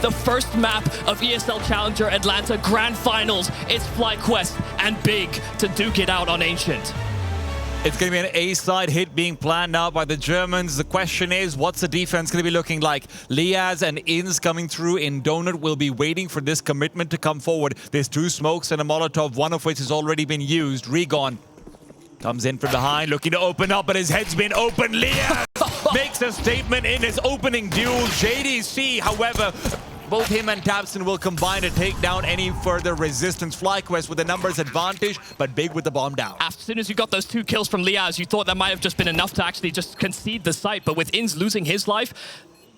The first map of ESL Challenger Atlanta Grand Finals. It's FlyQuest and Big to duke it out on Ancient. It's going to be an A-side hit being planned now by the Germans. The question is, what's the defense going to be looking like? Liaz and Inns coming through in Donut will be waiting for this commitment to come forward. There's two smokes and a Molotov, one of which has already been used. Regon comes in from behind, looking to open up, but his head's been open. Liaz makes a statement in his opening duel. JDC, however, both him and Tabson will combine to take down any further resistance. FlyQuest with the numbers advantage, but Big with the bomb down. As soon as you got those two kills from Liaz, you thought that might have just been enough to actually just concede the site. But with Inns losing his life,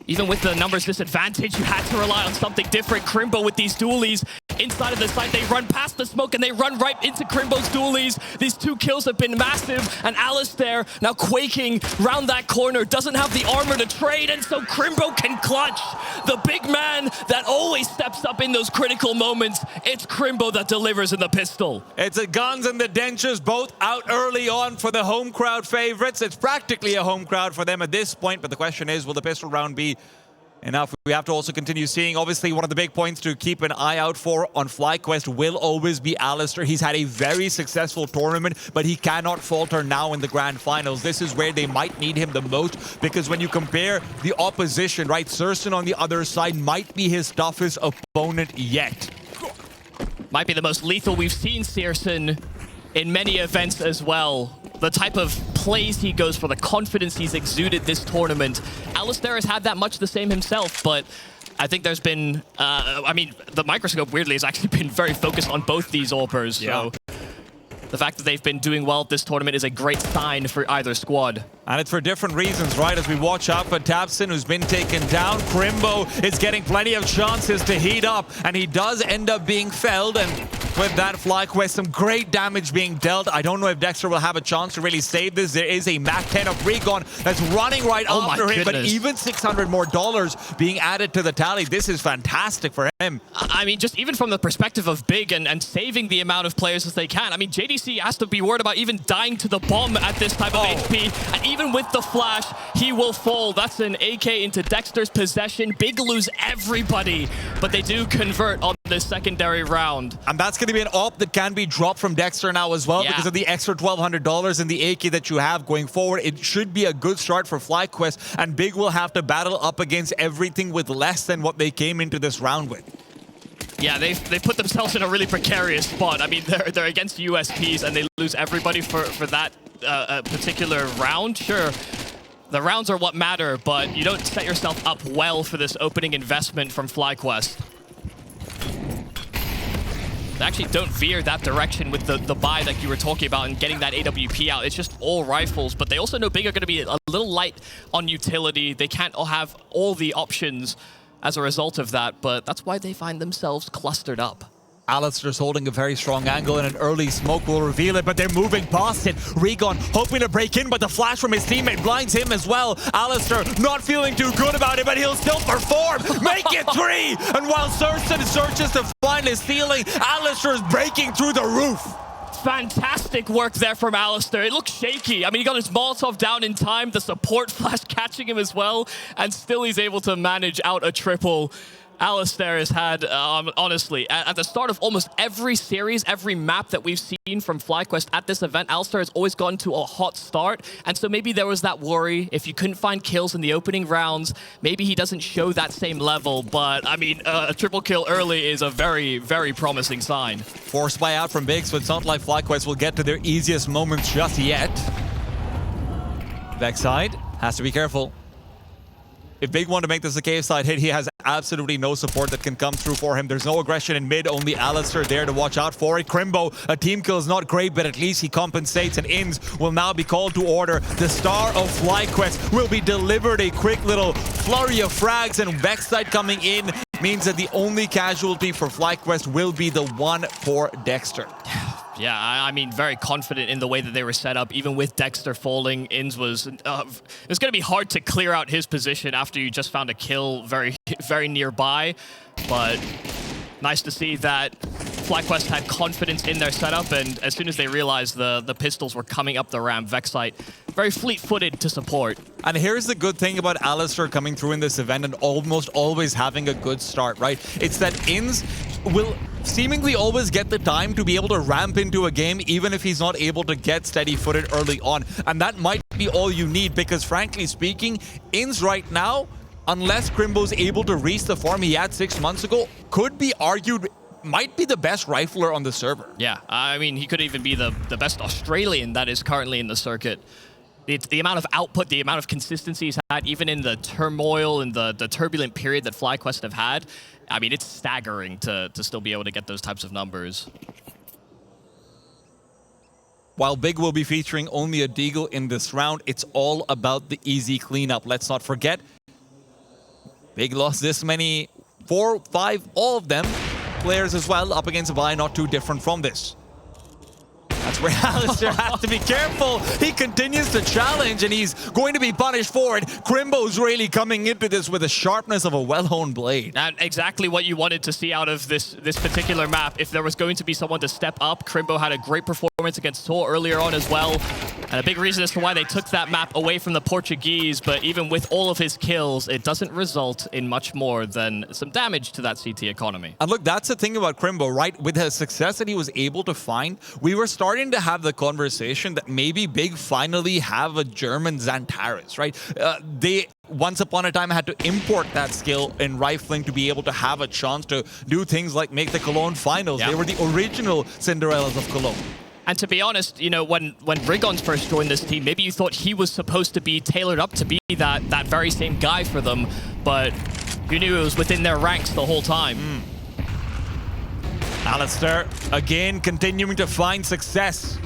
even with the numbers disadvantage, you had to rely on something different. Crimbo with these dualies inside of the site, they run past the smoke and they run right into Crimbo's dualies. These two kills have been massive, and Alistair now quaking round that corner, doesn't have the armor to trade, and so Crimbo can clutch. The big man that always steps up in those critical moments, it's Crimbo that delivers in the pistol. It's the guns and the dentures both out early on for the home crowd favorites. It's practically a home crowd for them at this point, but the question is, will the pistol round be enough? We have to also continue seeing, obviously, one of the big points to keep an eye out for on FlyQuest will always be Alistair. He's had a very successful tournament, but he cannot falter now in the grand finals. This is where they might need him the most, because when you compare the opposition, right, Surson on the other side might be his toughest opponent yet. Might be the most lethal we've seen Searson in many events as well. The type of plays he goes for, the confidence he's exuded this tournament. Alistair has had that much the same himself, but I think there's been, I mean, the microscope weirdly has actually been very focused on both these AWPers. Yeah. So the fact that they've been doing well at this tournament is a great sign for either squad. And it's for different reasons, right? As we watch out for Tabson, who's been taken down. Crimbo is getting plenty of chances to heat up, and he does end up being felled. And with that, FlyQuest, some great damage being dealt. I don't know if Dexter will have a chance to really save this. There is a Mac 10 of Regon that's running right after him, but even $600 more being added to the tally. This is fantastic for him. I mean, just even from the perspective of Big and saving the amount of players as they can. I mean, JDC has to be worried about even dying to the bomb at this type of HP. And even with the flash, he will fall. That's an AK into Dexter's possession. Big lose everybody, but they do convert on this secondary round. And that's going to be an AWP that can be dropped from Dexter now as well, because of the extra $1,200 in the AK that you have going forward. It should be a good start for FlyQuest, and Big will have to battle up against everything with less than what they came into this round with. Yeah, they put themselves in a really precarious spot. I mean, they're against USPs and they lose everybody for that particular round. Sure, the rounds are what matter, but you don't set yourself up well for this opening investment from FlyQuest. They actually don't veer that direction with the buy like you were talking about and getting that AWP out. It's just all rifles, but they also know Big are going to be a little light on utility. They can't have all the options as a result of that, but that's why they find themselves clustered up. Alistair's holding a very strong angle, and an early smoke will reveal it, but they're moving past it. Regon hoping to break in, but the flash from his teammate blinds him as well. Alistair not feeling too good about it, but he'll still perform. Make it 3! And while Surson searches to find his ceiling, Alistair's breaking through the roof. Fantastic work there from Alistair. It looks shaky. I mean, he got his Molotov down in time, the support flash catching him as well, and still he's able to manage out a triple. Alistair has had, honestly, at the start of almost every series, every map that we've seen from FlyQuest at this event, Alistair has always gotten to a hot start. And so maybe there was that worry, if you couldn't find kills in the opening rounds, maybe he doesn't show that same level. But, I mean, a triple kill early is a very, very promising sign. Forced buyout from Big, so it's not like FlyQuest will get to their easiest moments just yet. Backside has to be careful. If Big want to make this a cave side hit, he has absolutely no support that can come through for him. There's no aggression in mid, only Alistair there to watch out for it. Crimbo, a team kill is not great, but at least he compensates, and Inns will now be called to order. The star of FlyQuest will be delivered a quick little flurry of frags, and Backside coming in means that the only casualty for FlyQuest will be the one for Dexter. Yeah, I mean, very confident in the way that they were set up. Even with Dexter falling, Inns was... it was going to be hard to clear out his position after you just found a kill very, very nearby. But nice to see that FlyQuest had confidence in their setup, and as soon as they realized the pistols were coming up the ramp, Vexite very fleet-footed to support. And here's the good thing about Alistair coming through in this event and almost always having a good start, right? It's that Inns will seemingly always get the time to be able to ramp into a game even if he's not able to get steady-footed early on. And that might be all you need because, frankly speaking, Inns right now, unless Crimbo's able to reach the form he had 6 months ago, could be argued might be the best rifler on the server. Yeah, I mean, he could even be the best Australian that is currently in the circuit. It's the amount of output, the amount of consistency he's had, even in the turmoil and the turbulent period that FlyQuest have had. I mean, it's staggering to still be able to get those types of numbers. While Big will be featuring only a Deagle in this round, it's all about the easy cleanup. Let's not forget, Big lost this many, 4, 5, all of them, players as well, up against a buy not too different from this. That's where Alistair has to be careful. He continues to challenge, and he's going to be punished for it. Crimbo's really coming into this with the sharpness of a well-honed blade. And exactly what you wanted to see out of this particular map. If there was going to be someone to step up, Crimbo had a great performance against Tor earlier on as well. And a big reason as to why they took that map away from the Portuguese. But even with all of his kills, it doesn't result in much more than some damage to that CT economy. And look, that's the thing about Crimbo, right? With the success that he was able to find, we were starting to have the conversation that maybe Big finally have a German Xantares, right? They once upon a time had to import that skill in rifling to be able to have a chance to do things like make the Cologne finals. Yeah. They were the original Cinderellas of Cologne. And to be honest, you know, when Rigon's first joined this team, maybe you thought he was supposed to be tailored up to be that very same guy for them, but you knew it was within their ranks the whole time. Alistair, again, continuing to find success.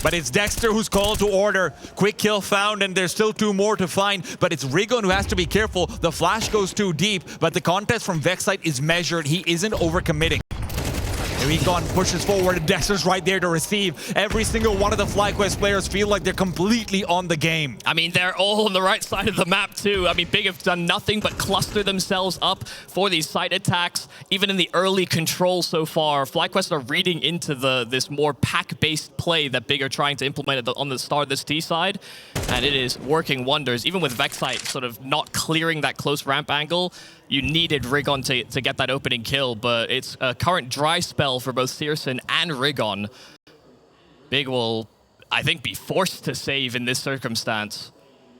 But it's Dexter who's called to order. Quick kill found, and there's still 2 more to find. But it's Rigon who has to be careful. The flash goes too deep, but the contest from Vexite is measured. He isn't overcommitting. Rigon pushes forward, and Dexter's right there to receive. Every single one of the FlyQuest players feel like they're completely on the game. I mean, they're all on the right side of the map, too. I mean, Big have done nothing but cluster themselves up for these site attacks. Even in the early control so far, FlyQuest are reading into this more pack-based play that Big are trying to implement on the start of this T side, and it is working wonders. Even with Vexite sort of not clearing that close ramp angle, you needed Rigon to get that opening kill, but it's a current dry spell for both Searson and Rigon. Big will, I think, be forced to save in this circumstance.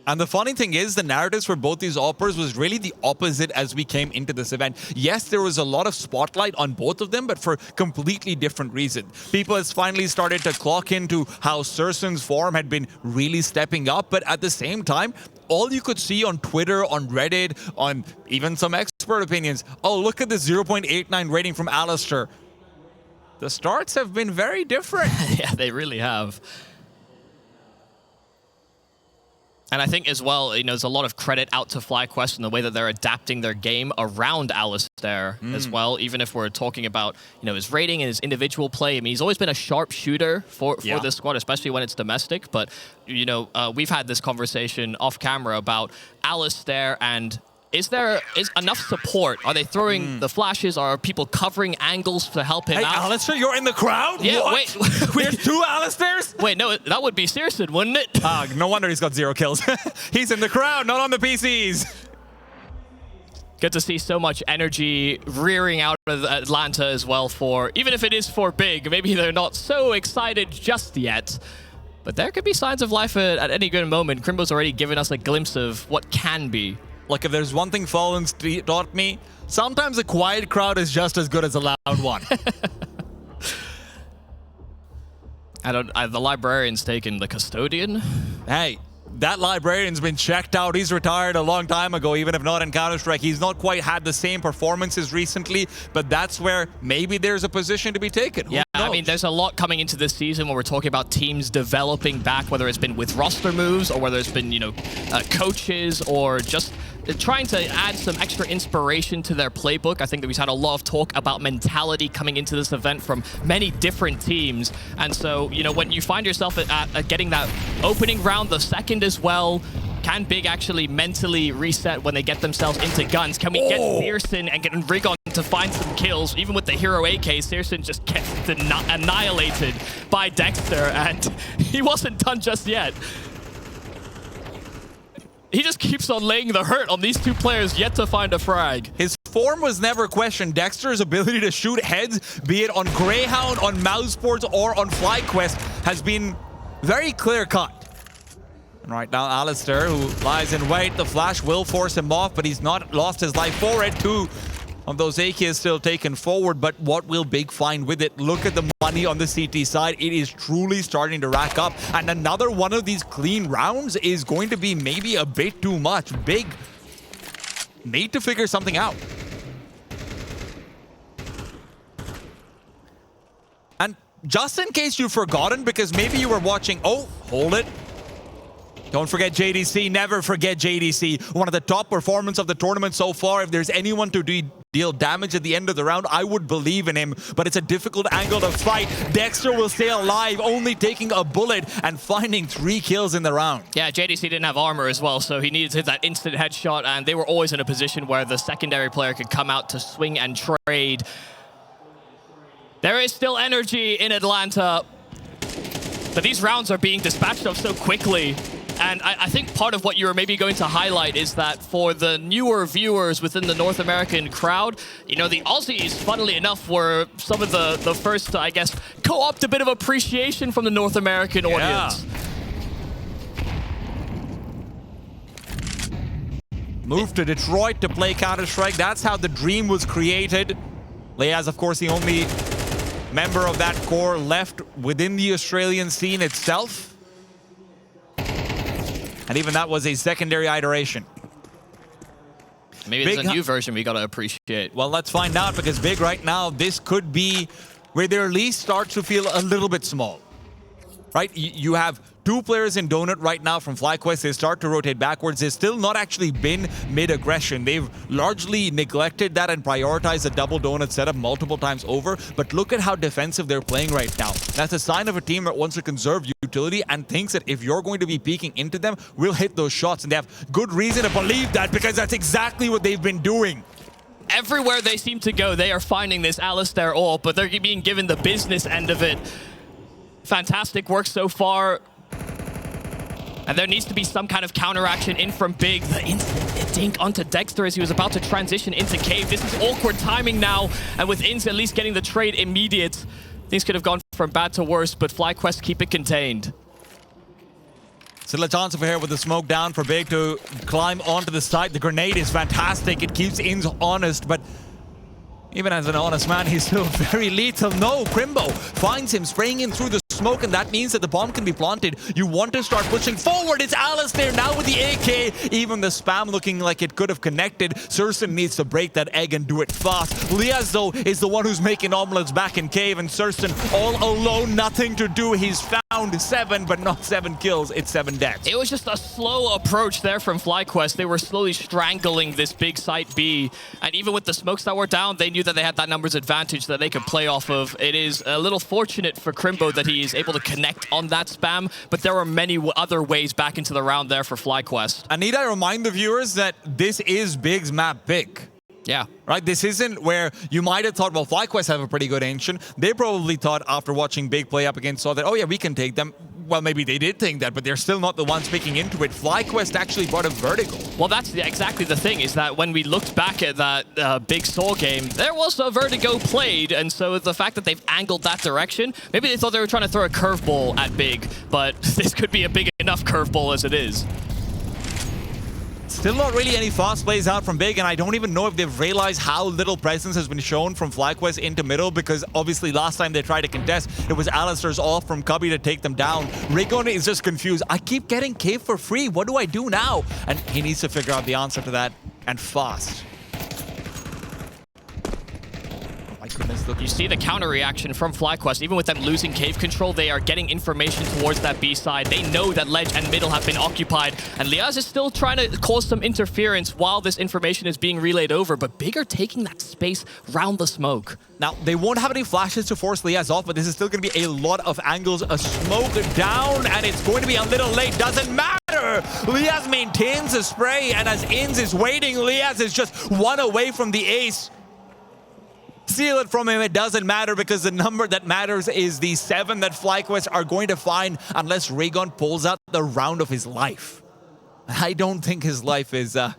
And the funny thing is, the narratives for both these oppers was really the opposite as we came into this event. Yes, there was a lot of spotlight on both of them, but for completely different reasons. People has finally started to clock into how Searson's form had been really stepping up, but at the same time, all you could see on Twitter, on Reddit, on even some expert opinions, oh, look at this 0.89 rating from Alistair. The starts have been very different. Yeah, they really have. And I think as well, you know, there's a lot of credit out to FlyQuest in the way that they're adapting their game around Alistair as well. Even if we're talking about, you know, his rating and his individual play. I mean, he's always been a sharp shooter for this squad, especially when it's domestic. But, you know, we've had this conversation off camera about Alistair and is enough support? Are they throwing the flashes? Are people covering angles to help him out? Hey, Alistair, you're in the crowd? Yeah, what? wait. There's 2 Alistairs? Wait, no, that would be Searson, wouldn't it? No wonder he's got 0 kills. He's in the crowd, not on the PCs. Good to see so much energy rearing out of Atlanta as well for, even if it is for Big, maybe they're not so excited just yet. But there could be signs of life at any given moment. Crimbo's already given us a glimpse of what can be. Look, if there's one thing Fallen's taught me, sometimes a quiet crowd is just as good as a loud one. The librarian's taken the custodian. Hey, that librarian's been checked out. He's retired a long time ago, even if not in Counter-Strike. He's not quite had the same performances recently, but that's where maybe there's a position to be taken. Yeah, I mean, there's a lot coming into this season when we're talking about teams developing back, whether it's been with roster moves or whether it's been, you know, coaches or just trying to add some extra inspiration to their playbook. I think that we've had a lot of talk about mentality coming into this event from many different teams. And so, you know, when you find yourself at getting that opening round, the second as well, can Big actually mentally reset when they get themselves into guns? Can we get Searson and get Rigon to find some kills. Even with the hero AK, Searson just gets annihilated by Dexter, and he wasn't done just yet. He just keeps on laying the hurt on these two players, yet to find a frag. His form was never questioned. Dexter's ability to shoot heads, be it on Greyhound, on Mousesports, or on FlyQuest, has been very clear-cut. And right now, Alistair, who lies in wait, the flash will force him off, but he's not lost his life for it. Two of those AKs still taken forward, but what will Big find with it? Look at the money on the CT side. It is truly starting to rack up. And another one of these clean rounds is going to be maybe a bit too much. Big need to figure something out. And just in case you've forgotten, because maybe you were watching, oh, hold it. Don't forget JDC, never forget JDC. One of the top performers of the tournament so far. If there's anyone to deal damage at the end of the round, I would believe in him, but it's a difficult angle to fight. Dexter will stay alive, only taking a bullet and finding 3 kills in the round. Yeah, JDC didn't have armor as well, so he needed to hit that instant headshot, and they were always in a position where the secondary player could come out to swing and trade. There is still energy in Atlanta, but these rounds are being dispatched of so quickly. And I think part of what you were maybe going to highlight is that for the newer viewers within the North American crowd, you know, the Aussies, funnily enough, were some of the first to, I guess, co-opt a bit of appreciation from the North American audience. Move to Detroit to play Counter-Strike. That's how the dream was created. Lea's, of course, the only member of that core left within the Australian scene itself. And even that was a secondary iteration. Maybe there's a new version we gotta appreciate. Well, let's find out, because Big right now, this could be where their lead starts to feel a little bit small. Right? You have 2 players in Donut right now from FlyQuest. They start to rotate backwards. They've still not actually been mid-aggression. They've largely neglected that and prioritized the double Donut setup multiple times over. But look at how defensive they're playing right now. That's a sign of a team that wants to conserve utility and thinks that if you're going to be peeking into them, we'll hit those shots. And they have good reason to believe that, because that's exactly what they've been doing. Everywhere they seem to go, they are finding this Alistair ult, but they're being given the business end of it. Fantastic work so far. And there needs to be some kind of counteraction in from Big. The instant dink onto Dexter as he was about to transition into Cave. This is awkward timing now. And with Inz at least getting the trade immediate, things could have gone from bad to worse, but FlyQuest keep it contained. Still a chance over here with the smoke down for Big to climb onto the site. The grenade is fantastic. It keeps Inz honest, but even as an honest man, he's still very lethal. No, Crimbo finds him spraying in through the smoke, and that means that the bomb can be planted. You want to start pushing forward. It's Alistair now with the AK. Even the spam looking like it could have connected. Searson needs to break that egg and do it fast. Liaz, though, is the one who's making omelets back in Cave, and Searson all alone, nothing to do. He's found 7, but not 7 kills. It's 7 deaths. It was just a slow approach there from FlyQuest. They were slowly strangling this big site B, and even with the smokes that were down, they knew that they had that numbers advantage that they could play off of. It is a little fortunate for Crimbo that he is able to connect on that spam, but there are many other ways back into the round there for FlyQuest. I need to remind the viewers that this is Big's map Big. Yeah. Right? This isn't where you might have thought, well, FlyQuest have a pretty good ancient. They probably thought after watching Big play up against saw that, oh yeah, we can take them. Well, maybe they did think that, but they're still not the ones picking into it. FlyQuest actually brought a vertical. Well, that's exactly the thing, is that when we looked back at that Big Saw game, there was a vertigo played, and so the fact that they've angled that direction, maybe they thought they were trying to throw a curveball at Big, but this could be a big enough curveball as it is. Still not really any fast plays out from Big, and I don't even know if they've realized how little presence has been shown from FlyQuest into middle, because obviously last time they tried to contest, it was Alistair's off from Cubby to take them down. Rigon is just confused. I keep getting Cave for free. What do I do now? And he needs to figure out the answer to that, and fast. Goodness, look. You see the counter reaction from FlyQuest. Even with them losing cave control, they are getting information towards that B side. They know that ledge and middle have been occupied, and Liaz is still trying to cause some interference while this information is being relayed over, but Big are taking that space round the smoke. Now, they won't have any flashes to force Liaz off, but this is still going to be a lot of angles. A smoke down, and it's going to be a little late. Doesn't matter. Liaz maintains the spray, and as Inz is waiting, Liaz is just one away from the ace. Steal it from him, it doesn't matter because the number that matters is the 7 that FlyQuest are going to find unless Raygon pulls out the round of his life. I don't think his life is going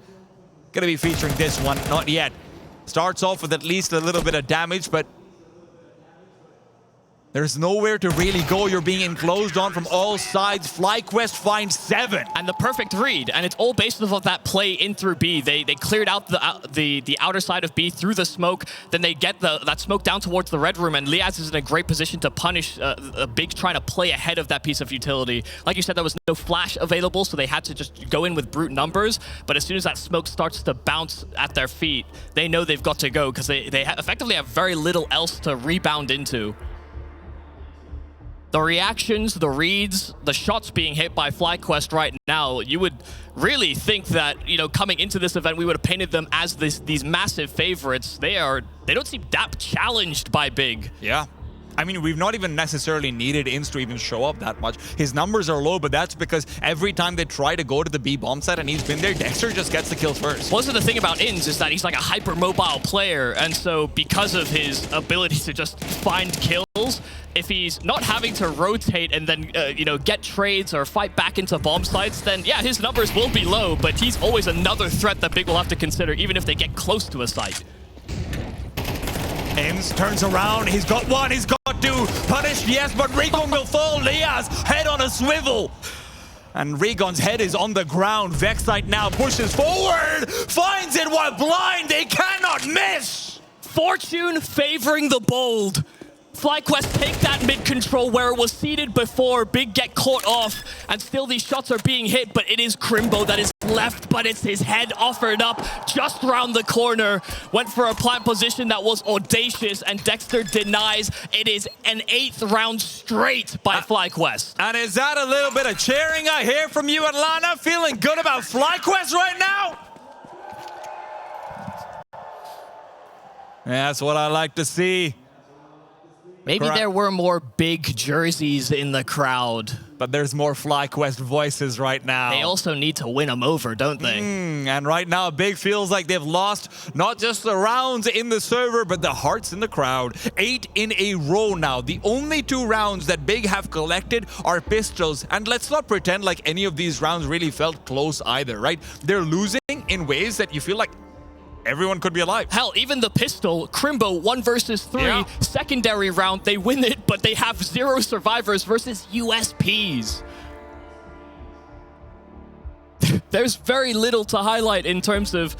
to be featuring this one, not yet. Starts off with at least a little bit of damage, but there's nowhere to really go. You're being enclosed on from all sides. FlyQuest finds 7. And the perfect read, and it's all based off of that play in through B. They cleared out the outer side of B through the smoke, then they get that smoke down towards the red room, and Liaz is in a great position to punish Big trying to play ahead of that piece of utility. Like you said, there was no flash available, so they had to just go in with brute numbers, but as soon as that smoke starts to bounce at their feet, they know they've got to go, because they effectively have very little else to rebound into. The reactions, the reads, the shots being hit by FlyQuest right now, you would really think that, you know, coming into this event, we would have painted them as these massive favorites. They don't seem that challenged by Big. Yeah. I mean, we've not even necessarily needed Inns to even show up that much. His numbers are low, but that's because every time they try to go to the B bomb site and he's been there, Dexter just gets the kills first. Well, the thing about Inns is that he's like a hyper-mobile player, and so because of his ability to just find kills, if he's not having to rotate and then, you know, get trades or fight back into bomb sites, then yeah, his numbers will be low, but he's always another threat that Big will have to consider, even if they get close to a site. Inns turns around, he's got one, he's got two, punished, yes, but Raygon will fall. Liaz, head on a swivel. And Raygon's head is on the ground. Vexite now pushes forward, finds it while blind, they cannot miss. Fortune favoring the bold. FlyQuest take that mid-control where it was seated before. Big get caught off, and still these shots are being hit, but it is Crimbo that is left, but it's his head offered up just around the corner. Went for a plant position that was audacious, and Dexter denies. It is an 8th round straight by FlyQuest. And is that a little bit of cheering I hear from you, Atlanta? Feeling good about FlyQuest right now? That's what I like to see. Maybe there were more Big jerseys in the crowd. But there's more FlyQuest voices right now. They also need to win them over, don't they? And right now, Big feels like they've lost not just the rounds in the server, but the hearts in the crowd. 8 in a row now. The only 2 rounds that Big have collected are pistols. And let's not pretend like any of these rounds really felt close either, right? They're losing in ways that you feel like everyone could be alive. Hell, even the pistol, Crimbo 1 versus 3, secondary round, they win it, but they have 0 survivors versus USPs. There's very little to highlight in terms of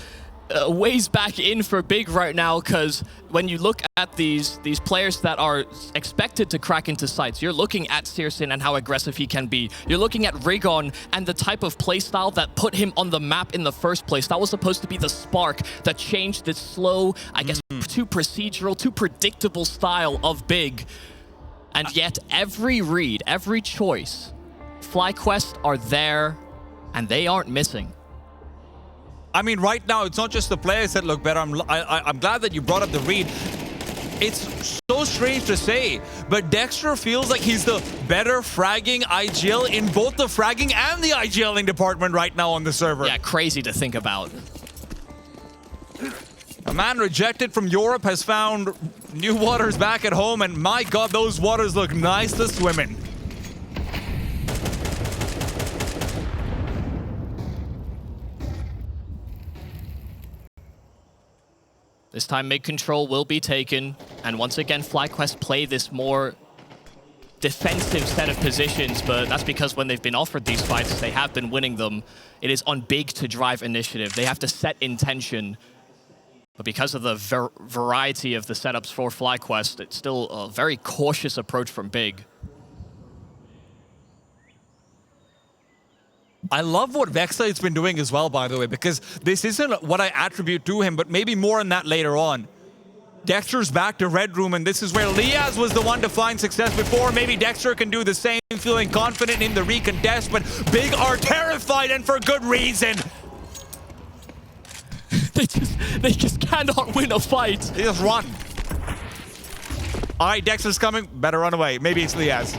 ways back in for Big right now, because when you look at these players that are expected to crack into sites, you're looking at Searson and how aggressive he can be. You're looking at Raygon and the type of playstyle that put him on the map in the first place. That was supposed to be the spark that changed this slow, I guess, too procedural, too predictable style of Big. And yet every read, every choice, FlyQuest are there and they aren't missing. I mean, right now, it's not just the players that look better. I'm glad that you brought up the read. It's so strange to say, but Dexter feels like he's the better fragging IGL in both the fragging and the IGLing department right now on the server. Yeah, crazy to think about. A man rejected from Europe has found new waters back at home, and my God, those waters look nice to swim in. This time mid-control will be taken, and once again FlyQuest play this more defensive set of positions, but that's because when they've been offered these fights, they have been winning them. It is on Big to drive initiative. They have to set intention. But because of the variety of the setups for FlyQuest, it's still a very cautious approach from Big. I love what Vexite's been doing as well, by the way, because this isn't what I attribute to him, but maybe more on that later on. Dexter's back to Red Room, and this is where Liaz was the one to find success before. Maybe Dexter can do the same, feeling confident in the recontest, but Big are terrified, and for good reason. They just cannot win a fight. They just run. All right, Dexter's coming. Better run away. Maybe it's Liaz.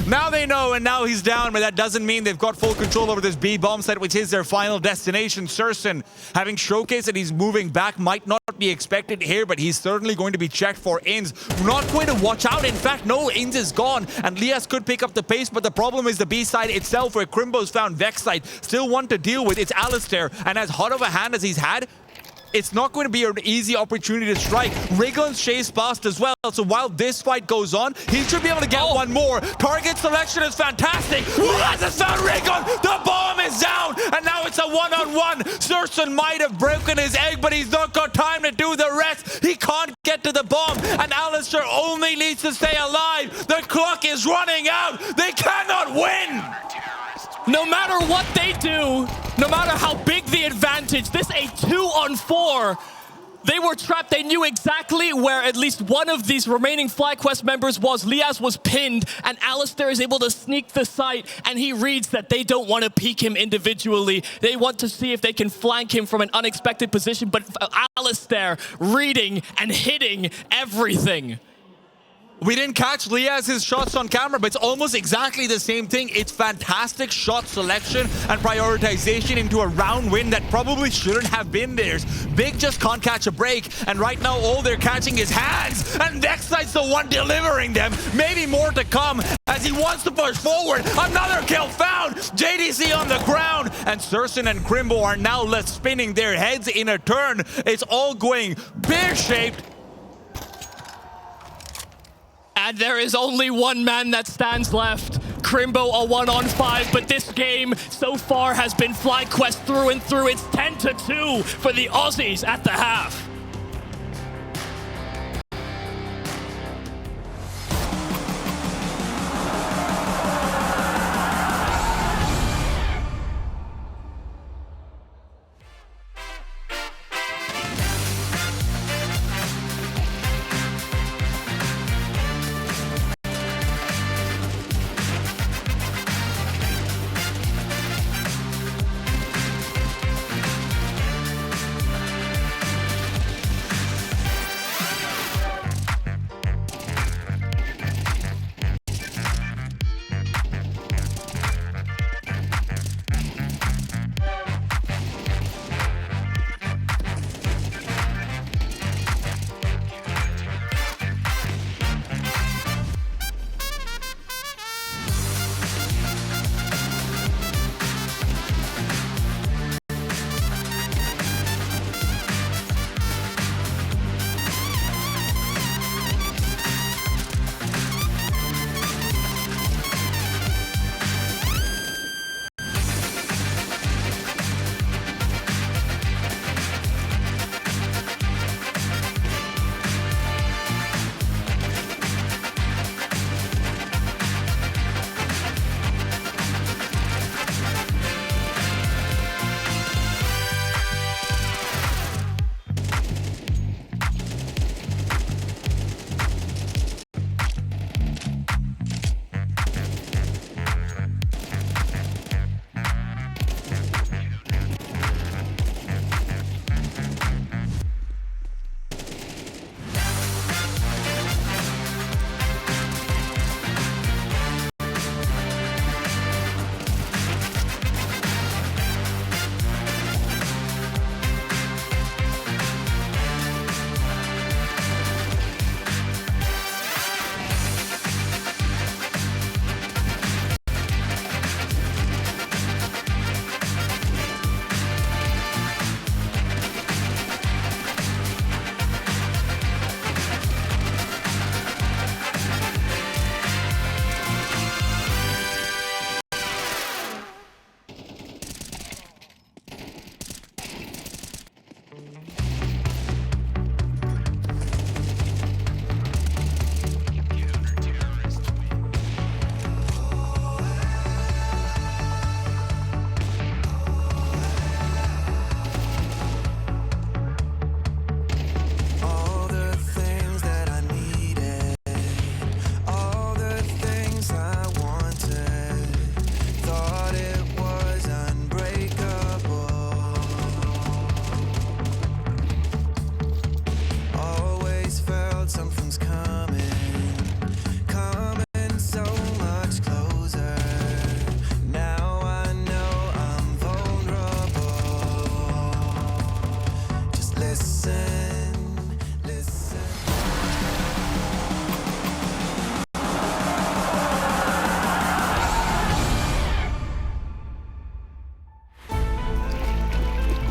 Now they know, and now he's down, but that doesn't mean they've got full control over this B bomb site, which is their final destination. Surson, having showcased that he's moving back, might not be expected here, but he's certainly going to be checked for Inns. Not going to watch out. In fact, no, Inns is gone, and Lias could pick up the pace, but the problem is the B side itself, where Crimbo's found Vex side. Still one to deal with. It's Alistair, and as hot of a hand as he's had, it's not going to be an easy opportunity to strike. Wrigglin's chased past as well, so while this fight goes on, he should be able to get one more. Target selection is fantastic. Lias has found Wrigglin! The bomb is down, and now it's a one-on-one. Surson might have broken his egg, but he's not got time to do the rest. He can't get to the bomb, and Alistair only needs to stay alive. The clock is running out. They cannot win! No matter what they do, no matter how big the advantage, this a 2-on-4. They were trapped. They knew exactly where at least one of these remaining FlyQuest members was. Lias was pinned, and Alistair is able to sneak the site, and he reads that they don't want to peek him individually. They want to see if they can flank him from an unexpected position, but Alistair reading and hitting everything. We didn't catch Lias's shots on camera, but it's almost exactly the same thing. It's fantastic shot selection and prioritization into a round win that probably shouldn't have been theirs. Big just can't catch a break, and right now all they're catching is hands, and Vexsight's the one delivering them. Maybe more to come as he wants to push forward. Another kill found. JDC on the ground, and Surson and Crimbo are now left spinning their heads in a turn. It's all going pear-shaped. And there is only one man that stands left. Crimbo a 1-on-5, but this game so far has been FlyQuest through and through. It's 10-2 for the Aussies at the half.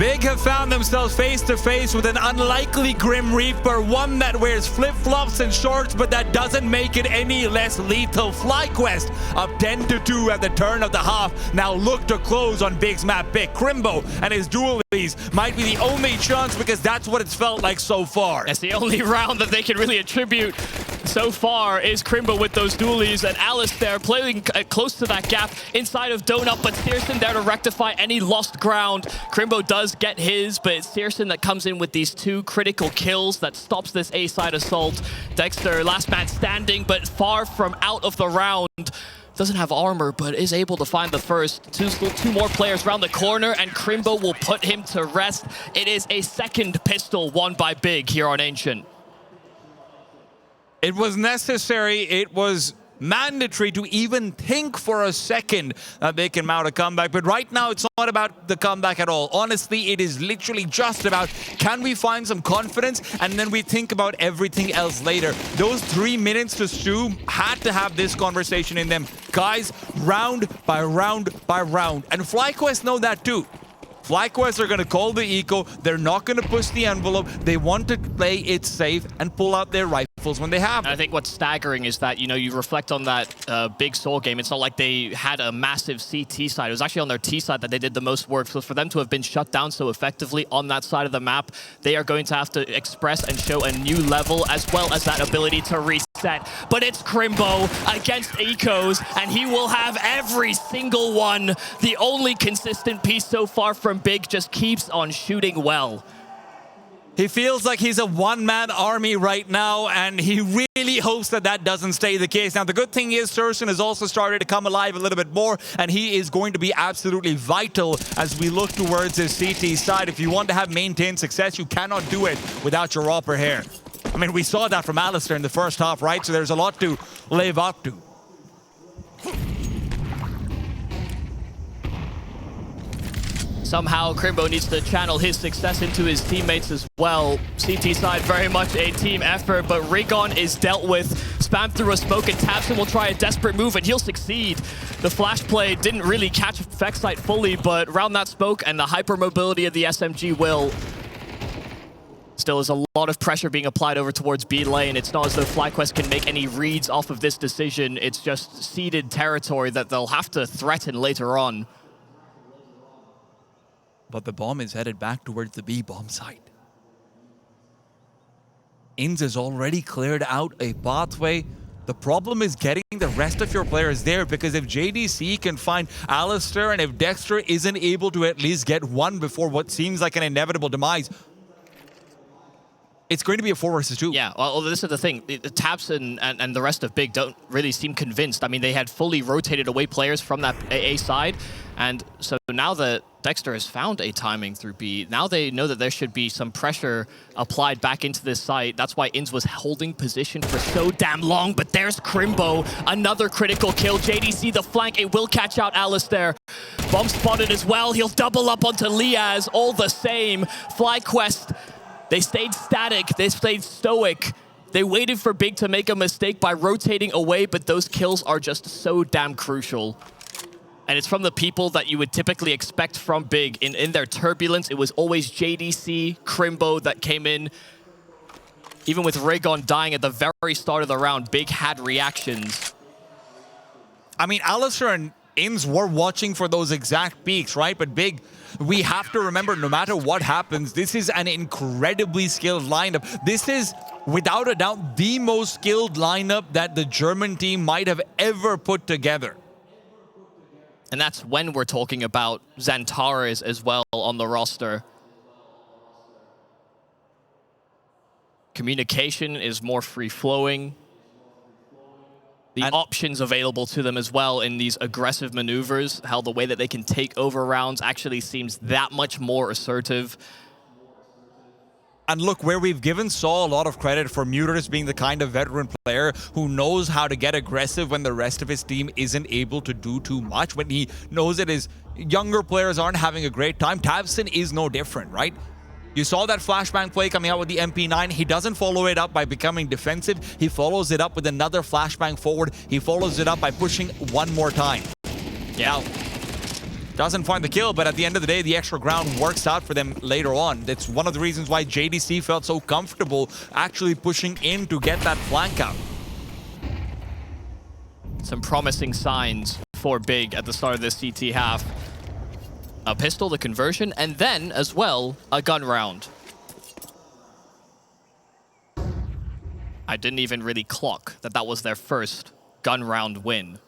Big have found themselves face to face with an unlikely Grim Reaper, one that wears flip-flops and shorts, but that doesn't make it any less lethal. FlyQuest up 10-2 at the turn of the half. Now look to close on Big's map pick. Crimbo and his dualies might be the only chance, because that's what it's felt like so far. That's the only round that they can really attribute so far is Crimbo with those dualies, and Alistair playing close to that gap inside of Donut, but Searson there to rectify any lost ground. Crimbo does get his, but it's Searson that comes in with these 2 critical kills that stops this A-side assault. Dexter, last man standing, but far from out of the round. Doesn't have armor, but is able to find the first. Two more players around the corner, and Crimbo will put him to rest. It is a second pistol won by Big here on Ancient. It was necessary, it was mandatory to even think for a second that they can mount a comeback. But right now, it's not about the comeback at all. Honestly, it is literally just about, can we find some confidence? And then we think about everything else later. Those 3 minutes to stew had to have this conversation in them. Guys, round by round by round. And FlyQuest know that too. FlyQuest are going to call the eco. They're not going to push the envelope. They want to play it safe and pull out their rifles when they have. I think what's staggering is that, you know, you reflect on that Big Soul game. It's not like they had a massive CT side. It was actually on their T side that they did the most work. So for them to have been shut down so effectively on that side of the map, they are going to have to express and show a new level, as well as that ability to reset. But it's Crimbo against Ecos, and he will have every single one. The only consistent piece so far from Big just keeps on shooting well. He feels like he's a one-man army right now, and he really hopes that that doesn't stay the case. Now, the good thing is Searson has also started to come alive a little bit more, and he is going to be absolutely vital as we look towards his CT side. If you want to have maintained success, you cannot do it without your upper hair. I mean, we saw that from Alistair in the first half, right? So there's a lot to live up to. Somehow, Crimbo needs to channel his success into his teammates as well. CT side, very much a team effort, but Rigon is dealt with. Spam through a smoke, and Tabson will try a desperate move, and he'll succeed. The flash play didn't really catch effect sight fully, but around that smoke and the hypermobility of the SMG will. Still is a lot of pressure being applied over towards B lane. It's not as though FlyQuest can make any reads off of this decision. It's just ceded territory that they'll have to threaten later on. But the bomb is headed back towards the B bomb site. Inns has already cleared out a pathway. The problem is getting the rest of your players there, because if JDC can find Alistair and if Dexter isn't able to at least get one before what seems like an inevitable demise, it's going to be a 4 versus 2. Yeah, well, this is the thing. The Taps and the rest of Big don't really seem convinced. I mean, they had fully rotated away players from that A side, and so now that Dexter has found a timing through B, now they know that there should be some pressure applied back into this site. That's why Inns was holding position for so damn long, but there's Crimbo, another critical kill. JDC, the flank, it will catch out Alistair. Bomb spotted as well. He'll double up onto Liaz, all the same. FlyQuest, they stayed static, they stayed stoic. They waited for Big to make a mistake by rotating away, but those kills are just so damn crucial. And it's from the people that you would typically expect from Big. In their turbulence, it was always JDC, Crimbo that came in. Even with Raygon dying at the very start of the round, Big had reactions. I mean, Alistair and Inns were watching for those exact peaks, right? But Big, we have to remember, no matter what happens, this is an incredibly skilled lineup. This is, without a doubt, the most skilled lineup that the German team might have ever put together. And that's when we're talking about Xantares as well on the roster. Communication is more free-flowing. The options available to them as well in these aggressive maneuvers, how the way that they can take over rounds actually seems that much more assertive. And look, where we've given Saul a lot of credit for Muters being the kind of veteran player who knows how to get aggressive when the rest of his team isn't able to do too much, when he knows that his younger players aren't having a great time, Tabson is no different, right? You saw that flashbang play coming out with the MP9. He doesn't follow it up by becoming defensive. He follows it up with another flashbang forward. He follows it up by pushing one more time. Yeah. doesn't find the kill, but at the end of the day, the extra ground works out for them later on. That's one of the reasons why JDC felt so comfortable actually pushing in to get that flank out. Some promising signs for Big at the start of this CT half. A pistol, the conversion, and then, as well, a gun round. I didn't even really clock that that was their first gun round win.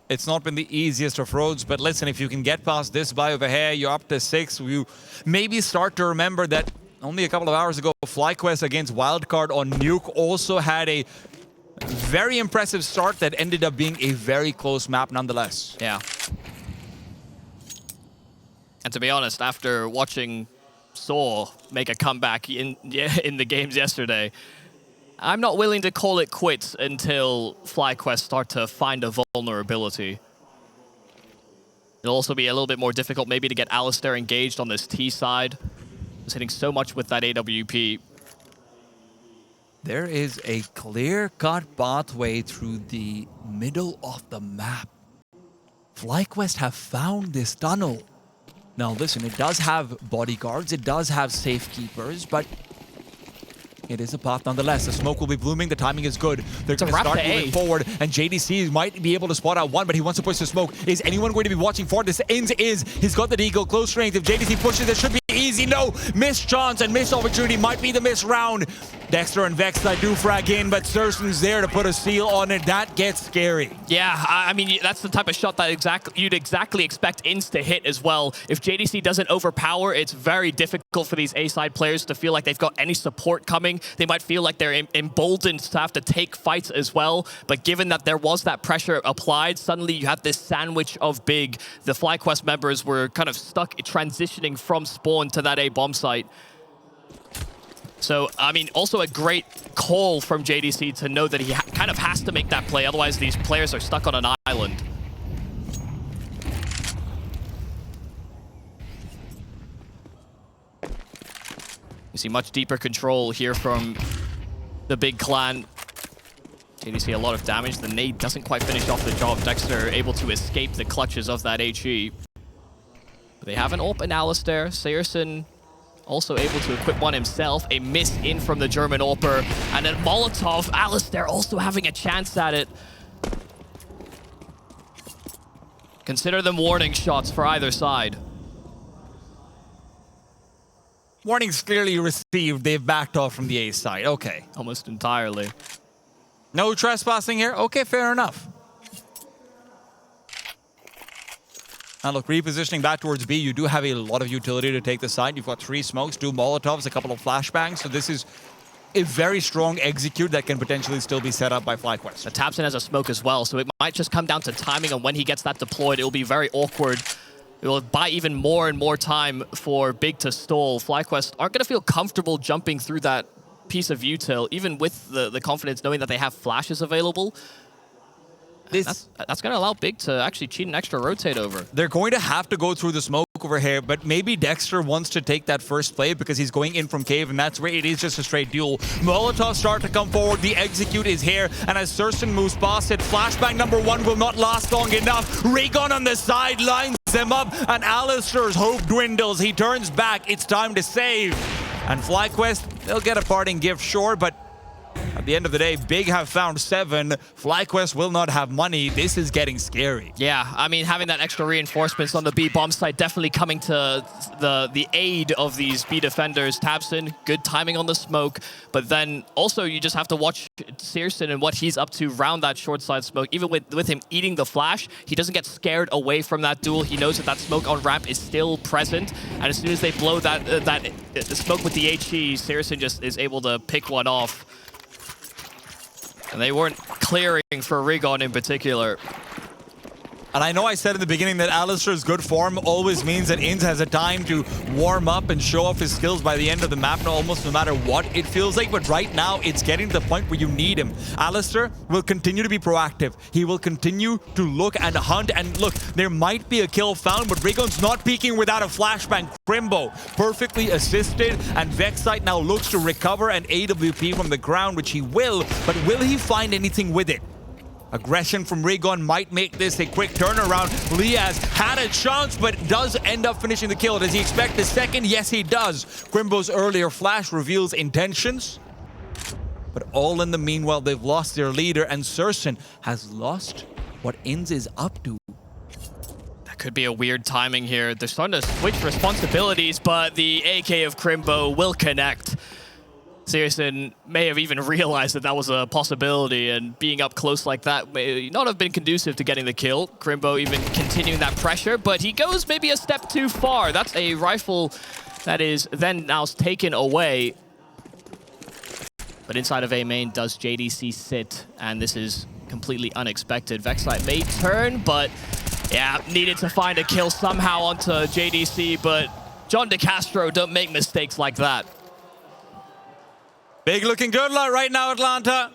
It's not been the easiest of roads, but listen, if you can get past this buy over here, you're up to 6. You maybe start to remember that only a couple of hours ago, FlyQuest against Wildcard on Nuke also had a very impressive start that ended up being a very close map nonetheless. Yeah. And to be honest, after watching Saw make a comeback in the games yesterday, I'm not willing to call it quits until FlyQuest start to find a vulnerability. It'll also be a little bit more difficult maybe to get Alistair engaged on this T side. He's hitting so much with that AWP. There is a clear-cut pathway through the middle of the map. FlyQuest have found this tunnel. Now listen, it does have bodyguards, it does have safekeepers, but it is a path nonetheless. The smoke will be blooming, the timing is good. They're going to start moving forward, and JDC might be able to spot out one, but he wants to push the smoke. Is anyone going to be watching for this? Inns is. He's got the deagle, close range. If JDC pushes, it should be easy. No, missed chance and missed opportunity might be the missed round. Dexter and Vexite do frag in, but Sursen's there to put a seal on it. That gets scary. Yeah, I mean, that's the type of shot that you'd exactly expect Inns to hit as well. If JDC doesn't overpower, it's very difficult for these A-side players to feel like they've got any support coming. They might feel like they're emboldened to have to take fights as well. But given that there was that pressure applied, suddenly you have this sandwich of Big. The FlyQuest members were kind of stuck transitioning from spawn to that A bomb site. So, I mean, also a great call from JDC to know that he kind of has to make that play, otherwise these players are stuck on an island. You see much deeper control here from the Big clan. JDC a lot of damage. The nade doesn't quite finish off the job. Dexter able to escape the clutches of that HE. But they have an AWP in Alistair. Searson also able to equip one himself. A miss in from the German AWPer. And then Molotov. Alistair also having a chance at it. Consider them warning shots for either side. Warnings clearly received. They've backed off from the A side. Okay. Almost entirely. No trespassing here? Okay, fair enough. Now look, repositioning back towards B, you do have a lot of utility to take the side. You've got 3 smokes, 2 Molotovs, a couple of flashbangs. So this is a very strong execute that can potentially still be set up by FlyQuest. The Tapson has a smoke as well, so it might just come down to timing on when he gets that deployed. It will be very awkward. It will buy even more and more time for Big to stall. FlyQuest aren't going to feel comfortable jumping through that piece of util, even with the confidence knowing that they have flashes available. That's going to allow Big to actually cheat an extra rotate over. They're going to have to go through the smoke over here, but maybe Dexter wants to take that first play because he's going in from cave, and that's where it is just a straight duel. Molotov start to come forward. The execute is here, and as Sursen moves past it, flashbang number 1 will not last long enough. Recon on the sidelines them up, and Alistair's hope dwindles. He turns back. It's time to save. And FlyQuest, they'll get a parting gift, sure, but at the end of the day, Big have found 7. FlyQuest will not have money. This is getting scary. Yeah, I mean, having that extra reinforcements on the B bomb site definitely coming to the aid of these B defenders. Tabson, good timing on the smoke, but then also you just have to watch Searson and what he's up to round that short side smoke. Even with him eating the flash, he doesn't get scared away from that duel. He knows that smoke on ramp is still present, and as soon as they blow that smoke with the HE, Searson just is able to pick one off. And they weren't clearing for Rigon in particular. And I know I said in the beginning that Alistair's good form always means that Inns has a time to warm up and show off his skills by the end of the map, almost no matter what it feels like. But right now, it's getting to the point where you need him. Alistair will continue to be proactive. He will continue to look and hunt. And look, there might be a kill found, but Rigon's not peeking without a flashbang. Crimbo, perfectly assisted, and Vexite now looks to recover an AWP from the ground, which he will. But will he find anything with it? Aggression from Rigon might make this a quick turnaround. Liaz had a chance, but does end up finishing the kill. Does he expect the second? Yes, he does. Crimbo's earlier flash reveals intentions. But all in the meanwhile, they've lost their leader, and Sursen has lost what Inns is up to. That could be a weird timing here. They're starting to switch responsibilities, but the AK of Crimbo will connect. Searson may have even realized that that was a possibility, and being up close like that may not have been conducive to getting the kill. Crimbo even continuing that pressure, but he goes maybe a step too far. That's a rifle that is then now taken away. But inside of A main does JDC sit, and this is completely unexpected. Vexlight may turn, but yeah, needed to find a kill somehow onto JDC, but John DeCastro don't make mistakes like that. Big looking good right now, Atlanta.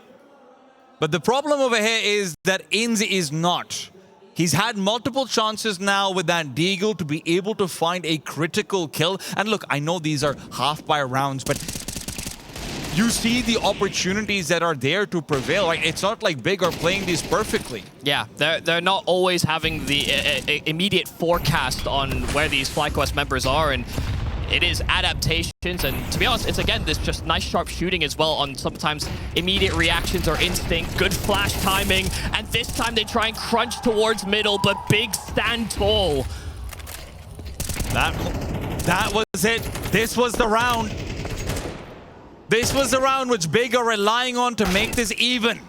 But the problem over here is that Inns is not. He's had multiple chances now with that deagle to be able to find a critical kill. And look, I know these are half-by rounds, but you see the opportunities that are there to prevail. Like, it's not like Big are playing these perfectly. Yeah, they're not always having the immediate forecast on where these FlyQuest members are, and it is adaptations, and to be honest, it's again this just nice sharp shooting as well on sometimes immediate reactions or instinct, good flash timing, and this time they try and crunch towards middle, but Big stand tall. That was it. This was the round. This was the round which Big are relying on to make this even.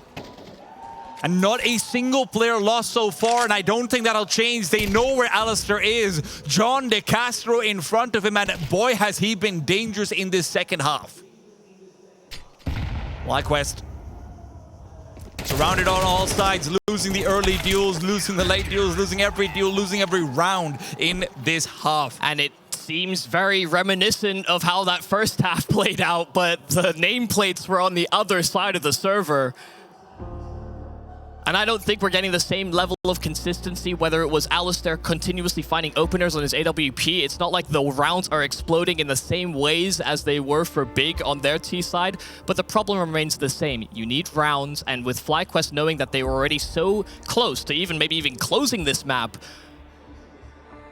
And not a single player lost so far, and I don't think that'll change. They know where Alistair is. John DeCastro in front of him, and boy, has he been dangerous in this second half. FlyQuest surrounded on all sides, losing the early duels, losing the late duels, losing every duel, losing every round in this half. And it seems very reminiscent of how that first half played out, but the nameplates were on the other side of the server. And I don't think we're getting the same level of consistency, whether it was Alistair continuously finding openers on his AWP. It's not like the rounds are exploding in the same ways as they were for Big on their T side, but the problem remains the same. You need rounds, and with FlyQuest knowing that they were already so close to maybe even closing this map,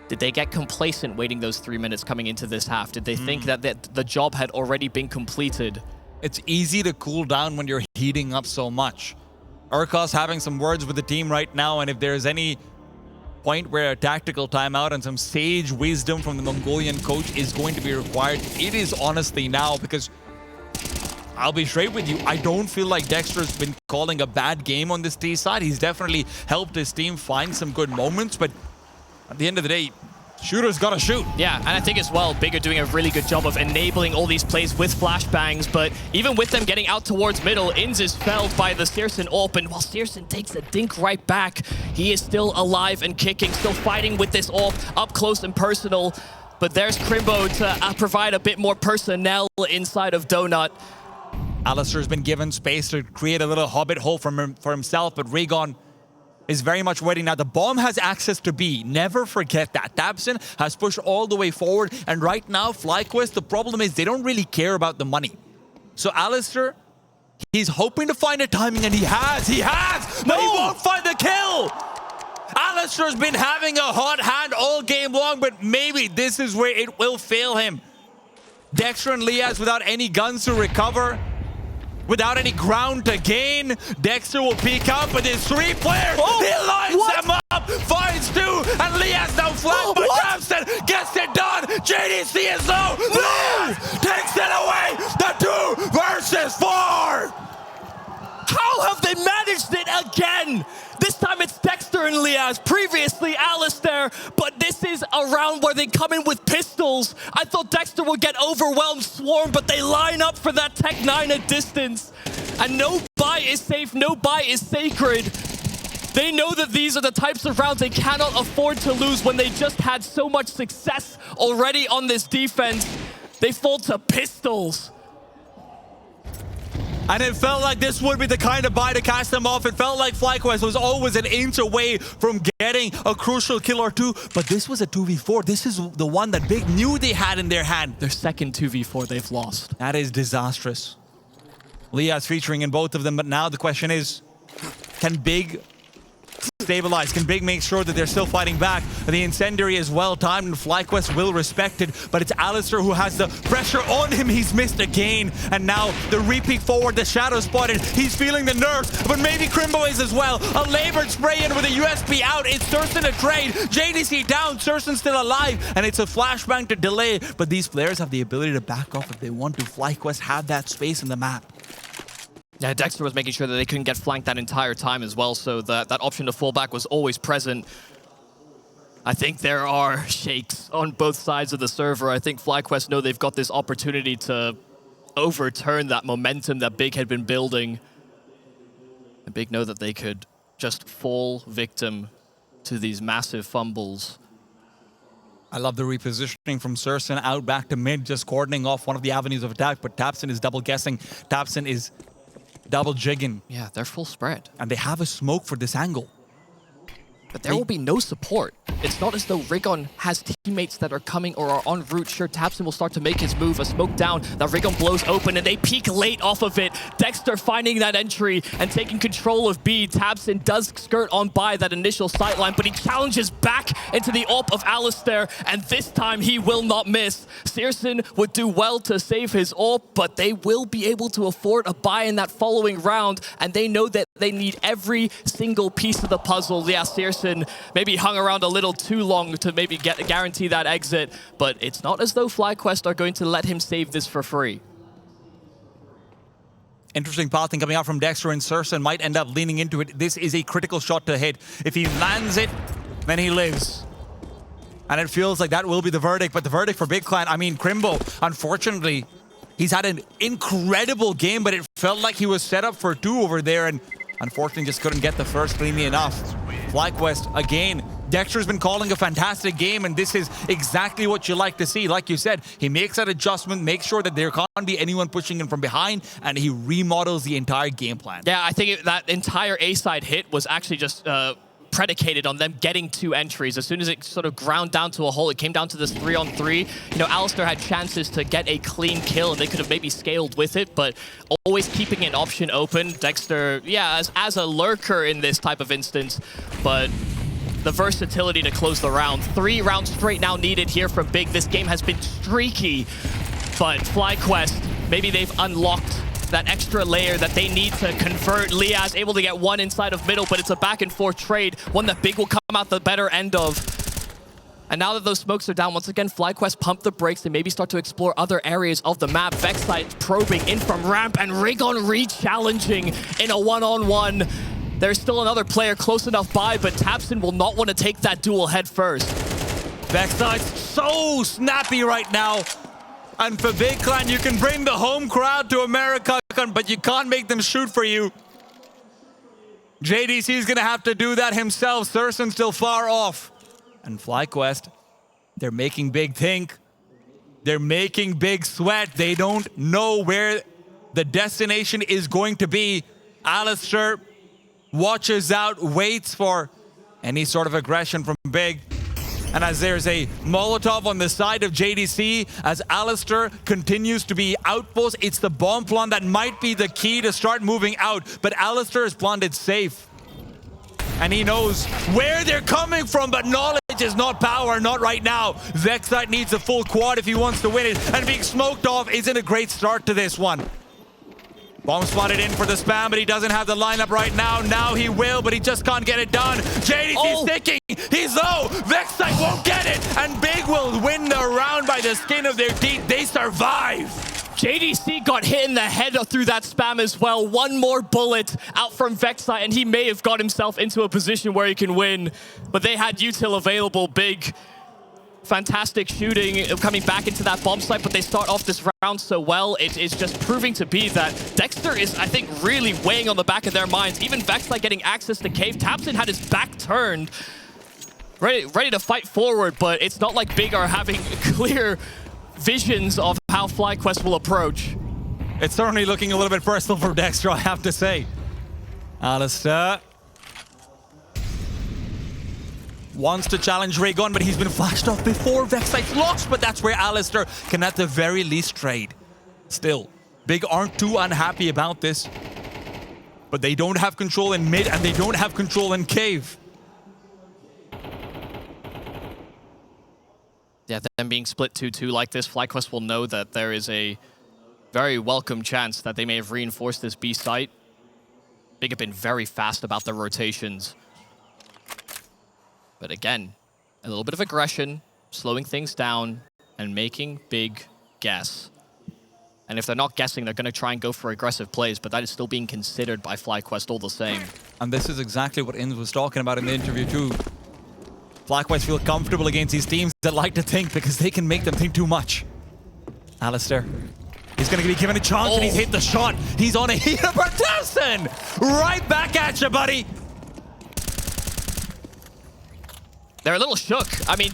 did they get complacent waiting those 3 minutes coming into this half? Did they think that the job had already been completed? It's easy to cool down when you're heating up so much. Urkos having some words with the team right now, and if there's any point where a tactical timeout and some sage wisdom from the Mongolian coach is going to be required, it is honestly now, because I'll be straight with you, I don't feel like Dexter's been calling a bad game on this T side. He's definitely helped his team find some good moments, but at the end of the day, shooter's gotta shoot. Yeah, and I think as well, Big are doing a really good job of enabling all these plays with flashbangs, but even with them getting out towards middle, Inns is felled by the Searson AWP, and while Searson takes a dink right back, he is still alive and kicking, still fighting with this AWP up close and personal, but there's Crimbo to provide a bit more personnel inside of Donut. Alistair's been given space to create a little hobbit hole for himself, but Rigon is very much waiting now. The bomb has access to B. Never forget that. Tabson has pushed all the way forward, and right now, FlyQuest, the problem is they don't really care about the money. So Alistair, he's hoping to find a timing, and he has! But he won't find the kill! Alistair's been having a hot hand all game long, but maybe this is where it will fail him. Dexter and Liaz without any guns to recover, without any ground to gain. Dexter will peek out, but there's 3 players. He lines them up, finds 2, and Liaz now flanked by Thompson. Gets it done. JDC is low. Liaz takes it away. The 2 versus 4. How have they managed it again? This time it's Dexter and Liaz, previously Alistair, but this is a round where they come in with pistols. I thought Dexter would get overwhelmed, swarm, but they line up for that Tech 9 at distance. And no buy is safe, no buy is sacred. They know that these are the types of rounds they cannot afford to lose when they just had so much success already on this defense. They fall to pistols. And it felt like this would be the kind of buy to catch them off. It felt like FlyQuest was always an inch away from getting a crucial kill or 2. But this was a 2v4. This is the one that Big knew they had in their hand. Their second 2v4 they've lost. That is disastrous. Liaz featuring in both of them. But now the question is, can Big stabilize? Can Big make sure that they're still fighting back? The incendiary is well timed and FlyQuest will respect it, but it's Alistair who has the pressure on him. He's missed again, and now the repeat forward, the shadow spotted. He's feeling the nerves, but maybe Crimbo is as well. A labored spray in with a USP out. It's Surson to trade. JDC down, Surson still alive, and it's a flashbang to delay, but these players have the ability to back off if they want to. FlyQuest have that space in the map. Yeah, Dexter was making sure that they couldn't get flanked that entire time as well, so that option to fall back was always present. I think there are shakes on both sides of the server. I think FlyQuest know they've got this opportunity to overturn that momentum that Big had been building. And Big know that they could just fall victim to these massive fumbles. I love the repositioning from Surson out back to mid, just cordoning off one of the avenues of attack, but Tapson is double guessing. Tapson is double jigging. Yeah, they're full spread. And they have a smoke for this angle. But there will be no support. It's not as though Rigon has teammates that are coming or are en route. Sure, Tapson will start to make his move. A smoke down. That Rigon blows open and they peek late off of it. Dexter finding that entry and taking control of B. Tapson does skirt on by that initial sightline, but he challenges back into the AWP of Alistair, and this time he will not miss. Searson would do well to save his AWP, but they will be able to afford a buy in that following round, and they know that they need every single piece of the puzzle. Yeah, Searson maybe hung around a little too long to maybe guarantee that exit, but it's not as though FlyQuest are going to let him save this for free. Interesting pathing coming out from Dexter, and Surson might end up leaning into it. This is a critical shot to hit. If he lands it, then he lives. And it feels like that will be the verdict, but the verdict for Big Clan, I mean, Crimbo, unfortunately, he's had an incredible game, but it felt like he was set up for two over there, and unfortunately just couldn't get the first cleanly enough. FlyQuest, again, Dexter's been calling a fantastic game, and this is exactly what you like to see. Like you said, he makes that adjustment, makes sure that there can't be anyone pushing in from behind, and he remodels the entire game plan. Yeah, I think that entire A-side hit was actually just predicated on them getting two entries. As soon as it sort of ground down to a hole, it came down to this 3-on-3. You know, Alistair had chances to get a clean kill, and they could have maybe scaled with it, but always keeping an option open. Dexter, yeah, as a lurker in this type of instance, but the versatility to close the round. 3 rounds straight now needed here from Big. This game has been streaky, but FlyQuest, maybe they've unlocked that extra layer that they need to convert. Liaz able to get one inside of middle, but it's a back and forth trade, one that Big will come out the better end of. And now that those smokes are down, once again, FlyQuest pump the brakes and maybe start to explore other areas of the map. Vexite probing in from ramp, and Rigon re-challenging in a one-on-one. There's still another player close enough by, but Tapson will not want to take that duel head first. Vexite's so snappy right now. And for Big Clan, you can bring the home crowd to America, but you can't make them shoot for you. JDC is going to have to do that himself. Surson's still far off. And FlyQuest, they're making Big think. They're making Big sweat. They don't know where the destination is going to be. Alistair watches out, waits for any sort of aggression from Big. And as there's a Molotov on the side of JDC, as Alistair continues to be outpost, it's the bomb plant that might be the key to start moving out. But Alistair is planted safe. And he knows where they're coming from, but knowledge is not power, not right now. Vexite needs a full quad if he wants to win it. And being smoked off isn't a great start to this one. Bomb spotted in for the spam, but he doesn't have the lineup right now. Now he will, but he just can't get it done. JDC sticking. He's low. Vexite won't get it. And Big will win the round by the skin of their teeth. They survive. JDC got hit in the head through that spam as well. One more bullet out from Vexite, and he may have got himself into a position where he can win. But they had util available. Big, fantastic shooting coming back into that bomb site, but they start off this round so well. It is just proving to be that Dexter is, I think, really weighing on the back of their minds. Even Vexite getting access to Cave. Tapson had his back turned, ready to fight forward, but it's not like Big are having clear visions of how FlyQuest will approach. It's certainly looking a little bit personal for Dexter, I have to say. Alistair wants to challenge Rigon, but he's been flashed off before. Vexite's lost, but that's where Alistair can at the very least trade. Still, Big aren't too unhappy about this, but they don't have control in mid and they don't have control in Cave. Yeah, them being split 2-2 like this, FlyQuest will know that there is a very welcome chance that they may have reinforced this B site. Big have been very fast about their rotations. But again, a little bit of aggression, slowing things down, and making Big guess. And if they're not guessing, they're going to try and go for aggressive plays, but that is still being considered by FlyQuest all the same. And this is exactly what Inz was talking about in the interview too. FlyQuest feel comfortable against these teams that like to think because they can make them think too much. Alistair, he's going to be given a chance and he's hit the shot. He's on a heater for Towson! Right back at you, buddy! They're a little shook. I mean,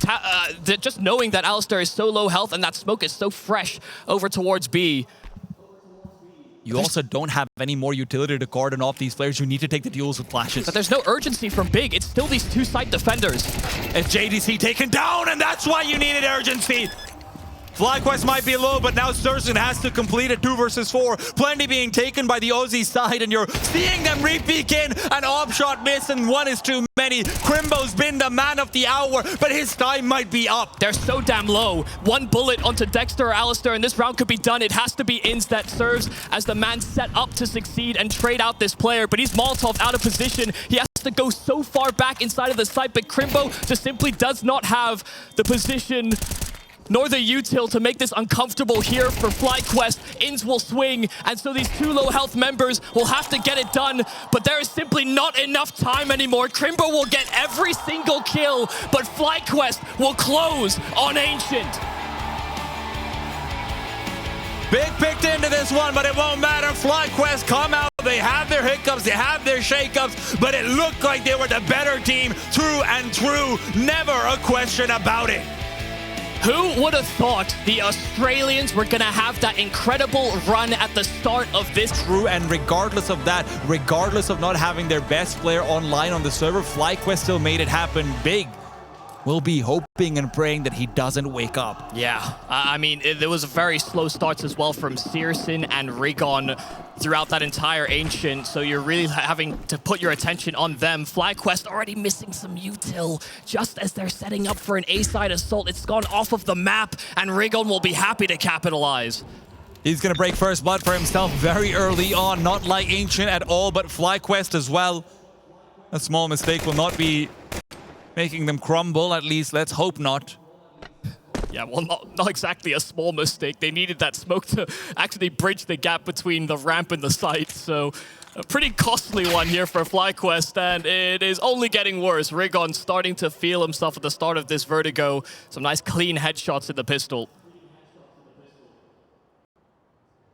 just knowing that Alistair is so low health and that smoke is so fresh over towards B. You also don't have any more utility to cordon off these players. You need to take the duels with flashes. But there's no urgency from Big. It's still these two site defenders. It's JDC taken down, and that's why you needed urgency. FlyQuest might be low, but now Thurston has to complete a 2 versus 4. Plenty being taken by the Aussie side, and you're seeing them re-peek in. An off-shot miss, and one is too many. Crimbo's been the man of the hour, but his time might be up. They're so damn low. One bullet onto Dexter or Alistair, and this round could be done. It has to be Inz that serves as the man set up to succeed and trade out this player, but he's Molotov out of position. He has to go so far back inside of the site, but Crimbo just simply does not have the position nor the util to make this uncomfortable here for FlyQuest. Inz will swing, and so these two low health members will have to get it done, but there is simply not enough time anymore. Crimbo will get every single kill, but FlyQuest will close on Ancient. Big picked into this one, but it won't matter. FlyQuest come out. They have their hiccups, they have their shakeups, but it looked like they were the better team through and through. Never a question about it. Who would have thought the Australians were going to have that incredible run at the start of this? True, and regardless of that, regardless of not having their best player online on the server, FlyQuest still made it happen big. We'll be hoping and praying that he doesn't wake up. Yeah, I mean, there was very slow starts as well from Searson and Rigon throughout that entire Ancient, so you're really having to put your attention on them. FlyQuest already missing some util just as they're setting up for an A-side assault. It's gone off of the map, and Rigon will be happy to capitalize. He's going to break first blood for himself very early on, not like Ancient at all, but FlyQuest as well. A small mistake will not be making them crumble, at least let's hope not. Yeah, well, not exactly a small mistake. They needed that smoke to actually bridge the gap between the ramp and the site, so a pretty costly one here for FlyQuest, and it is only getting worse. Rigon starting to feel himself at the start of this Vertigo. Some nice clean headshots in the pistol.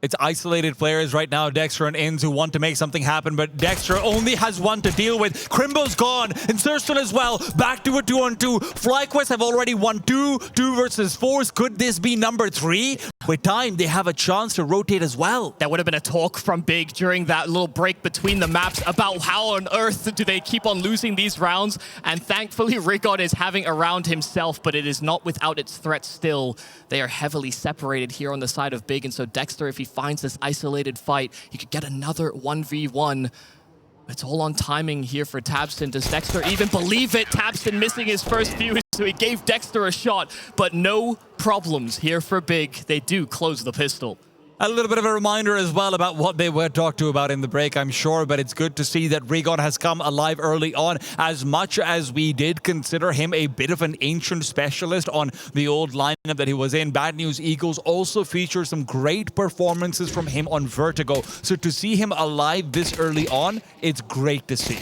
It's isolated players right now, Dexter and Inz, who want to make something happen, but Dexter only has one to deal with. Crimbo's gone, and Thurston as well. Back to a 2-on-2. FlyQuest have already won 2 versus 4s. Could this be number 3? With time, they have a chance to rotate as well. That would have been a talk from Big during that little break between the maps about how on earth do they keep on losing these rounds, and thankfully Rigon is having a round himself, but it is not without its threat still. They are heavily separated here on the side of Big, and so Dexter, if he finds this isolated fight, he could get another 1v1. It's all on timing here for Tabston. Does Dexter even believe it? Tabston missing his first few, so he gave Dexter a shot, but no problems here for Big. They do close the pistol. A little bit of a reminder as well about what they were talked to about in the break, I'm sure, but it's good to see that Rigon has come alive early on. As much as we did consider him a bit of an Ancient specialist on the old lineup that he was in, Bad News Eagles also feature some great performances from him on Vertigo. So to see him alive this early on, it's great to see.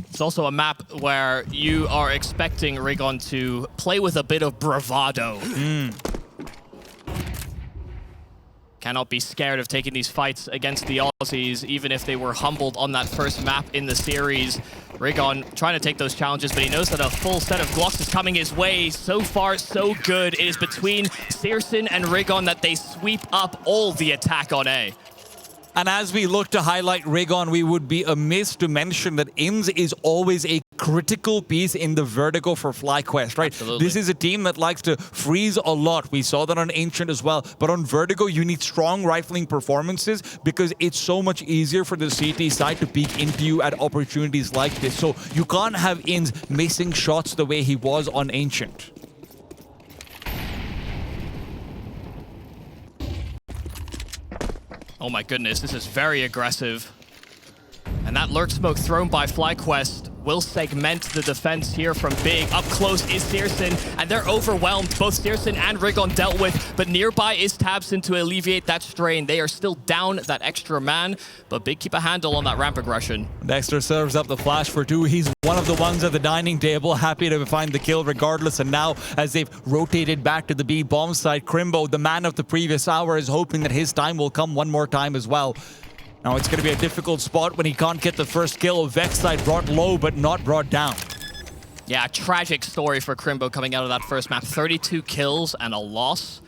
It's also a map where you are expecting Rigon to play with a bit of bravado. Cannot be scared of taking these fights against the Aussies, even if they were humbled on that first map in the series. Rigon trying to take those challenges, but he knows that a full set of Glocks is coming his way. So far, so good. It is between Searson and Rigon that they sweep up all the attack on A. And as we look to highlight Rigon, we would be amiss to mention that Inz is always a critical piece in the vertigo for FlyQuest, right? Absolutely. This is a team that likes to freeze a lot. We saw that on Ancient as well. But on vertigo, you need strong rifling performances because it's so much easier for the CT side to peek into you at opportunities like this. So you can't have Inns missing shots the way he was on Ancient. Oh my goodness, this is very aggressive. And that lurk smoke thrown by FlyQuest will segment the defense here from Big. Up close is Searson, and they're overwhelmed. Both Searson and Rigon dealt with, but nearby is tabseN to alleviate that strain. They are still down that extra man, but Big keep a handle on that ramp aggression. Dexter serves up the flash for 2. He's one of the ones at the dining table, happy to find the kill regardless. And now, as they've rotated back to the B bomb site, Crimbo, the man of the previous hour, is hoping that his time will come one more time as well. Now it's going to be a difficult spot when he can't get the first kill. Vexite brought low, but not brought down. Yeah, a tragic story for Crimbo coming out of that first map. 32 kills and a loss.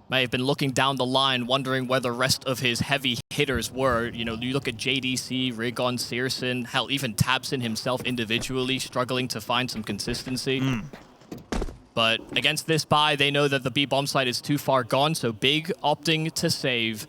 May have been looking down the line, wondering where the rest of his heavy hitters were. You know, you look at JDC, Rigon, Searson, hell, even tabseN himself individually, struggling to find some consistency. But against this buy, they know that the B bomb site is too far gone, so Big opting to save.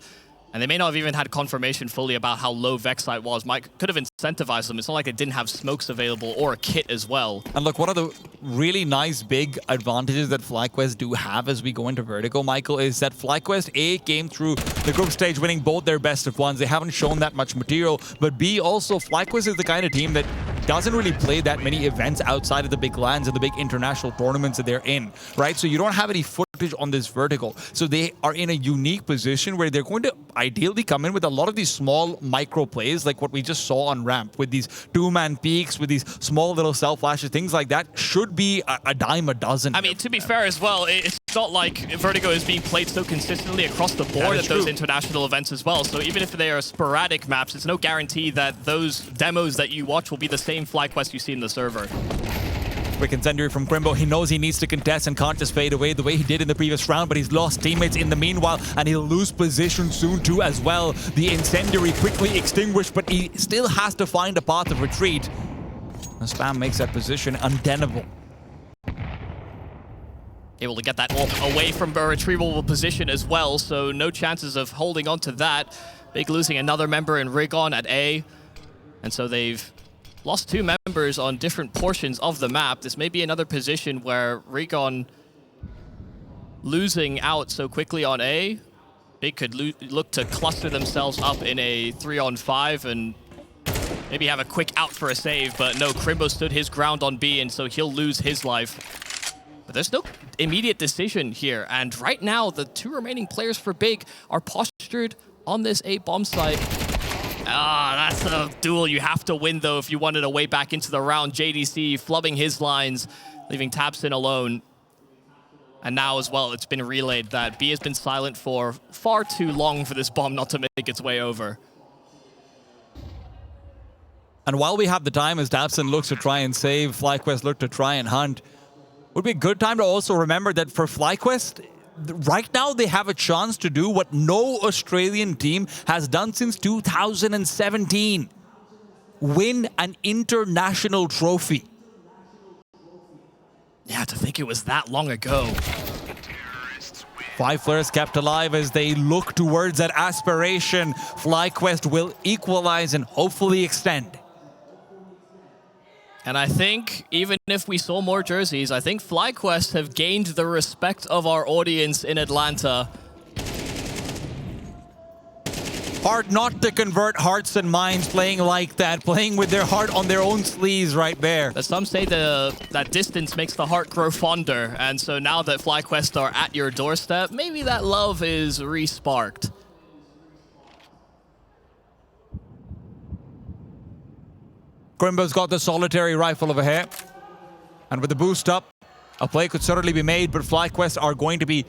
And they may not have even had confirmation fully about how low Vexite was. Mike could have incentivized them. It's not like they didn't have smokes available or a kit as well. And look, one of the really nice big advantages that FlyQuest do have as we go into Vertigo, Michael, is that FlyQuest, A, came through the group stage winning both their best of ones. They haven't shown that much material. But B, also, FlyQuest is the kind of team that doesn't really play that many events outside of the big LANs and the big international tournaments that they're in, right? So you don't have any footage on this vertical. So they are in a unique position where they're going to ideally come in with a lot of these small micro plays like what we just saw on ramp with these 2-man peaks, with these small little self flashes, things like that should be a dime a dozen. I mean, to be fair as well, it's not like Vertigo is being played so consistently across the board at those international events as well. So even if they are sporadic maps, it's no guarantee that those demos that you watch will be the same FlyQuest you see in the server. Quick incendiary from Crimbo. He knows he needs to contest and can't just fade away the way he did in the previous round, but he's lost teammates in the meanwhile, and he'll lose position soon too as well. The incendiary quickly extinguished, but he still has to find a path of retreat. The spam makes that position untenable. Able to get that away from a retrievable position as well, so no chances of holding on to that. Big losing another member in Rigon at A, and so they've lost 2 members on different portions of the map. This may be another position where Rigon losing out so quickly on A, Big could look to cluster themselves up in a 3-on-5 and maybe have a quick out for a save, but no, Crimbo stood his ground on B, and so he'll lose his life. But there's no immediate decision here, and right now, the 2 remaining players for Big are postured on this A bomb site. That's a duel you have to win, though, if you wanted a way back into the round. JDC flubbing his lines, leaving tabseN alone. And now as well, it's been relayed that B has been silent for far too long for this bomb not to make its way over. And while we have the time, as tabseN looks to try and save, FlyQuest look to try and hunt, would be a good time to also remember that for FlyQuest, right now they have a chance to do what no Australian team has done since 2017. Win an international trophy. Yeah, to think it was that long ago. 5 players kept alive as they look towards that aspiration. FlyQuest will equalize and hopefully extend. And I think, even if we saw more jerseys, I think FlyQuest have gained the respect of our audience in Atlanta. Hard not to convert hearts and minds playing like that, playing with their heart on their own sleeves right there. But some say that distance makes the heart grow fonder, and so now that FlyQuest are at your doorstep, maybe that love is re-sparked. Crimbo's got the solitary rifle over here. And with the boost up, a play could certainly be made, but FlyQuest are going to be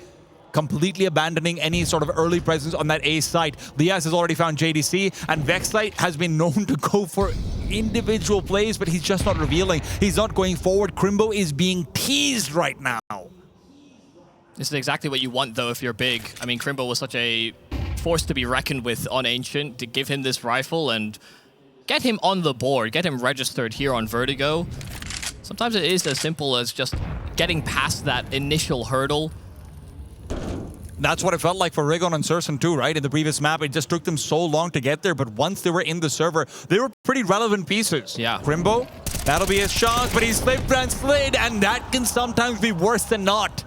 completely abandoning any sort of early presence on that A site. Lias has already found JDC, and Vexite has been known to go for individual plays, but he's just not revealing. He's not going forward. Crimbo is being teased right now. This is exactly what you want, though, if you're Big. I mean, Crimbo was such a force to be reckoned with on Ancient. To give him this rifle and get him on the board, get him registered here on Vertigo. Sometimes it is as simple as just getting past that initial hurdle. That's what it felt like for Rigon and Surson too, right? In the previous map, it just took them so long to get there, but once they were in the server, they were pretty relevant pieces. Yeah. Crimbo, that'll be his shot, but he slipped and slid, and that can sometimes be worse than not.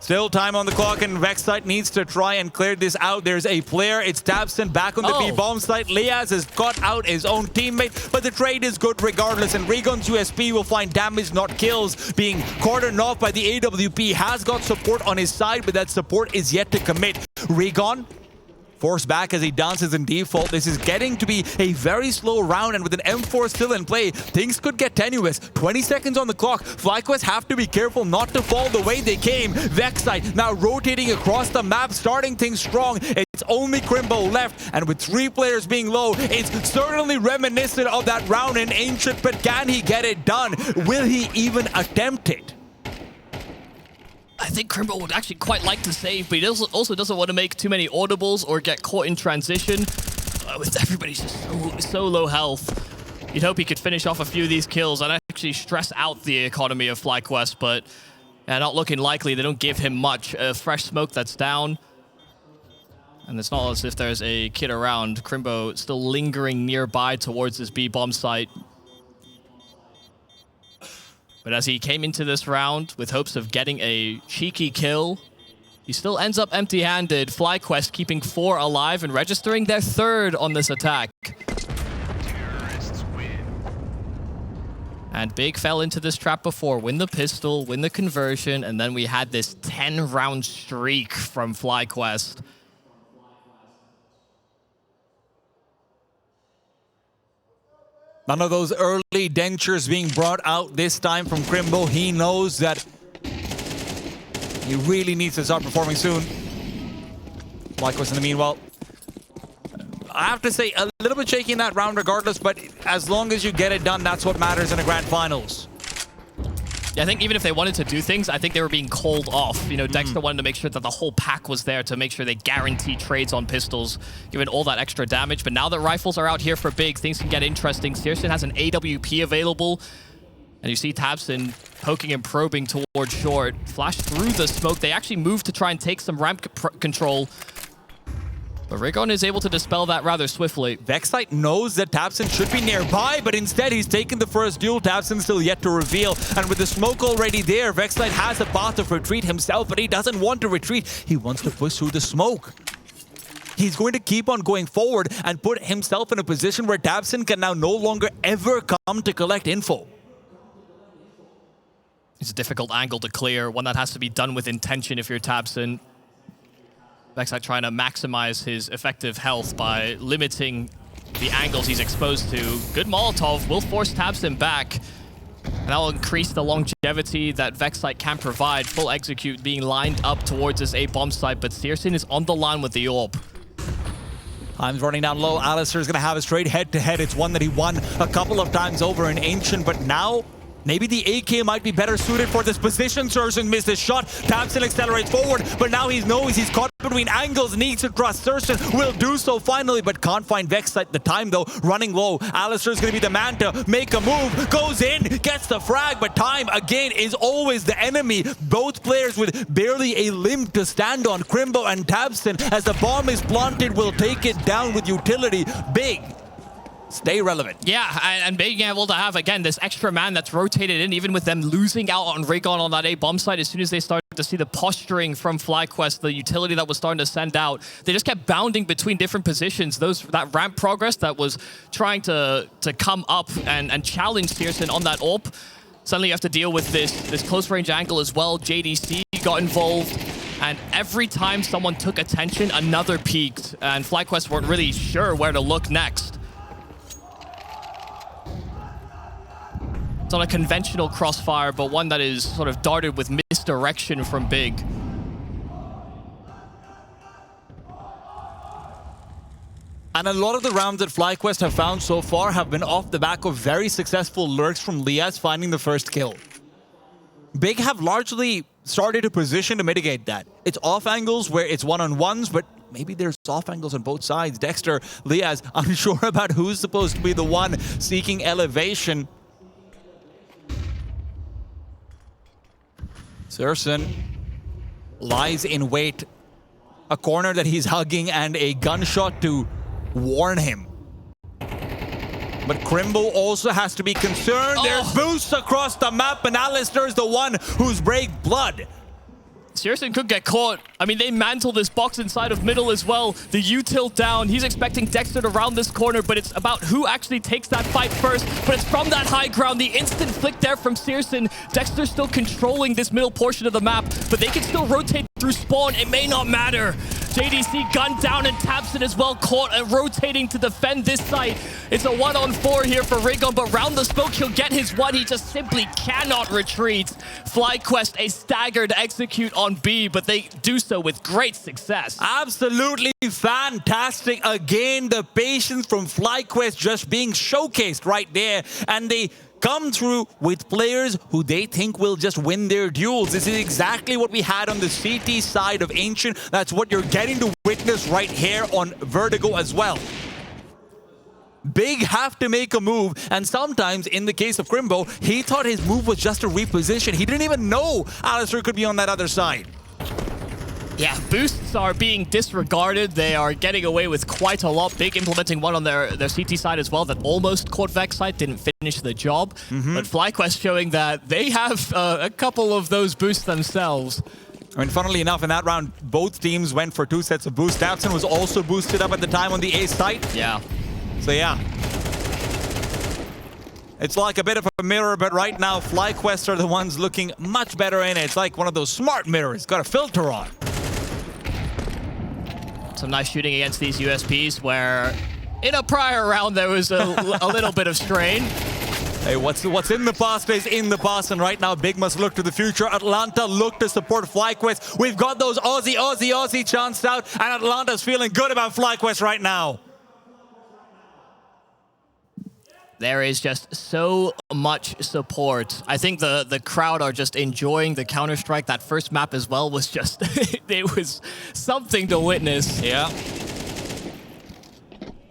Still time on the clock, and Vexite needs to try and clear this out. There's a player. It's Tabson back on the B-bomb site. Liaz has got out his own teammate, but the trade is good regardless, and Rigon's USP will find damage, not kills. Being cordoned off by the AWP, has got support on his side, but that support is yet to commit. Rigon forced back as he dances in default. This is getting to be a very slow round, and with an M4 still in play, things could get tenuous. 20 seconds on the clock. FlyQuest have to be careful not to fall the way they came. Vexite now rotating across the map, starting things strong. It's only Crimbo left, and with 3 players being low, it's certainly reminiscent of that round in Ancient, but can he get it done? Will he even attempt it? I think Crimbo would actually quite like to save, but he also doesn't want to make too many audibles or get caught in transition. With everybody just so low health, you'd hope he could finish off a few of these kills and actually stress out the economy of FlyQuest, but not looking likely. They don't give him much. Fresh smoke that's down. And it's not as if there's a kid around. Crimbo still lingering nearby towards this B-bomb site. But as he came into this round with hopes of getting a cheeky kill, he still ends up empty-handed. FlyQuest keeping 4 alive and registering their 3rd on this attack. And Big fell into this trap before. Win the pistol, win the conversion, and then we had this 10-round streak from FlyQuest. None of those early dentures being brought out this time from Crimbo. He knows that he really needs to start performing soon. FlyQuest in the meanwhile, I have to say, a little bit shaky in that round regardless, but as long as you get it done, that's what matters in the grand finals. Yeah, I think even if they wanted to do things, I think they were being called off. You know, Dexter wanted to make sure that the whole pack was there to make sure they guarantee trades on pistols, given all that extra damage. But now that rifles are out here for Big, things can get interesting. Searson has an AWP available, and you see Tabson poking and probing towards short. Flash through the smoke. They actually move to try and take some ramp control. But Rigon is able to dispel that rather swiftly. Vexite knows that Tabson should be nearby, but instead he's taken the first duel. Tabson still yet to reveal. And with the smoke already there, Vexite has a path of retreat himself, but he doesn't want to retreat. He wants to push through the smoke. He's going to keep on going forward and put himself in a position where Tabson can now no longer ever come to collect info. It's a difficult angle to clear, one that has to be done with intention if you're Tabson. Vexite trying to maximize his effective health by limiting the angles he's exposed to. Good Molotov will force Tabson back. And that will increase the longevity that Vexite can provide. Full execute being lined up towards this A-bomb site, but Searson is on the line with the AWP. Time's running down low. Alistair's going to have a straight head-to-head. It's one that he won a couple of times over in Ancient, but now maybe the AK might be better suited for this position. Surson missed his shot. Tabson accelerates forward, but now he knows he's caught between angles. Needs to trust Surson. Will do so finally, but can't find Vexite. The time, though, running low. Alistair's going to be the man to make a move. Goes in, gets the frag, but time, again, is always the enemy. Both players with barely a limb to stand on. Crimbo and Tabson, as the bomb is planted, will take it down with utility. Big. Stay relevant. Yeah, and being able to have, again, this extra man that's rotated in, even with them losing out on Rigon on that A-bomb site, as soon as they started to see the posturing from FlyQuest, the utility that was starting to send out, they just kept bounding between different positions. That ramp progress that was trying to come up and challenge Searson on that AWP, suddenly you have to deal with this close-range angle as well. JDC got involved. And every time someone took attention, another peaked. And FlyQuest weren't really sure where to look next. It's not a conventional crossfire, but one that is sort of darted with misdirection from Big. And a lot of the rounds that FlyQuest have found so far have been off the back of very successful lurks from Liaz finding the first kill. Big have largely started a position to mitigate that. It's off angles where it's one-on-ones, but maybe there's off angles on both sides. Dexter, Liaz, unsure about who's supposed to be the one seeking elevation. Sirson lies in wait. A corner that he's hugging and a gunshot to warn him. But Crimbo also has to be concerned. There's boosts across the map, and Alistair's the one who's break blood. Sirson could get caught. I mean, they mantle this box inside of middle as well. The U-tilt down. He's expecting Dexter to round this corner, but it's about who actually takes that fight first. But it's from that high ground. The instant flick there from Sirson. Dexter's still controlling this middle portion of the map, but they can still rotate through spawn. It may not matter. JDC gunned down and taps it as well, caught and rotating to defend this site. It's a 1-on-4 here for Rigon, but round the smoke, he'll get his one. He just simply cannot retreat. FlyQuest, a staggered execute on B, but they do so with great success. Absolutely fantastic. Again, the patience from FlyQuest just being showcased right there, and they come through with players who they think will just win their duels. This is exactly what we had on the CT side of Ancient. That's what you're getting to witness right here on Vertigo as well. Big have to make a move, and sometimes, in the case of Crimbo, he thought his move was just a reposition. He didn't even know Alistair could be on that other side. Yeah, boosts are being disregarded. They are getting away with quite a lot. Big implementing one on their CT side as well that almost caught Vex side, didn't finish the job. But FlyQuest showing that they have a couple of those boosts themselves. I mean, funnily enough, in that round, both teams went for 2 sets of boosts. Dabson was also boosted up at the time on the A site. Yeah. So yeah. It's like a bit of a mirror, but right now, FlyQuest are the ones looking much better in it. It's like one of those smart mirrors, got a filter on. Some nice shooting against these USPs where in a prior round there was a little bit of strain. Hey, what's in the past is in the past, and right now Big must look to the future. Atlanta look to support FlyQuest. We've got those Aussie chants out, and Atlanta's feeling good about FlyQuest right now. There is just so much support. I think the crowd are just enjoying the Counter-Strike. That first map as well was just, it was something to witness. Yeah.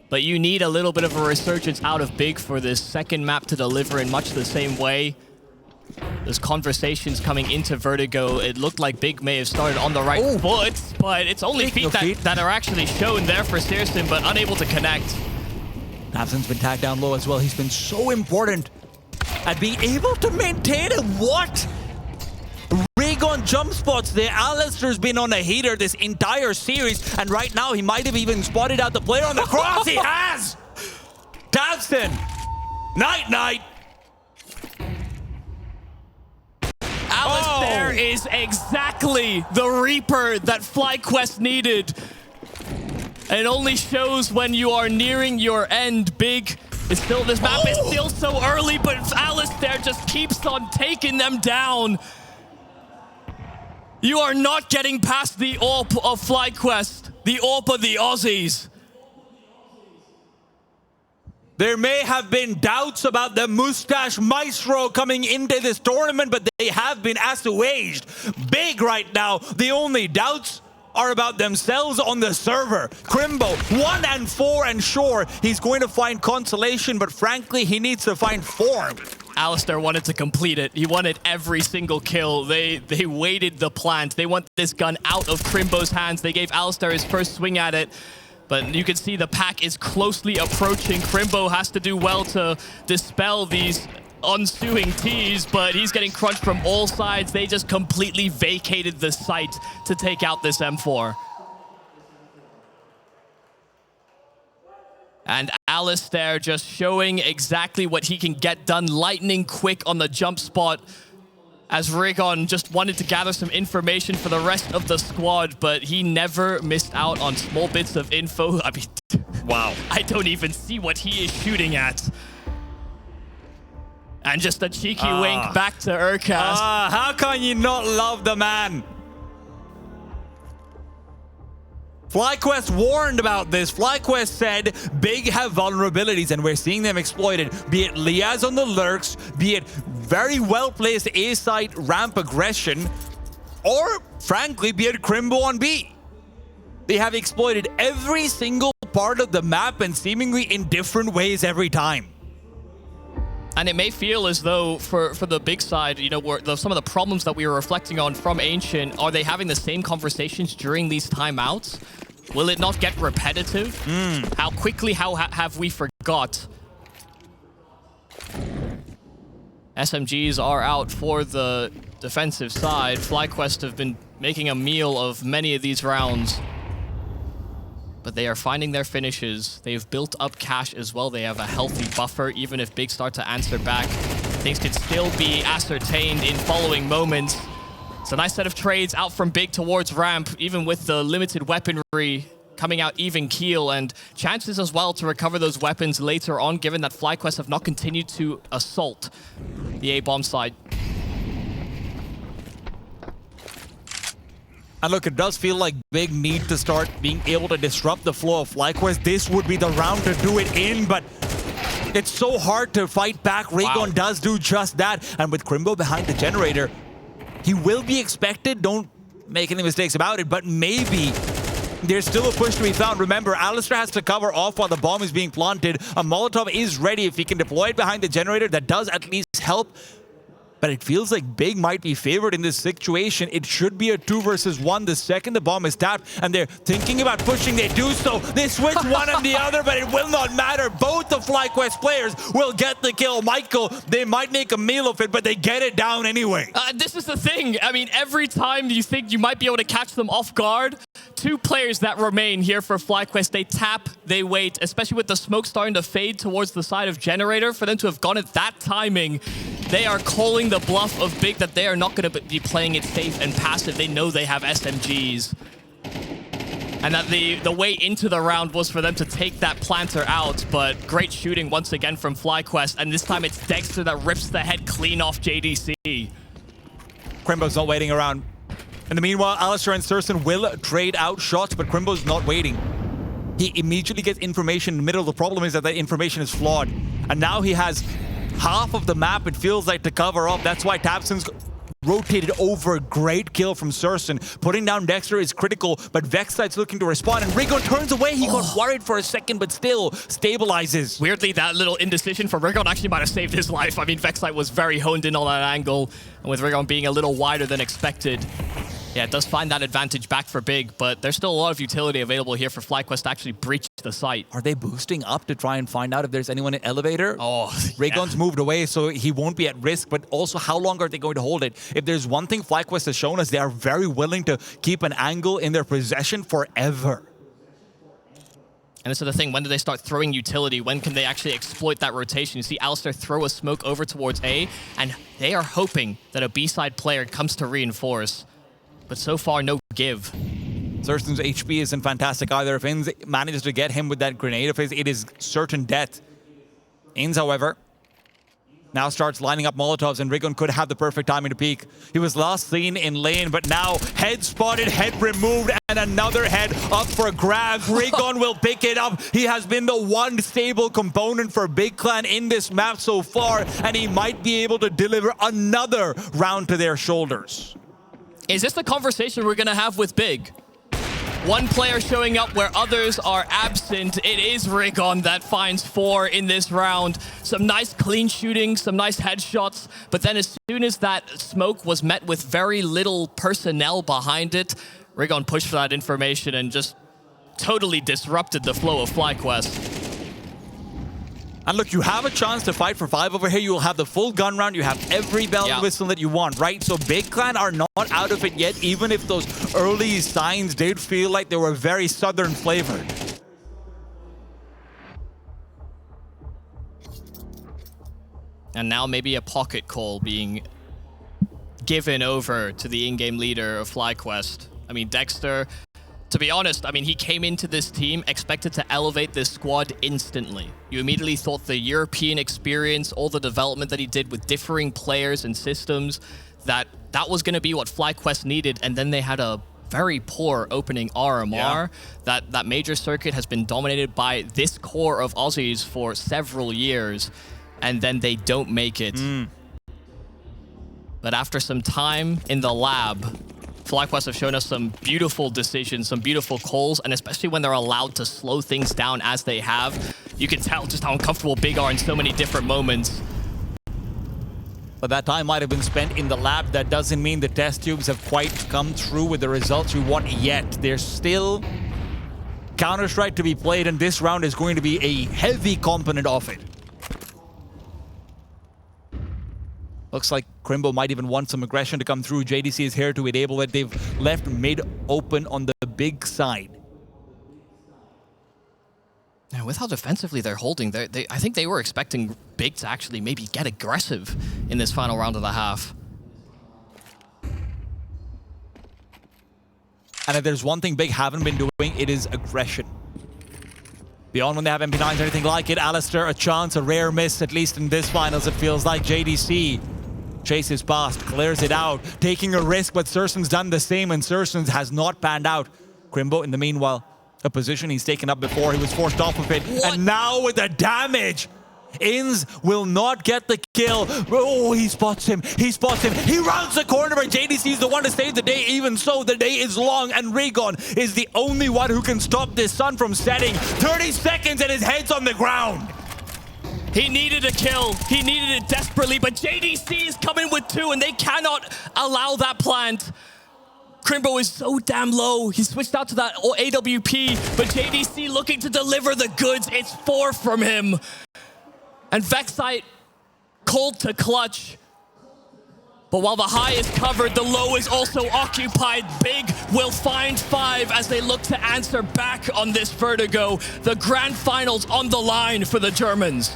But you need a little bit of a resurgence out of Big for this second map to deliver in much the same way. There's conversations coming into Vertigo. It looked like Big may have started on the right foot, but it's only feet that are actually shown there for Sirson, but unable to connect. Dabson's been tagged down low as well. He's been so important at being able to maintain it. What? Rigon jump spots there. Alistair's been on a heater this entire series, and right now he might have even spotted out the player on the cross. He has! Dabson! Night-night! Alistair is exactly the Reaper that FlyQuest needed. It only shows when you are nearing your end. Big is still, this map is still so early, but Alistair just keeps on taking them down. You are not getting past the AWP of FlyQuest, the AWP of the Aussies. There may have been doubts about the Mustache Maestro coming into this tournament, but they have been assuaged. Big right now, the only doubts are about themselves on the server. Crimbo, 1-4, and sure, he's going to find consolation, but frankly, he needs to find form. Alistair wanted to complete it. He wanted every single kill. They waited the plant. They want this gun out of Crimbo's hands. They gave Alistair his first swing at it, but you can see the pack is closely approaching. Crimbo has to do well to dispel these ensuing T's, but he's getting crunched from all sides. They just completely vacated the site to take out this M4. And Alistair just showing exactly what he can get done, lightning quick on the jump spot, as Rigon just wanted to gather some information for the rest of the squad, but he never missed out on small bits of info. I mean, wow, I don't even see what he is shooting at. And just a cheeky wink back to Urcast. How can you not love the man? FlyQuest warned about this. FlyQuest said Big have vulnerabilities, and we're seeing them exploited. Be it Liaz on the lurks, be it very well-placed A-site ramp aggression, or, frankly, be it Crimbo on B. They have exploited every single part of the map and seemingly in different ways every time. And it may feel as though for the big side, you know, some of the problems that we were reflecting on from Ancient, are they having the same conversations during these timeouts? Will it not get repetitive? How quickly have we forgot? SMGs are out for the defensive side. FlyQuest have been making a meal of many of these rounds. But they are finding their finishes. They've built up cash as well. They have a healthy buffer. Even if Big start to answer back, things could still be ascertained in following moments. It's a nice set of trades out from Big towards ramp, even with the limited weaponry coming out even keel, and chances as well to recover those weapons later on, given that FlyQuest have not continued to assault the A-bomb side. And look, it does feel like Big need to start being able to disrupt the flow of FlyQuest. This would be the round to do it in, but it's so hard to fight back. Raygon does do just that. And with Crimbo behind the generator, he will be expected. Don't make any mistakes about it, but maybe there's still a push to be found. Remember, Alistair has to cover off while the bomb is being planted. A Molotov is ready. If he can deploy it behind the generator, that does at least help. But it feels like Big might be favored in this situation. It should be a 2 versus 1 the second the bomb is tapped, and they're thinking about pushing. They do so. They switch one and the other, but it will not matter. Both the FlyQuest players will get the kill. Michael, they might make a meal of it, but they get it down anyway. This is the thing. I mean, every time you think you might be able to catch them off guard, 2 players that remain here for FlyQuest, they tap, they wait, especially with the smoke starting to fade towards the side of Generator. For them to have gone at that timing, they are calling the bluff of Big that they are not going to be playing it safe and passive. They know they have SMGs. And that the way into the round was for them to take that planter out, but great shooting once again from FlyQuest, and this time it's Dexter that rips the head clean off JDC. Crimbo's not waiting around. In the meanwhile, Alistair and Surson will trade out shots, but Crimbo's not waiting. He immediately gets information in the middle. The problem is that that information is flawed. And now he has half of the map, it feels like, to cover up. That's why Tabson's rotated over. Great kill from Surson. Putting down Dexter is critical, but Vexite's looking to respond, and Rigo turns away. He got worried for a second, but still stabilizes. Weirdly, that little indecision for Rigon actually might have saved his life. I mean, Vexite was very honed in on that angle, and with Rigon being a little wider than expected, yeah, it does find that advantage back for Big, but there's still a lot of utility available here for FlyQuest to actually breach the site. Are they boosting up to try and find out if there's anyone in elevator? Oh, Raygon's moved away, so he won't be at risk, but also how long are they going to hold it? If there's one thing FlyQuest has shown us, they are very willing to keep an angle in their possession forever. And this is the thing, when do they start throwing utility? When can they actually exploit that rotation? You see Alistair throw a smoke over towards A, and they are hoping that a B-side player comes to reinforce. But so far, no give. Surson's HP isn't fantastic either. If Inns manages to get him with that grenade of his, it is certain death. Inns, however, now starts lining up Molotovs, and Rigon could have the perfect timing to peek. He was last seen in lane, but now head spotted, head removed, and another head up for grabs. Rigon will pick it up. He has been the one stable component for Big Clan in this map so far, and he might be able to deliver another round to their shoulders. Is this the conversation we're going to have with Big? One player showing up where others are absent. It is Rigon that finds 4 in this round. Some nice clean shooting, some nice headshots. But then as soon as that smoke was met with very little personnel behind it, Rigon pushed for that information and just totally disrupted the flow of FlyQuest. And look, you have a chance to fight for 5 over here. You will have the full gun round. You have every bell and whistle that you want, right? So Big Clan are not out of it yet, even if those early signs did feel like they were very southern flavored. And now maybe a pocket call being given over to the in-game leader of FlyQuest. I mean, Dexter, to be honest, I mean, he came into this team expected to elevate this squad instantly. You immediately thought the European experience, all the development that he did with differing players and systems, that was going to be what FlyQuest needed, and then they had a very poor opening RMR. That major circuit has been dominated by this core of Aussies for several years, and then they don't make it. But after some time in the lab, FlyQuest have shown us some beautiful decisions, some beautiful calls, and especially when they're allowed to slow things down as they have, you can tell just how uncomfortable Big are in so many different moments. But that time might have been spent in the lab. That doesn't mean the test tubes have quite come through with the results we want yet. There's still Counter-Strike to be played, and this round is going to be a heavy component of it. Looks like Crimbo might even want some aggression to come through. JDC is here to enable it. They've left mid open on the big side. And with how defensively they're holding, I think they were expecting Big to actually maybe get aggressive in this final round of the half. And if there's one thing Big haven't been doing, it is aggression. Beyond when they have MP9s or anything like it, Alistair, a chance, a rare miss, at least in this finals, it feels like. JDC chases past, clears it out, taking a risk, but Sursen's done the same, and Sursen has not panned out. Crimbo, in the meanwhile, a position he's taken up before, he was forced off of it. What? And now with the damage, Inns will not get the kill. Oh, he spots him, he rounds the corner, but JDC is the one to save the day. Even so, the day is long, and Rigon is the only one who can stop this sun from setting. 30 seconds and his head's on the ground. He needed a kill, he needed it desperately, but JDC is coming with 2, and they cannot allow that plant. Crimbo is so damn low. He switched out to that AWP, but JDC looking to deliver the goods. It's 4 from him. And Vexite cold to clutch. But while the high is covered, the low is also occupied. Big will find 5 as they look to answer back on this Vertigo. The grand finals on the line for the Germans.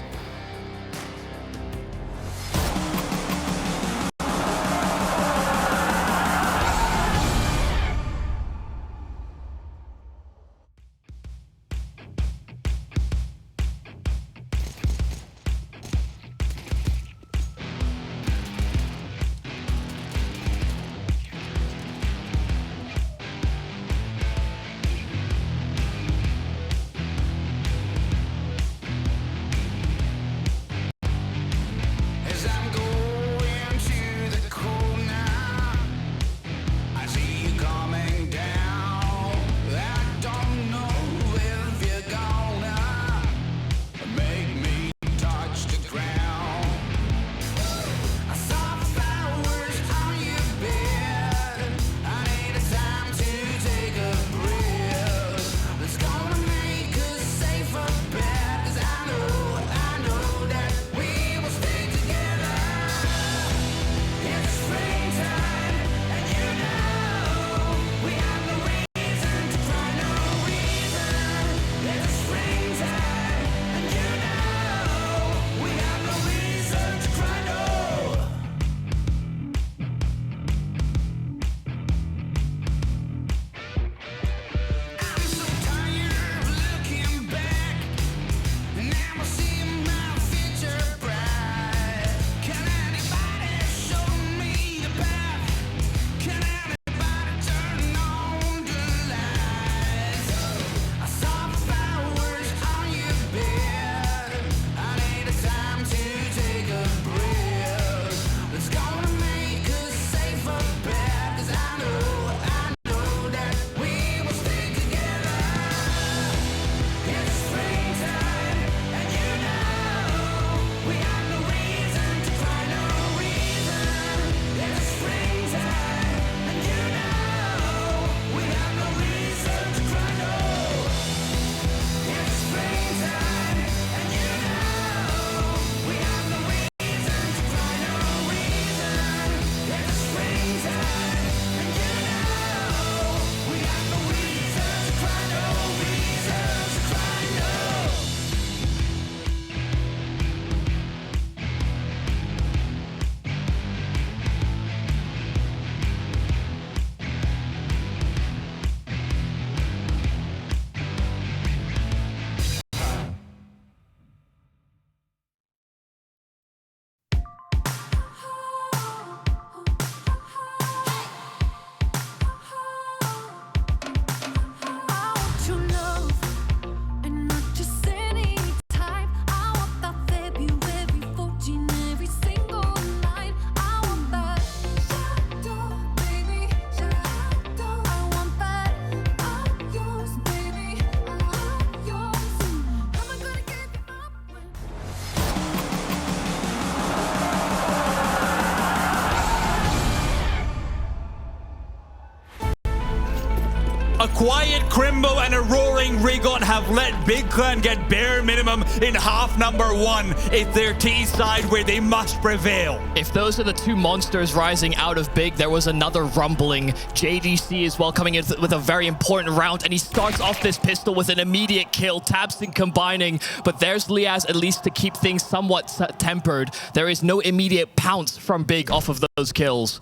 quiet Crimbo and a roaring Rigon have let Big Clan get bare minimum in half number 1. It's their T side where they must prevail. If those are the two monsters rising out of Big, there was another rumbling. JDC as well coming in with a very important round, and he starts off this pistol with an immediate kill. tabseN combining, but there's Liaz at least to keep things somewhat tempered. There is no immediate pounce from Big off of those kills.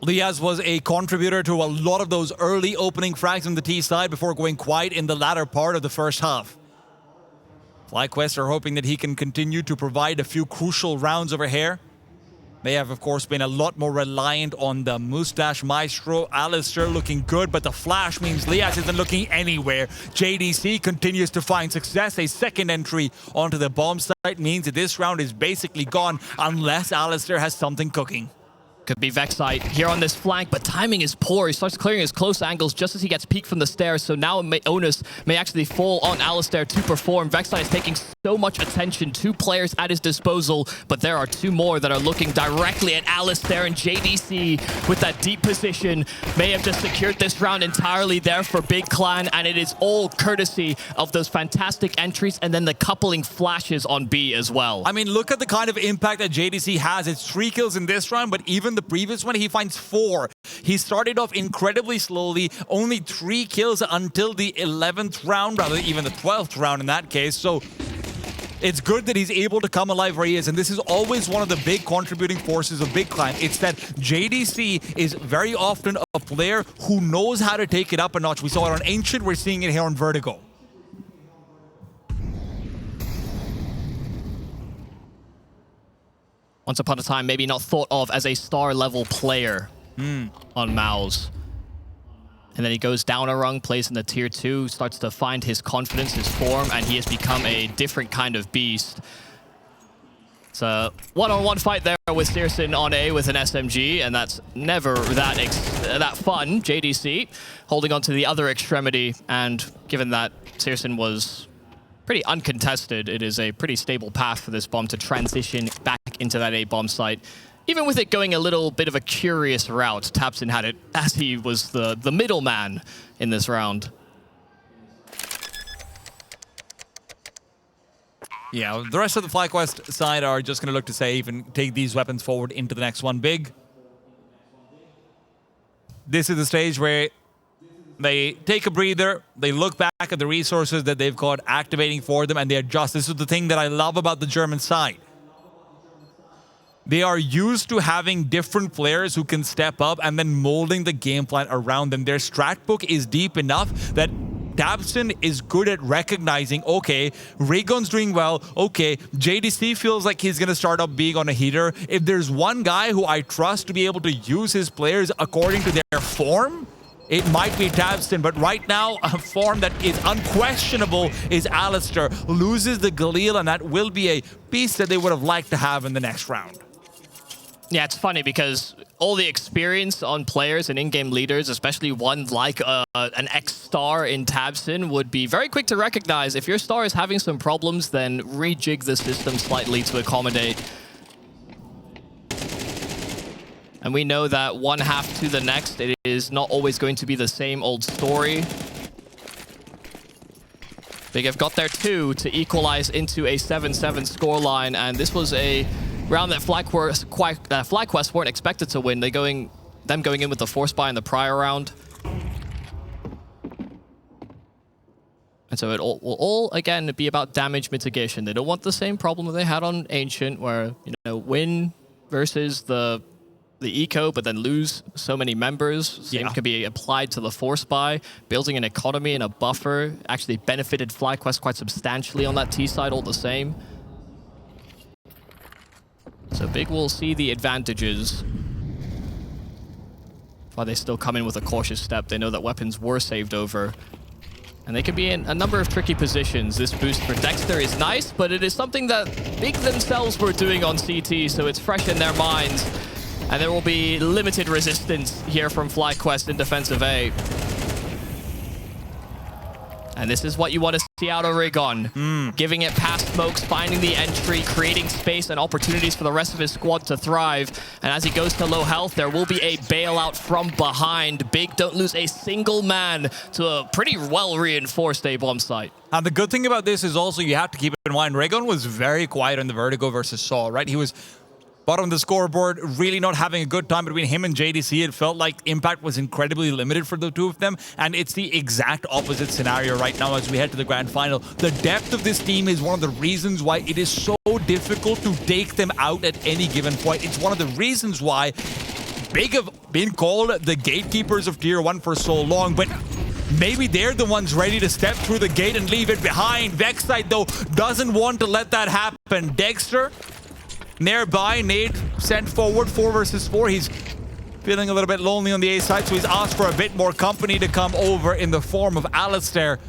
Liaz was a contributor to a lot of those early opening frags on the T side before going quiet in the latter part of the first half. FlyQuest are hoping that he can continue to provide a few crucial rounds over here. They have, of course, been a lot more reliant on the Mustache Maestro. Alistair looking good, but the flash means Liaz isn't looking anywhere. JDC continues to find success. A second entry onto the bomb site means that this round is basically gone unless Alistair has something cooking. Could be Vexite here on this flank, but timing is poor. He starts clearing his close angles just as he gets peeked from the stairs, so now onus may actually fall on Alistair to perform. Vexite is taking so much attention, 2 players at his disposal, but there are 2 more that are looking directly at Alistair, and JDC with that deep position may have just secured this round entirely there for Big Clan, and it is all courtesy of those fantastic entries and then the coupling flashes on B as well. I mean, look at the kind of impact that JDC has. It's 3 kills in this round, but even the previous one, he finds 4. He started off incredibly slowly, only 3 kills until the 11th round, rather even the 12th round in that case. So it's good that he's able to come alive where he is, and this is always one of the big contributing forces of Big Clan. It's that JDC is very often a player who knows how to take it up a notch. We saw it on Ancient, we're seeing it here on Vertigo. Once upon a time, maybe not thought of as a star-level player on Mouse. And then he goes down a rung, plays in the tier 2, starts to find his confidence, his form, and he has become a different kind of beast. It's a one-on-one fight there with searsaN on A with an SMG, and that's never that fun. JDC holding on to the other extremity, and given that searsaN was pretty uncontested, it is a pretty stable path for this bomb to transition back into that A bomb site. Even with it going a little bit of a curious route, tabseN had it as he was the middleman in this round. Yeah, the rest of the FlyQuest side are just going to look to save and take these weapons forward into the next one. Big. This is the stage where they take a breather, they look back at the resources that they've got activating for them, and they adjust. This is the thing that I love about the German side. They are used to having different players who can step up and then molding the game plan around them. Their strat book is deep enough that tabseN is good at recognizing, okay, Raygon's doing well, okay, JDC feels like he's going to start up being on a heater. If there's one guy who I trust to be able to use his players according to their form, it might be tabseN, but right now, a form that is unquestionable is Alistair. Loses the Galil, and that will be a piece that they would have liked to have in the next round. Yeah, it's funny because all the experience on players and in-game leaders, especially one like an X-star in tabseN, would be very quick to recognize if your star is having some problems, then rejig the system slightly to accommodate. And we know that one half to the next, it is not always going to be the same old story. Big have got there too to equalize into a 7-7 scoreline, and this was a round that FlyQuest weren't expected to win. Them going in with the force buy in the prior round. And so it will all, again, be about damage mitigation. They don't want the same problem that they had on Ancient, where, you know, win versus the eco, but then lose so many members. Same could be applied to the force buy. Building an economy and a buffer actually benefited FlyQuest quite substantially on that T side all the same. So Big will see the advantages. While they still come in with a cautious step, they know that weapons were saved over. And they could be in a number of tricky positions. This boost for Dexter is nice, but it is something that Big themselves were doing on CT, so it's fresh in their minds. And there will be limited resistance here from FlyQuest in defense of A. And this is what you want to see out of Rigon. Giving it past smokes, finding the entry, creating space and opportunities for the rest of his squad to thrive. And as he goes to low health, there will be a bailout from behind. Big don't lose a single man to a pretty well-reinforced A-bomb site. And the good thing about this is also you have to keep in mind, Rigon was very quiet on the Vertigo versus Saul, right? He was bottom of the scoreboard, really not having a good time between him and JDC. It felt like impact was incredibly limited for the two of them, and it's the exact opposite scenario right now as we head to the grand final. The depth of this team is one of the reasons why it is so difficult to take them out at any given point. It's one of the reasons why Big have been called the gatekeepers of Tier 1 for so long, but maybe they're the ones ready to step through the gate and leave it behind. Vexite, though, doesn't want to let that happen. Dexter nearby, Nate sent forward 4 versus 4. He's feeling a little bit lonely on the A side, so he's asked for a bit more company to come over in the form of Alistair,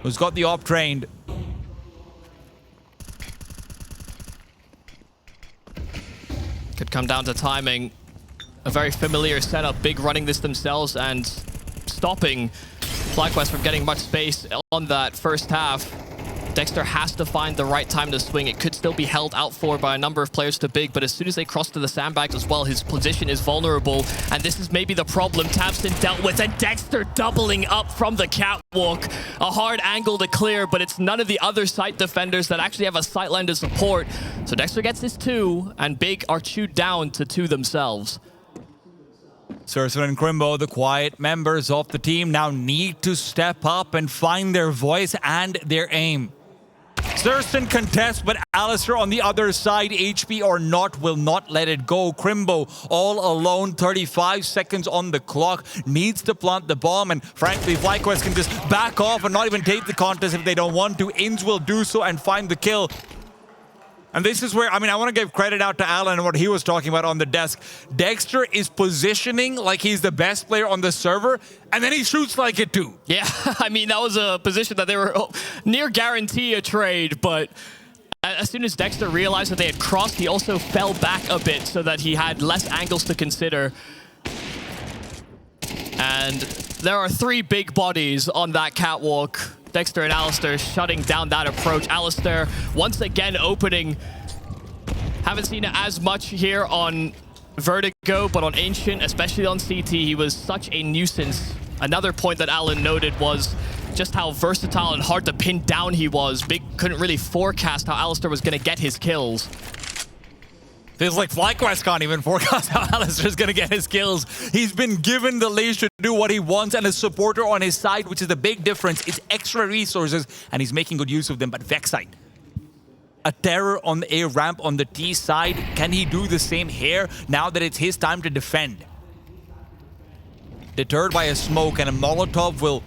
who's got the op trained. Could come down to timing. A very familiar setup. Big running this themselves and stopping FlyQuest from getting much space on that first half. Dexter has to find the right time to swing. It could still be held out for by a number of players to Big, but as soon as they cross to the sandbags as well, his position is vulnerable, and this is maybe the problem tabseN dealt with, and Dexter doubling up from the catwalk. A hard angle to clear, but it's none of the other site defenders that actually have a sightline to support. So Dexter gets his 2, and Big are chewed down to 2 themselves. Surson and Crimbo, the quiet members of the team, now need to step up and find their voice and their aim. Surson contests, but Alistair on the other side, HP or not, will not let it go. Crimbo all alone, 35 seconds on the clock, needs to plant the bomb, and frankly, FlyQuest can just back off and not even take the contest if they don't want to. Inns will do so and find the kill. And this is where, I mean, I want to give credit out to Alan and what he was talking about on the desk. Dexter is positioning like he's the best player on the server, and then he shoots like it too. Yeah, I mean, that was a position that they were near guarantee a trade, but as soon as Dexter realized that they had crossed, he also fell back a bit so that he had less angles to consider. And there are 3 big bodies on that catwalk. Dexter and Alistair shutting down that approach. Alistair once again opening. Haven't seen it as much here on Vertigo, but on Ancient, especially on CT, he was such a nuisance. Another point that Alan noted was just how versatile and hard to pin down he was. Big couldn't really forecast how Alistair was going to get his kills. Feels like FlyQuest can't even forecast how Alistair's going to get his kills. He's been given the leash to do what he wants and a supporter on his side, which is the big difference. It's extra resources, and he's making good use of them. But Vexite, a terror on the A ramp on the T side. Can he do the same here now that it's his time to defend? Deterred by a smoke, and a Molotov will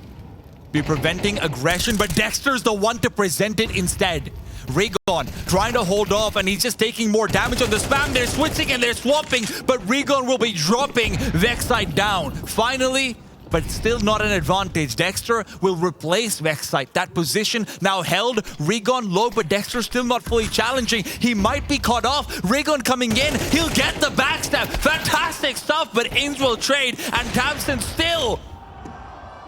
be preventing aggression, but Dexter's the one to present it instead. Rigon trying to hold off, and he's just taking more damage on the spam. They're switching and they're swapping, but Rigon will be dropping Vexite down. Finally, but still not an advantage. Dexter will replace Vexite. That position now held. Rigon low, but Dexter still not fully challenging. He might be caught off. Rigon coming in. He'll get the backstab. Fantastic stuff, but Inns will trade, and tabseN still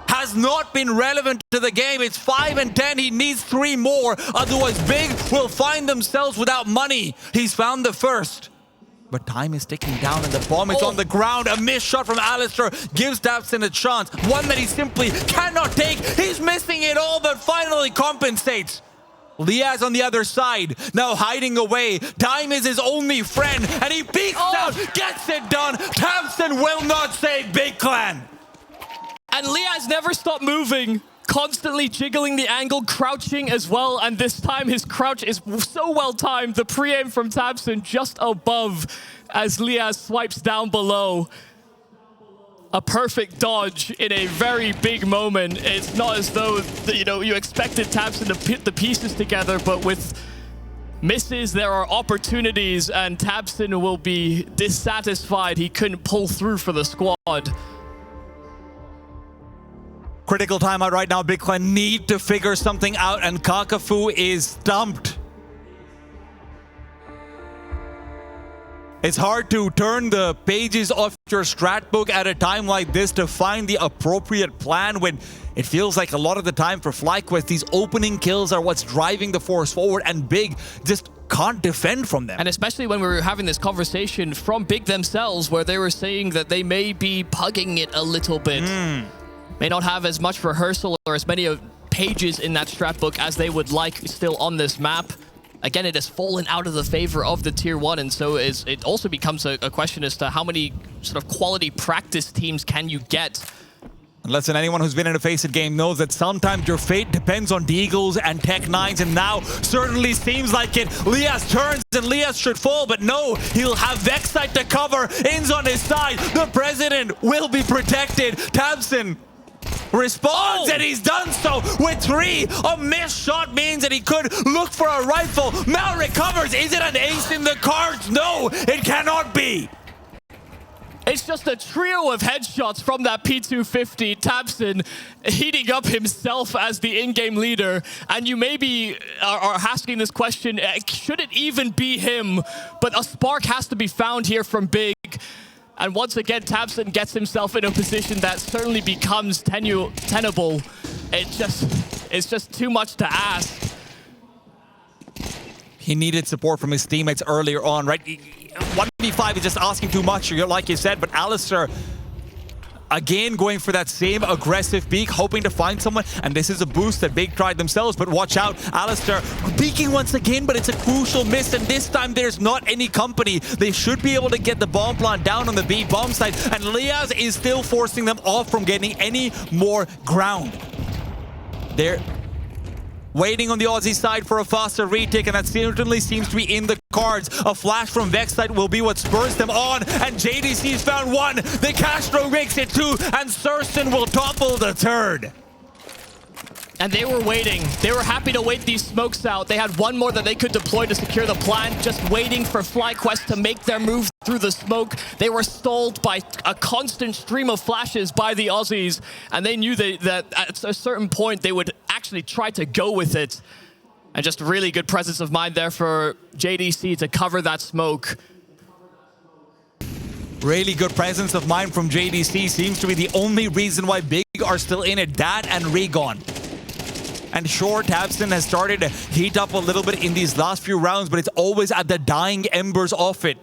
has not been relevant to the game. It's 5 and 10. He needs 3 more. Otherwise, Big will find themselves without money. He's found the first. But time is ticking down and the bomb is on the ground. A missed shot from Alistair gives tabseN a chance. One that he simply cannot take. He's missing it all, but finally compensates. Liaz on the other side, now hiding away. Time is his only friend, and he peeks out, gets it done. tabseN will not save Big Clan. And Liaz never stopped moving, constantly jiggling the angle, crouching as well, and this time his crouch is so well timed. The pre-aim from tabseN just above as Liaz swipes down below. A perfect dodge in a very big moment. It's not as though, you know, you expected tabseN to put the pieces together, but with misses, there are opportunities, and tabseN will be dissatisfied he couldn't pull through for the squad. Critical timeout right now. Big Clan need to figure something out, and Kakafu is stumped. It's hard to turn the pages of your strat book at a time like this to find the appropriate plan when it feels like a lot of the time for FlyQuest, these opening kills are what's driving the force forward, and Big just can't defend from them. And especially when we were having this conversation from Big themselves where they were saying that they may be pugging it a little bit. May not have as much rehearsal or as many pages in that strat book as they would like still on this map. Again, it has fallen out of the favor of the Tier 1, and so it also becomes a question as to how many sort of quality practice teams can you get. Listen, anyone who's been in a Face-It game knows that sometimes your fate depends on Deagles and Tech-9s, and now certainly seems like it. Lias turns, and Lias should fall, but no, he'll have Vexite to cover. In's on his side. The President will be protected. Tabson responds, and he's done so with 3. A missed shot means that he could look for a rifle. Mal recovers. Is it an ace in the cards? No, it cannot be. It's just a trio of headshots from that P250. Tabson heating up himself as the in-game leader. And you maybe are asking this question, should it even be him? But a spark has to be found here from Big. And once again, Tabson gets himself in a position that certainly becomes tenable. It's just too much to ask. He needed support from his teammates earlier on, right? 1v5 is just asking too much, like you said, but Alistair, again, going for that same aggressive peek, hoping to find someone, and this is a boost that Big tried themselves, but watch out, Alistair peeking once again, but it's a crucial miss, and this time there's not any company. They should be able to get the bomb plant down on the B bomb site, and Lias is still forcing them off from getting any more ground. They're waiting on the Aussie side for a faster retake, and that certainly seems to be in the cards. A flash from Vexite will be what spurs them on, and JDC's found 1. The Castro makes it 2, and Surston will topple the 3rd. And they were waiting. They were happy to wait these smokes out. They had 1 more that they could deploy to secure the plant, just waiting for FlyQuest to make their move through the smoke. They were stalled by a constant stream of flashes by the Aussies, and they knew that at a certain point they would actually try to go with it. And just really good presence of mind there for JDC to cover that smoke. Really good presence of mind from JDC. Seems to be the only reason why Big are still in it. That and Regon. And sure, Tabson has started to heat up a little bit in these last few rounds, but it's always at the dying embers of it.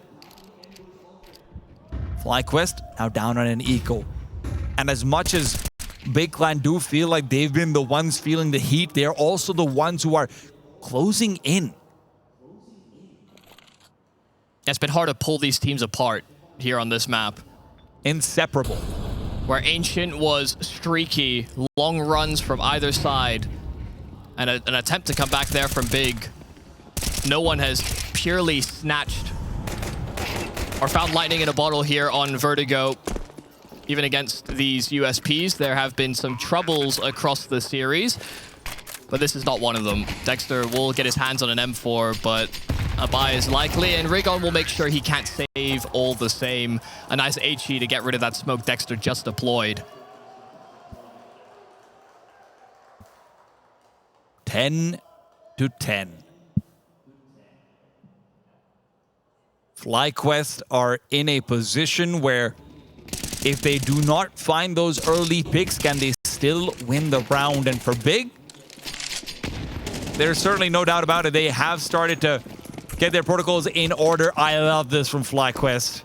FlyQuest now down on an eco. And as much as Big Clan do feel like they've been the ones feeling the heat, they're also the ones who are closing in. It's been hard to pull these teams apart here on this map. Inseparable. Where Ancient was streaky, long runs from either side, and an attempt to come back there from Big. No one has purely snatched or found lightning in a bottle here on Vertigo. Even against these USPs, there have been some troubles across the series, but this is not one of them. Dexter will get his hands on an M4, but a buy is likely, and Rigon will make sure he can't save all the same. A nice HE to get rid of that smoke Dexter just deployed. 10-10. FlyQuest are in a position where if they do not find those early picks, can they still win the round? And for Big, there's certainly no doubt about it. They have started to get their protocols in order. I love this from FlyQuest.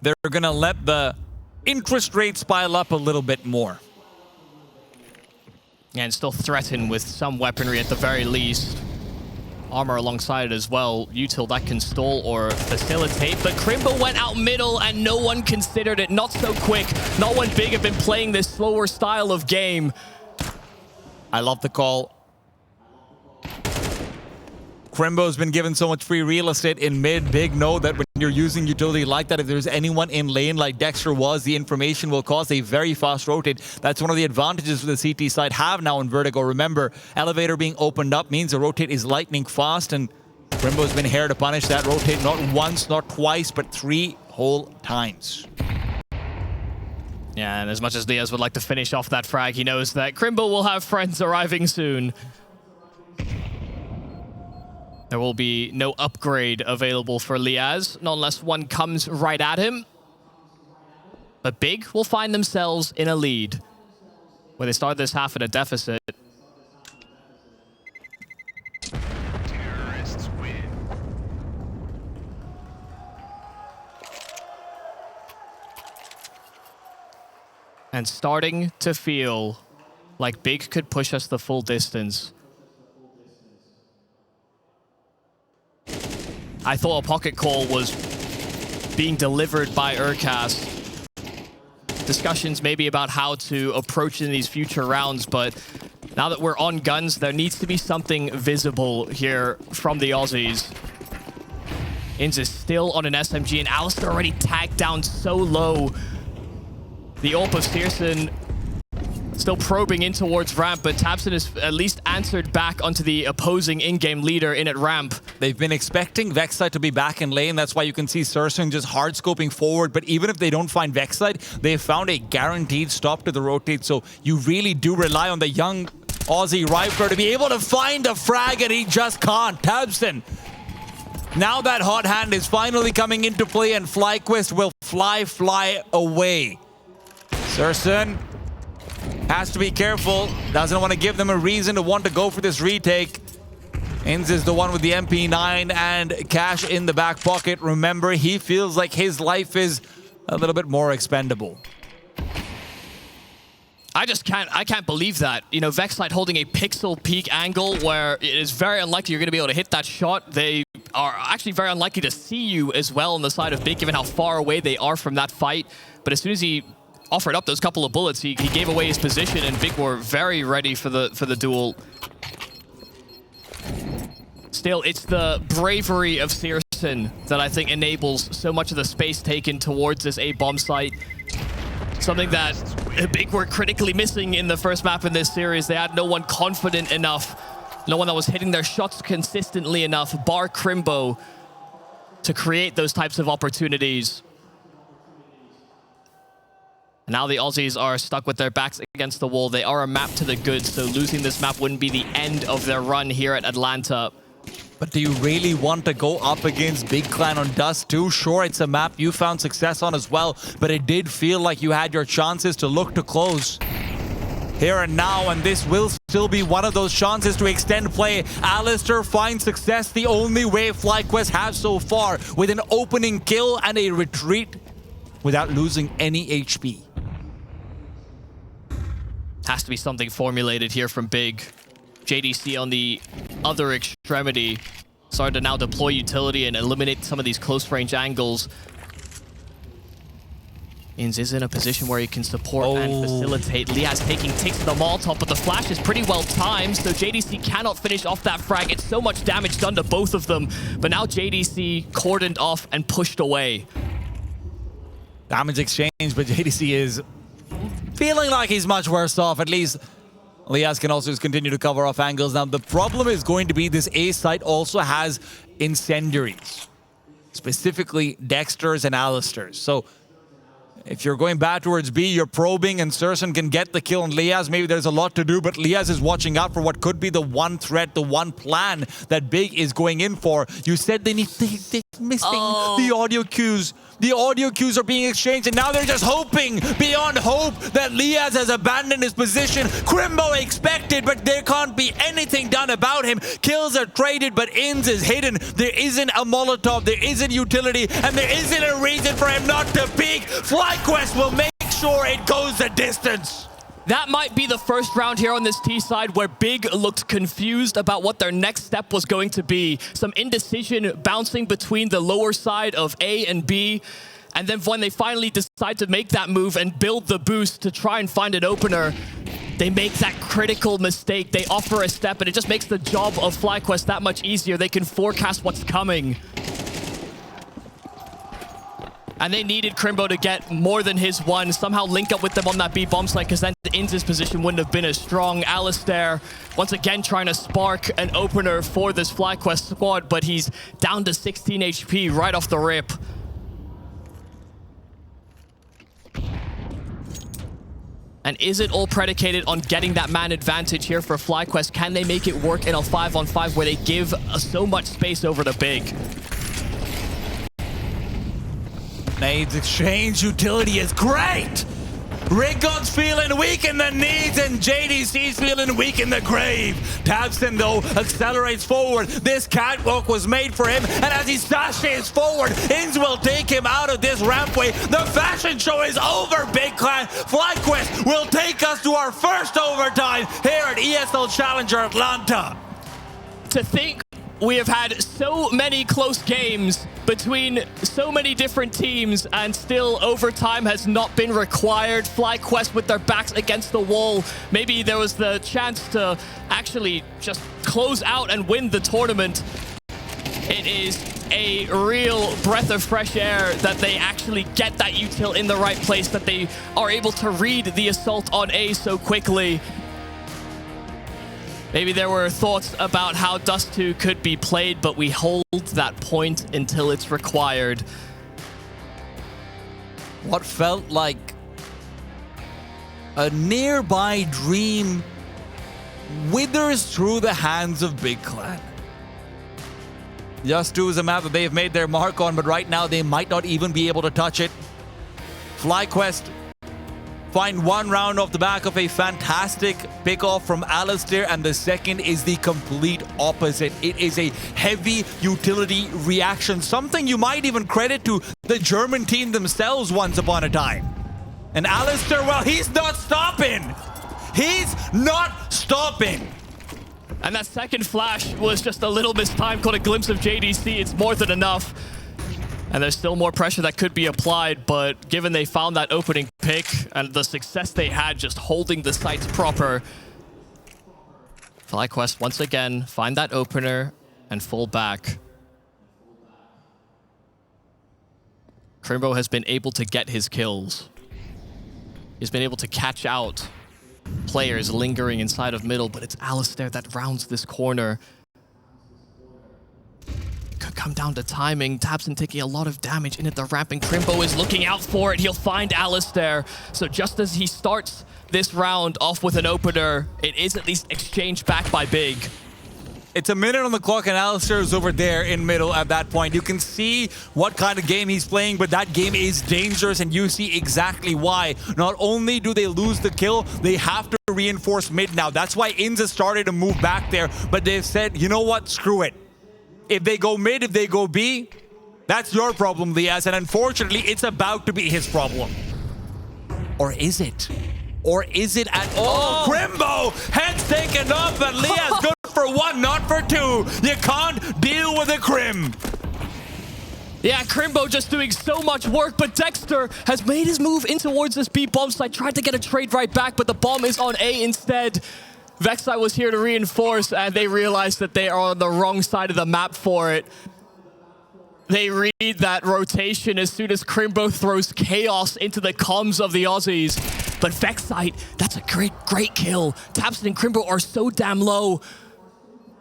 They're going to let the interest rates pile up a little bit more. And still threaten with some weaponry at the very least. Armor alongside it as well. Util that can stall or facilitate. But Crimbo went out middle and no one considered it. Not so quick. Not when Big have been playing this slower style of game. I love the call. Crimbo's been given so much free real estate in mid. Big know that when you're using utility like that, if there's anyone in lane like Dexter was, the information will cause a very fast rotate. That's one of the advantages the CT side have now in Vertigo. Remember, elevator being opened up means the rotate is lightning fast, and Crimbo's been here to punish that rotate not once, not twice, but 3 whole times. Yeah, and as much as Diaz would like to finish off that frag, he knows that Crimbo will have friends arriving soon. There will be no upgrade available for Liaz, not unless one comes right at him. But Big will find themselves in a lead, where they start this half at a deficit. Terrorists win. And starting to feel like Big could push us the full distance. I thought a pocket call was being delivered by Urcast. Discussions maybe about how to approach in these future rounds, but now that we're on guns, there needs to be something visible here from the Aussies. Inz is still on an SMG, and Alistair already tagged down so low. The AWP of Searson still probing in towards ramp, but Tabson has at least answered back onto the opposing in-game leader in at ramp. They've been expecting Vexite to be back in lane. That's why you can see Searson just hard scoping forward. But even if they don't find Vexite, they found a guaranteed stop to the rotate. So you really do rely on the young Aussie rifler to be able to find a frag, and he just can't. Tabson. Now that hot hand is finally coming into play, and FlyQuest will fly away. Searson has to be careful. Doesn't want to give them a reason to want to go for this retake. Inz is the one with the MP9 and cash in the back pocket. Remember, he feels like his life is a little bit more expendable. I can't believe that. You know, Vexite holding a pixel peak angle where it is very unlikely you're going to be able to hit that shot. They are actually very unlikely to see you as well on the side of Big, given how far away they are from that fight. But as soon as he offered up those couple of bullets, he gave away his position, and Big were very ready for the duel. Still, it's the bravery of Searson that I think enables so much of the space taken towards this A-bomb site. Something that Big were critically missing in the first map in this series. They had no one confident enough, no one that was hitting their shots consistently enough, bar Crimbo, to create those types of opportunities. Now the Aussies are stuck with their backs against the wall. They are a map to the good, so losing this map wouldn't be the end of their run here at Atlanta. But do you really want to go up against Big Clan on Dust 2? Sure, it's a map you found success on as well, but it did feel like you had your chances to look to close here and now, and this will still be one of those chances to extend play. Alistair finds success the only way FlyQuest has so far, with an opening kill and a retreat without losing any HP. Has to be something formulated here from Big. JDC on the other extremity started to now deploy utility and eliminate some of these close-range angles. Inz is in a position where he can support and facilitate. Liaz takes the Molotov, but the flash is pretty well timed, so JDC cannot finish off that frag. It's so much damage done to both of them, but now JDC cordoned off and pushed away. Damage exchange, but JDC is feeling like he's much worse off. At least Liaz can also just continue to cover off angles. Now, the problem is going to be this A site also has incendiaries, specifically Dexter's and Alistair's. So if you're going back towards B, you're probing, and Searson can get the kill on Liaz. Maybe there's a lot to do, but Liaz is watching out for what could be the one threat, the one plan that Big is going in for. You said they're missing the audio cues. The audio cues are being exchanged, and now they're just hoping beyond hope that Liaz has abandoned his position. Crimbo expected, but there can't be anything done about him. Kills are traded, but Inz is hidden. There isn't a Molotov, there isn't utility, and there isn't a reason for him not to peek. FlyQuest will make sure it goes the distance. That might be the first round here on this T side where Big looked confused about what their next step was going to be. Some indecision bouncing between the lower side of A and B. And then when they finally decide to make that move and build the boost to try and find an opener, they make that critical mistake. They offer a step, and it just makes the job of FlyQuest that much easier. They can forecast what's coming. And they needed Crimbo to get more than his one, somehow link up with them on that B bomb site, because then Inz's position wouldn't have been as strong. Alistair, once again, trying to spark an opener for this FlyQuest squad, but he's down to 16 HP right off the rip. And is it all predicated on getting that man advantage here for FlyQuest? Can they make it work in a 5-on-5 where they give so much space over to Big? Nades exchange utility is great! Rigon's feeling weak in the knees and JDC's feeling weak in the grave. tabseN though accelerates forward. This catwalk was made for him, and as he sashays forward, Inns will take him out of this rampway. The fashion show is over, Big Clan. FlyQuest will take us to our first overtime here at ESL Challenger Atlanta. To think we have had so many close games between so many different teams and still overtime has not been required. FlyQuest with their backs against the wall. Maybe there was the chance to actually just close out and win the tournament. It is a real breath of fresh air that they actually get that util in the right place, that they are able to read the assault on A so quickly. Maybe there were thoughts about how Dust 2 could be played, but we hold that point until it's required. What felt like a nearby dream withers through the hands of Big Clan. Dust 2 is a map that they've made their mark on, but right now they might not even be able to touch it. FlyQuest find one round off the back of a fantastic pickoff from Alistair, and the second is the complete opposite. It is a heavy utility reaction, something you might even credit to the German team themselves once upon a time. And Alistair, well, he's not stopping. He's not stopping. And that second flash was just a little mistimed, caught a glimpse of JDC. It's more than enough. And there's still more pressure that could be applied, but given they found that opening pick and the success they had just holding the sites proper, FlyQuest once again find that opener and fall back. Crimbo has been able to get his kills. He's been able to catch out players lingering inside of middle, but it's Alistair that rounds this corner. Could come down to timing. tabseN taking a lot of damage in at the ramp, and Crimbo is looking out for it. He'll find Alistair. So just as he starts this round off with an opener, it is at least exchanged back by Big. It's a minute on the clock, and Alistair is over there in middle at that point. You can see what kind of game he's playing, but that game is dangerous, and you see exactly why. Not only do they lose the kill, they have to reinforce mid now. That's why Inns has started to move back there, but they've said, you know what, screw it. If they go mid, if they go B, that's your problem, Liaz, and unfortunately, it's about to be his problem. Or is it? Or is it at all? Crimbo, head's taken off, and Liaz good for one, not for two. You can't deal with a Crim. Yeah, Crimbo just doing so much work, but Dexter has made his move in towards this B bomb site, tried to get a trade right back, but the bomb is on A instead. Vexai was here to reinforce, and they realized that they are on the wrong side of the map for it. They read that rotation as soon as Crimbo throws chaos into the comms of the Aussies. But Vexai, that's a great kill. tabseN and Crimbo are so damn low.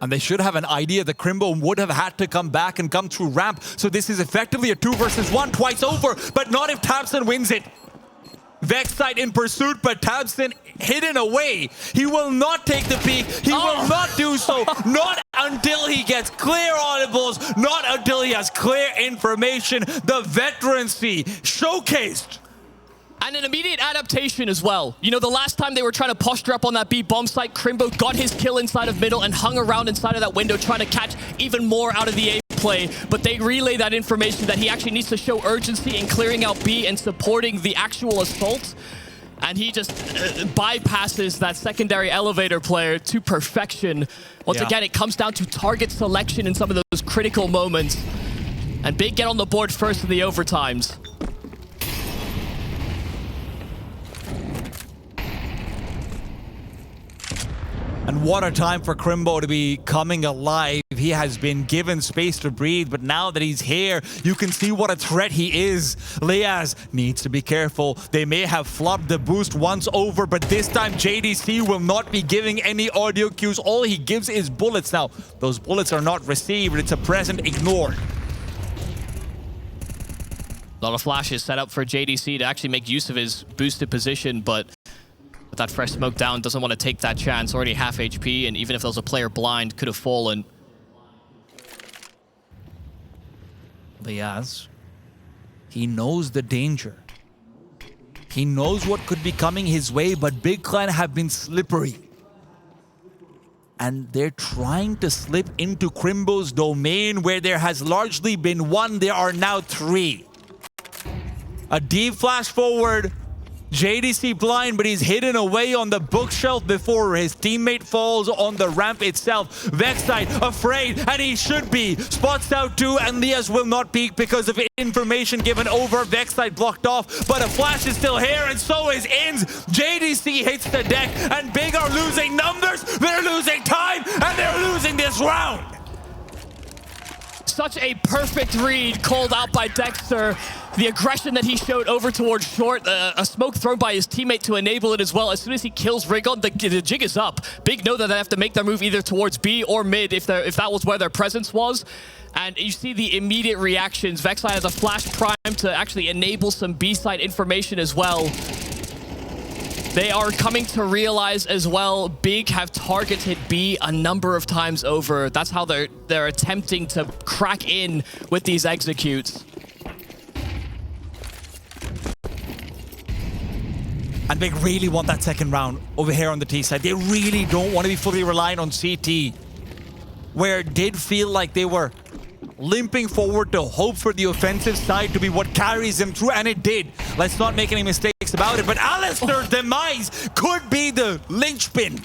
And they should have an idea that Crimbo would have had to come back and come through ramp. So this is effectively a 2 versus 1 twice over, but not if tabseN wins it. Vexai in pursuit, but tabseN hidden away. He will not take the peek. He will not do so. Not until he gets clear audibles. Not until he has clear information. The veterancy showcased. And an immediate adaptation as well. You know, the last time they were trying to posture up on that B bomb site, Crimbo got his kill inside of middle and hung around inside of that window trying to catch even more out of the A play. But they relay that information that he actually needs to show urgency in clearing out B and supporting the actual assault. And he just bypasses that secondary elevator player to perfection. Once again, it comes down to target selection in some of those critical moments. And Big get on the board first in the overtimes. And what a time for Crimbo to be coming alive. He has been given space to breathe, but now that he's here, you can see what a threat he is. Liaz needs to be careful. They may have flopped the boost once over, but this time JDC will not be giving any audio cues. All he gives is bullets. Now, those bullets are not received. It's a present ignored. A lot of flashes set up for JDC to actually make use of his boosted position, but that fresh smoke down, doesn't want to take that chance. Already half HP, and even if there was a player blind, could have fallen. Liaz, he knows the danger. He knows what could be coming his way, but Big Clan have been slippery. And they're trying to slip into Crimbo's domain where there has largely been one, there are now three. A deep flash forward. JDC blind, but he's hidden away on the bookshelf before his teammate falls on the ramp itself. Vexite afraid, and he should be. Spots out too, and Liaz will not peek because of information given over. Vexite blocked off, but a flash is still here, and so is Inns. JDC hits the deck, and Big are losing numbers, they're losing time, and they're losing this round. Such a perfect read called out by Dexter. The aggression that he showed over towards short, a smoke thrown by his teammate to enable it as well. As soon as he kills Rigon, the jig is up. Big know that they have to make their move either towards B or mid if that was where their presence was. And you see the immediate reactions. Vexite has a flash prime to actually enable some B-side information as well. They are coming to realize as well, Big have targeted B a number of times over. That's how they're attempting to crack in with these executes. And Big really want that second round over here on the T side. They really don't want to be fully reliant on CT, where it did feel like they were limping forward to hope for the offensive side to be what carries them through, and it did. Let's not make any mistakes about it, but Alistair's demise could be the linchpin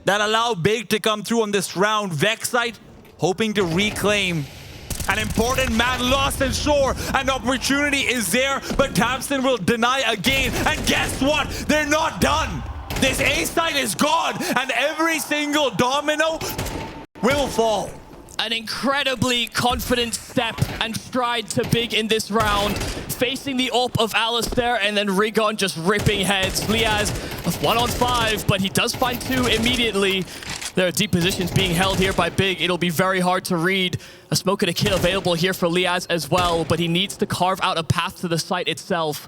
that allow Big to come through on this round. Vexite hoping to reclaim an important man lost and sure. An opportunity is there, but Tamsin will deny again. And guess what? They're not done. This A side is gone, and every single domino will fall. An incredibly confident step and stride to Big in this round, facing the AWP of Alistair, and then Rigon just ripping heads. Liaz 1-on-5, but he does find two immediately. There are deep positions being held here by Big. It'll be very hard to read. A smoke and a kill available here for Liaz as well, but he needs to carve out a path to the site itself.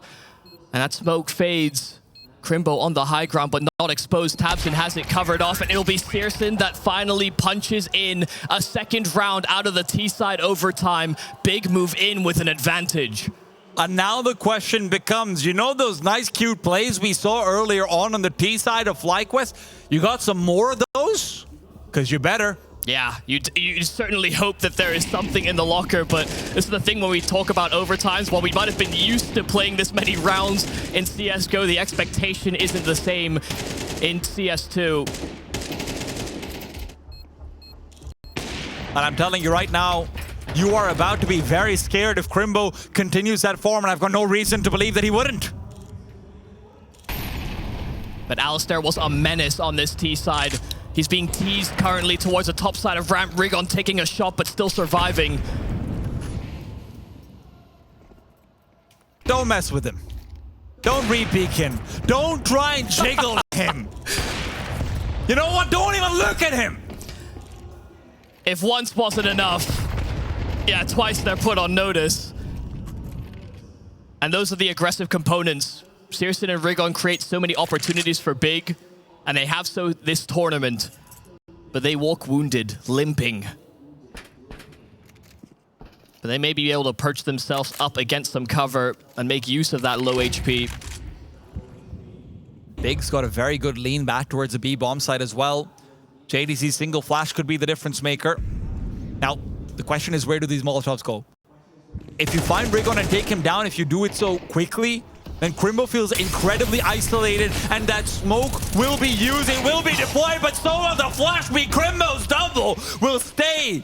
And that smoke fades. Crimbo on the high ground, but not exposed. Tabson has it covered off, and it'll be Searson that finally punches in a second round out of the T-side overtime. Big move in with an advantage. And now the question becomes, you know those nice cute plays we saw earlier on the T side of FlyQuest? You got some more of those? Because you better. Yeah, you certainly hope that there is something in the locker, but this is the thing when we talk about overtimes. While we might have been used to playing this many rounds in CSGO, the expectation isn't the same in CS2. And I'm telling you right now, you are about to be very scared if Crimbo continues that form, and I've got no reason to believe that he wouldn't. But Alistair was a menace on this T side. He's being teased currently towards the top side of ramp. Rigon taking a shot, but still surviving. Don't mess with him. Don't re-peek him. Don't try and jiggle him. You know what? Don't even look at him. If once wasn't enough, yeah, twice they're put on notice. And those are the aggressive components. Searson and Rigon create so many opportunities for Big, and they have so this tournament. But they walk wounded, limping. But they may be able to perch themselves up against some cover and make use of that low HP. Big's got a very good lean back towards the B bomb side as well. JDC's single flash could be the difference maker. Now, the question is, where do these Molotovs go? If you find Rigon and take him down, if you do it so quickly, then Crimbo feels incredibly isolated, and that smoke will be used, it will be deployed, but so will the flash be. Crimbo's double will stay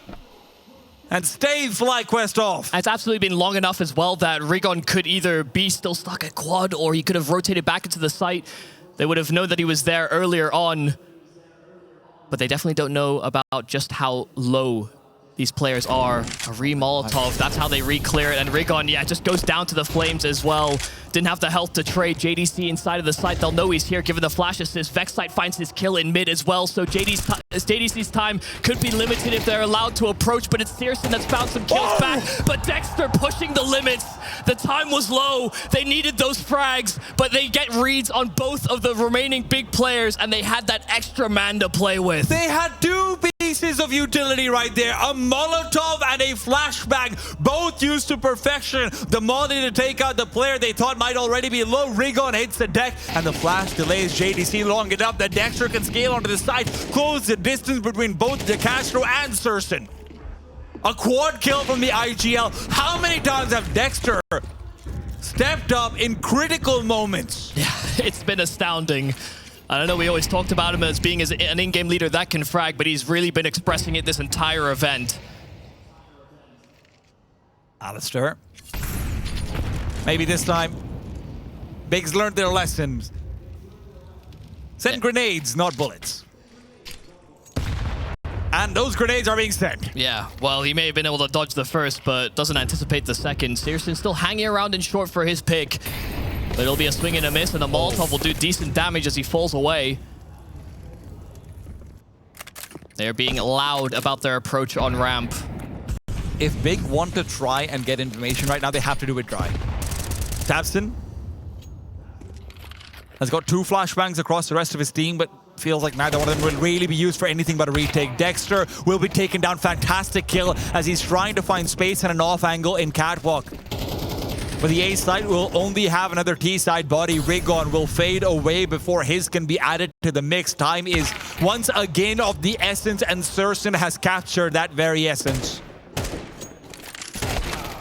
and stave FlyQuest off. It's absolutely been long enough as well that Rigon could either be still stuck at quad, or he could have rotated back into the site. They would have known that he was there earlier on, but they definitely don't know about just how low these players are. A re-Molotov, that's how they re-clear it. And Rigon, yeah, just goes down to the flames as well. Didn't have the health to trade. JDC inside of the site. They'll know he's here given the flash assist. Vexite finds his kill in mid as well. So JDC's time could be limited if they're allowed to approach. But it's Searson that's found some kills back. But Dexter pushing the limits. The time was low. They needed those frags. But they get reads on both of the remaining big players. And they had that extra man to play with. They had two pieces of utility right there. A Molotov and a flashbang. Both used to perfection. The molly to take out the player they thought might already be low. Rigon hits the deck, and the flash delays JDC long enough that Dexter can scale onto the side, close the distance between both DeCastro and Searson. A quad kill from the IGL. How many times have Dexter stepped up in critical moments? Yeah, it's been astounding. I don't know, we always talked about him as being an in-game leader that can frag, but he's really been expressing it this entire event. Alistair. Maybe this time, Bigs learned their lessons. Send grenades, not bullets. And those grenades are being sent. Yeah, well, he may have been able to dodge the first, but doesn't anticipate the second. Searson still hanging around in short for his pick. But it'll be a swing and a miss, and the Molotov will do decent damage as he falls away. They're being loud about their approach on ramp. If Big want to try and get information right now, they have to do it dry. tabseN has got 2 flashbangs across the rest of his team, but feels like neither one of them will really be used for anything but a retake. Dexter will be taken down. Fantastic kill as he's trying to find space and an off angle in Catwalk. But the A side will only have another T side body. Rigon will fade away before his can be added to the mix. Time is once again of the essence, and Searson has captured that very essence.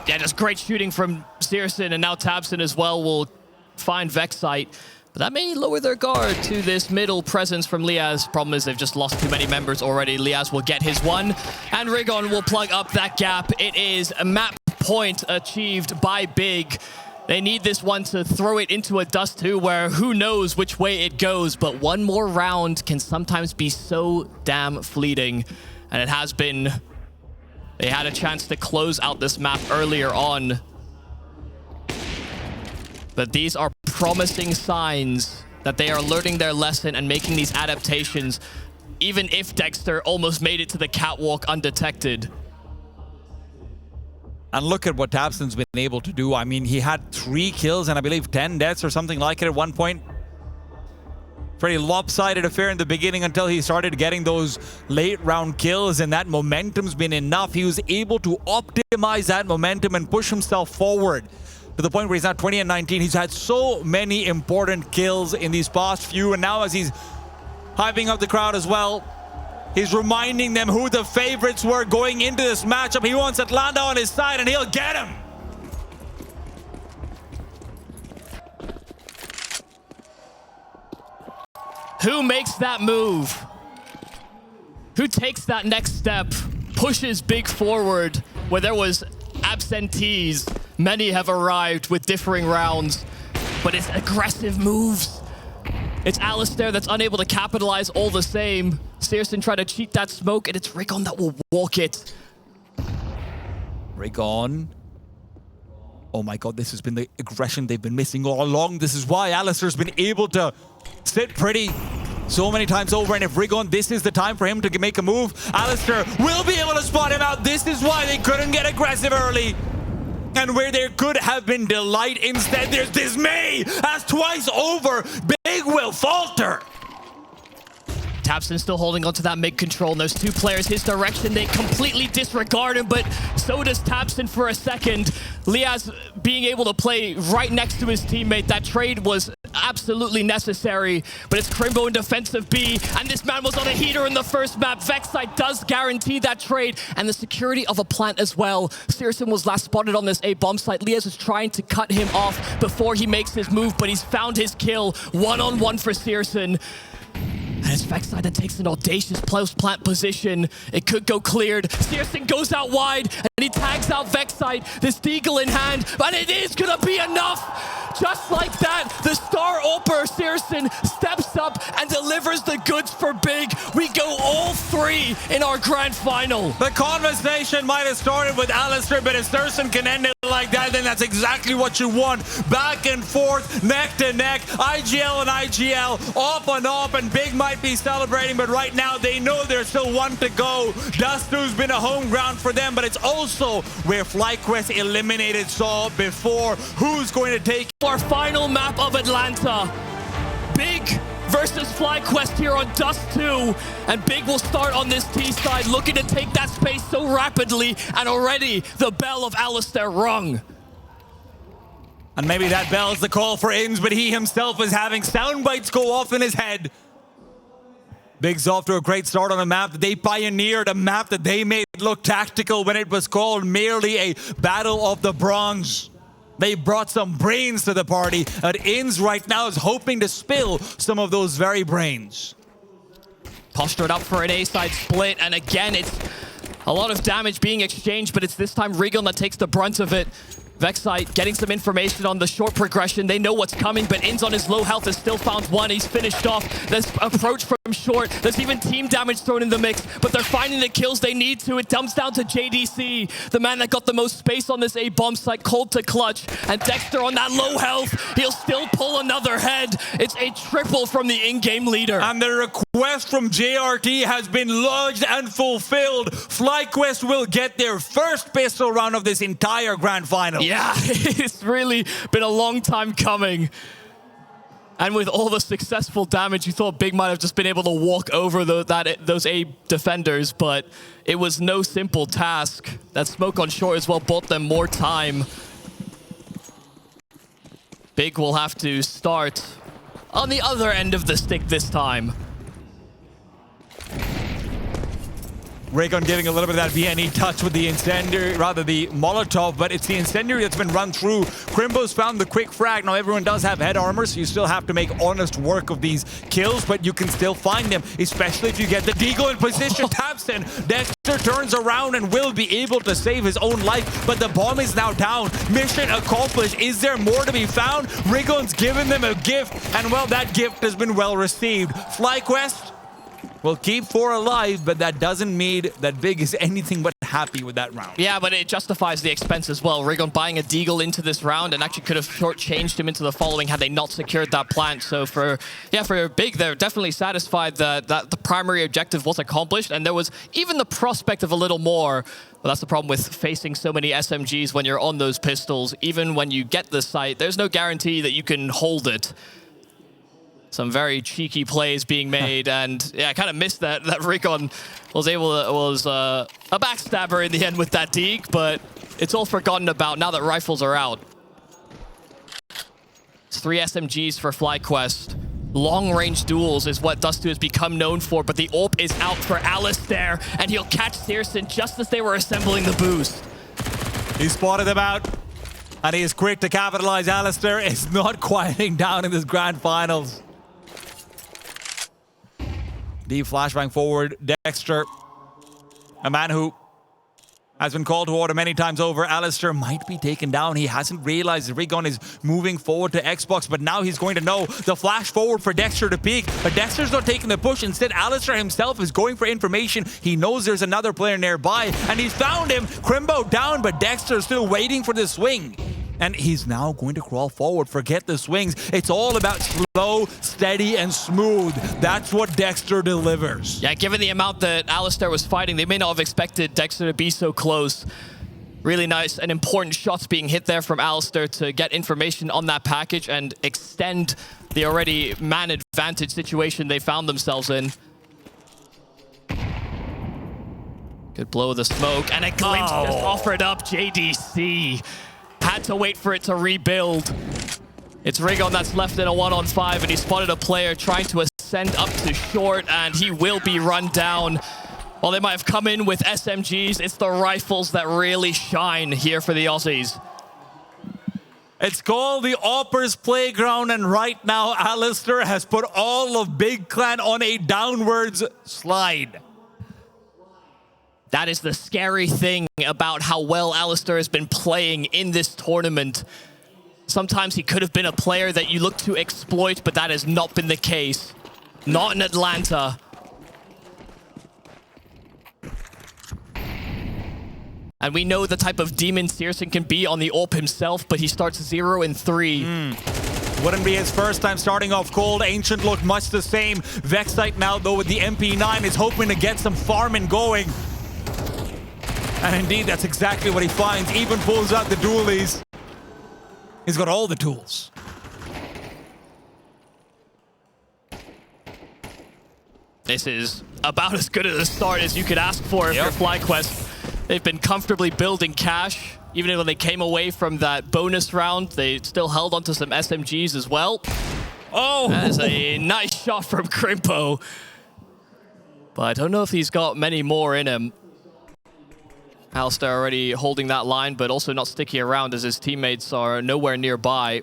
Yeah, just great shooting from Searson, and now tabseN as well will find Vexite. But that may lower their guard to this middle presence from Liaz. Problem is they've just lost too many members already. Liaz will get his one, and Rigon will plug up that gap. It is a map point achieved by Big. They need this one to throw it into a Dust 2 where who knows which way it goes, but one more round can sometimes be so damn fleeting, and it has been. They had a chance to close out this map earlier on. But these are promising signs that they are learning their lesson and making these adaptations, even if Dexter almost made it to the catwalk undetected. And look at what tabseN's been able to do. I mean, he had 3 kills and I believe 10 deaths or something like it at one point. Pretty lopsided affair in the beginning until he started getting those late round kills, and that momentum's been enough. He was able to optimize that momentum and push himself forward to the point where he's now 20 and 19. He's had so many important kills in these past few, and now as he's hyping up the crowd as well, he's reminding them who the favorites were going into this matchup. He wants Atlanta on his side, and he'll get him. Who makes that move? Who takes that next step? Pushes Big forward where there was absentees. Many have arrived with differing rounds, but it's aggressive moves. It's Alistair that's unable to capitalize all the same. Searson tried to cheat that smoke, and it's Rigon that will walk it. Rigon. Oh my god, this has been the aggression they've been missing all along. This is why Alistair's been able to sit pretty so many times over, and if Rigon, this is the time for him to make a move, Alistair will be able to spot him out. This is why they couldn't get aggressive early. And where there could have been delight, instead there's dismay, as twice over, Big will falter. tabseN still holding onto that mid control, and those 2 players his direction, they completely disregard him, but so does tabseN for a second. Liaz being able to play right next to his teammate, that trade was absolutely necessary, but it's Crimbo in defensive B, and this man was on a heater in the first map. Vexite does guarantee that trade, and the security of a plant as well. Searson was last spotted on this A bomb site. Liaz is trying to cut him off before he makes his move, but he's found his kill. One-on-one for Searson. And it's Vexite that takes an audacious post-plant position. It could go cleared. Searson goes out wide, and he tags out Vexite, this deagle in hand, but it is gonna be enough just like that, the star Opper Searson steps up and delivers the goods for Big. We go all three in our grand final. The conversation might have started with Alistair, but if Searson can end it like that, then that's exactly what you want. Back and forth, neck to neck, IGL and IGL, up, and Big might be celebrating, but right now they know there's still one to go. Dust2's been a home ground for them, but it's also where FlyQuest eliminated Saw before. Who's going to take our final map of Atlanta? Big versus FlyQuest here on Dust2, and Big will start on this T side, looking to take that space so rapidly, and already the bell of Alistair rung. And maybe that bell is the call for Ins, but he himself is having sound bites go off in his head. Big's off to a great start on a map that they pioneered, a map that they made look tactical when it was called merely a battle of the bronze. They brought some brains to the party, and Ins right now is hoping to spill some of those very brains. Postured up for an A-side split, and again, it's a lot of damage being exchanged, but it's this time Rigon that takes the brunt of it. Vexite getting some information on the short progression. They know what's coming, but Ins on his low health has still found one. He's finished off. There's approach from short. There's even team damage thrown in the mix, but they're finding the kills they need to. It comes down to JDC, the man that got the most space on this A bomb site, cold to clutch. And Dexter on that low health, he'll still pull another head. It's a triple from the in-game leader. And the request from JRT has been lodged and fulfilled. FlyQuest will get their first pistol round of this entire grand final. Yeah, it's really been a long time coming. And with all the successful damage, you thought Big might have just been able to walk over those A defenders, but it was no simple task. That smoke on short as well bought them more time. Big will have to start on the other end of the stick this time. Rigon giving a little bit of that VNE touch with the incendiary, rather the Molotov, but it's the incendiary that's been run through. Crimbo's found the quick frag. Now everyone does have head armor, so you still have to make honest work of these kills, but you can still find them, especially if you get the Deagle in position. Taps in, Dexter turns around and will be able to save his own life, but the bomb is now down. Mission accomplished. Is there more to be found? Rigon's given them a gift, and well, that gift has been well received. FlyQuest will keep 4 alive, but that doesn't mean that Big is anything but happy with that round. Yeah, but it justifies the expense as well. Rigon buying a Deagle into this round and actually could have shortchanged him into the following had they not secured that plant. So for Big, they're definitely satisfied that the primary objective was accomplished, and there was even the prospect of a little more. Well, that's the problem with facing so many SMGs when you're on those pistols. Even when you get the site, there's no guarantee that you can hold it. Some very cheeky plays being made, and yeah, I kind of missed that Rigon was a backstabber in the end with that Deke, but it's all forgotten about now that rifles are out. It's 3 SMGs for FlyQuest. Long-range duels is what Dust2 has become known for, but the AWP is out for Alistair, and he'll catch Searson just as they were assembling the boost. He spotted them out, and he is quick to capitalize. Alistair is not quieting down in this grand finals. Deep flashbang forward, Dexter, a man who has been called to order many times over. Alistair might be taken down. He hasn't realized Rigon is moving forward to Xbox, but now he's going to know. The flash forward for Dexter to peek, but Dexter's not taking the push. Instead, Alistair himself is going for information. He knows there's another player nearby, and he's found him. Crimbo down, but Dexter's still waiting for the swing. And he's now going to crawl forward. Forget the swings. It's all about slow, steady, and smooth. That's what Dexter delivers. Yeah, given the amount that Alistair was fighting, they may not have expected Dexter to be so close. Really nice and important shots being hit there from Alistair to get information on that package and extend the already man-advantage situation they found themselves in. Good blow of the smoke, and a glimpse just offered up. JDC had to wait for it to rebuild. It's Rigon that's left in a 1-on-5, and he spotted a player trying to ascend up to short, and he will be run down. While they might have come in with SMGs, it's the rifles that really shine here for the Aussies. It's called the Opper's Playground, and right now Alistair has put all of Big Clan on a downwards slide. That is the scary thing about how well Alistair has been playing in this tournament. Sometimes he could have been a player that you look to exploit, but that has not been the case. Not in Atlanta. And we know the type of demon Searson can be on the AWP himself, but he starts 0 and 3. Wouldn't be his first time starting off cold. Ancient looked much the same. Vexite now, though, with the MP9 is hoping to get some farming going. And indeed, that's exactly what he finds. Even pulls out the dualies. He's got all the tools. This is about as good as a start as you could ask for if you're FlyQuest. They've been comfortably building cash. Even when they came away from that bonus round, they still held onto some SMGs as well. Oh! That is a nice shot from Crimpo. But I don't know if he's got many more in him. Alistair already holding that line, but also not sticking around as his teammates are nowhere nearby.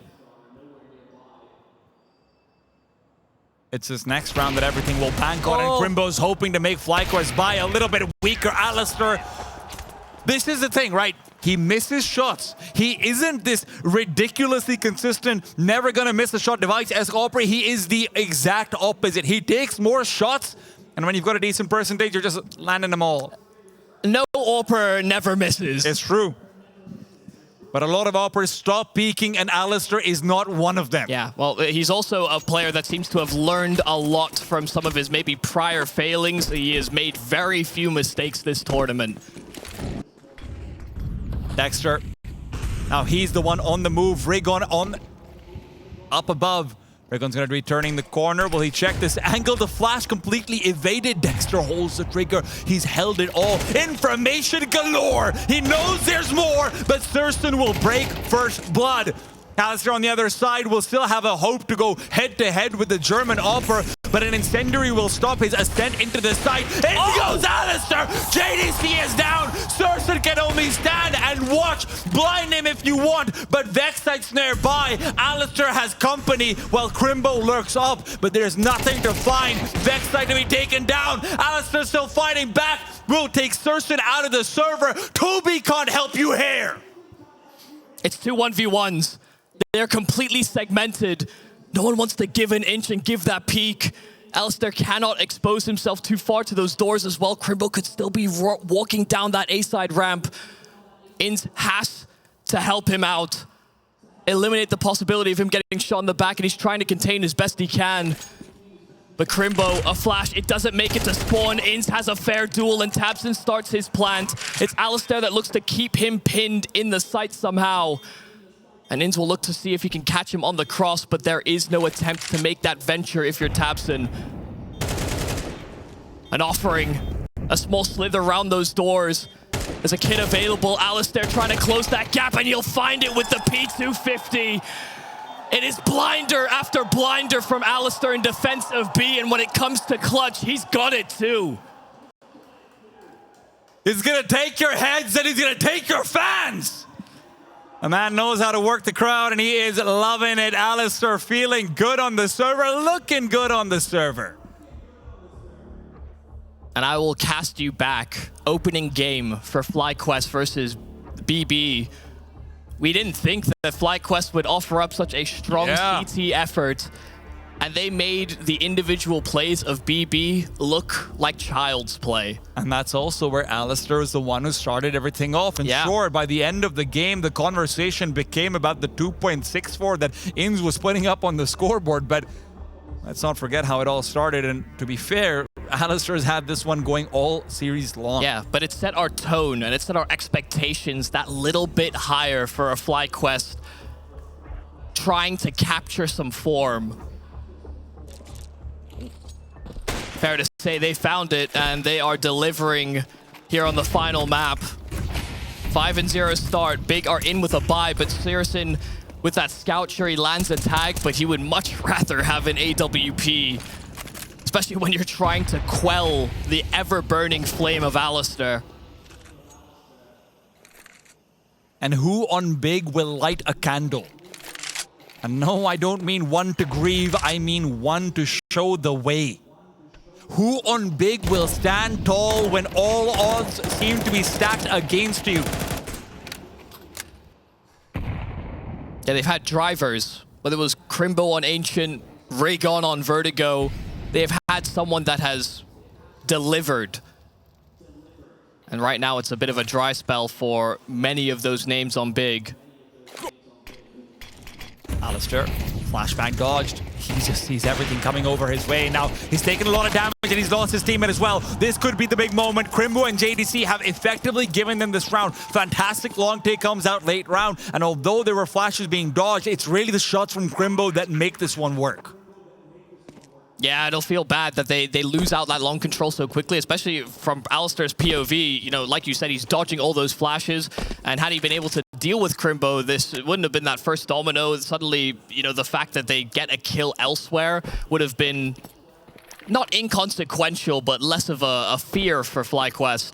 It's this next round that everything will bank on, and Crimbo's hoping to make FlyQuest buy a little bit weaker. Alistair, this is the thing, right? He misses shots. He isn't this ridiculously consistent, never gonna miss a shot device-esque operator. He is the exact opposite. He takes more shots, and when you've got a decent percentage, you're just landing them all. No AWPer never misses. It's true. But a lot of AWPers stop peaking, and Alistair is not one of them. Yeah, well, he's also a player that seems to have learned a lot from some of his maybe prior failings. He has made very few mistakes this tournament. Dexter. Now he's the one on the move. Rigon on up above. Rigon's going to be turning the corner. Will he check this angle? The flash completely evaded. Dexter holds the trigger. He's held it all. Information galore. He knows there's more, but Thurston will break first blood. Alistair on the other side will still have a hope to go head-to-head with the German offer, but an incendiary will stop his ascent into the site. In goes Alistair! JDC is down! Thurston can only stand and watch. Blind him if you want, but Vexite's nearby. Alistair has company while Crimbo lurks up, but there's nothing to find. Vexite to be taken down. Alistair still fighting back. Will take Thurston out of the server. Toby can't help you here. It's 2 1v1s. They're completely segmented. No one wants to give an inch and give that peek. Alistair cannot expose himself too far to those doors as well. Crimbo could still be walking down that A-side ramp. Inns has to help him out. Eliminate the possibility of him getting shot in the back, and he's trying to contain as best he can. But Crimbo, a flash, it doesn't make it to spawn. Inns has a fair duel, and Tabson starts his plant. It's Alistair that looks to keep him pinned in the site somehow. And Inns will look to see if he can catch him on the cross, but there is no attempt to make that venture if you're Tabson. An offering, a small slither around those doors. There's a kid available. Alistair trying to close that gap, and you'll find it with the P250. It is blinder after blinder from Alistair in defense of B, and when it comes to clutch, he's got it too. He's gonna take your heads and he's gonna take your fans. A man knows how to work the crowd, and he is loving it. Alistair feeling good on the server, looking good on the server. And I will cast you back. Opening game for FlyQuest versus BB. We didn't think that FlyQuest would offer up such a strong CT effort. And they made the individual plays of BB look like child's play. And that's also where Alistair is the one who started everything off. And sure, by the end of the game, the conversation became about the 2.64 that Inns was putting up on the scoreboard. But let's not forget how it all started. And to be fair, Alistair has had this one going all series long. Yeah, but it set our tone and it set our expectations that little bit higher for a FlyQuest trying to capture some form. Fair to say they found it, and they are delivering here on the final map. 5-0 start. Big are in with a bye, but Searson with that scout, sure he lands a tag, but he would much rather have an AWP, especially when you're trying to quell the ever-burning flame of Alistair. And who on Big will light a candle? And no, I don't mean one to grieve, I mean one to show the way. Who on Big will stand tall when all odds seem to be stacked against you? Yeah, they've had drivers, whether it was Crimbo on Ancient, Raygon on Vertigo. They've had someone that has delivered. And right now it's a bit of a dry spell for many of those names on Big. Alistair, flashbang dodged. He just sees everything coming over his way. Now he's taken a lot of damage and he's lost his teammate as well. This could be the big moment. Crimbo and JDC have effectively given them this round. Fantastic long take comes out late round. And although there were flashes being dodged, it's really the shots from Crimbo that make this one work. Yeah, it'll feel bad that they lose out that long control so quickly, especially from Alistair's POV. You know, like you said, he's dodging all those flashes, and had he been able to deal with Crimbo, this wouldn't have been that first domino. Suddenly, you know, the fact that they get a kill elsewhere would have been not inconsequential, but less of a fear for FlyQuest.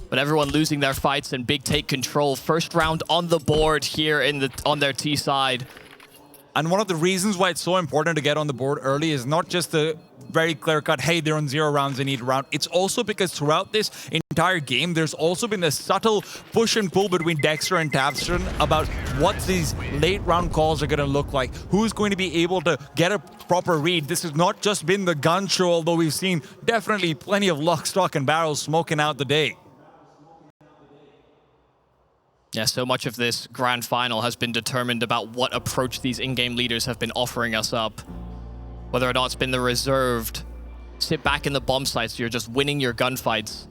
But everyone losing their fights and Big take control. First round on the board here on their T side. And one of the reasons why it's so important to get on the board early is not just the very clear-cut, hey, they're on 0 rounds, they need a round. It's also because throughout this entire game, there's also been a subtle push and pull between Dexter and Tabstone about what these late round calls are going to look like. Who's going to be able to get a proper read? This has not just been the gun show, although we've seen definitely plenty of lock, stock, and barrels smoking out the day. Yeah, so much of this grand final has been determined about what approach these in-game leaders have been offering us up. Whether or not it's been the reserved, sit back in the bomb sites, you're just winning your gunfights.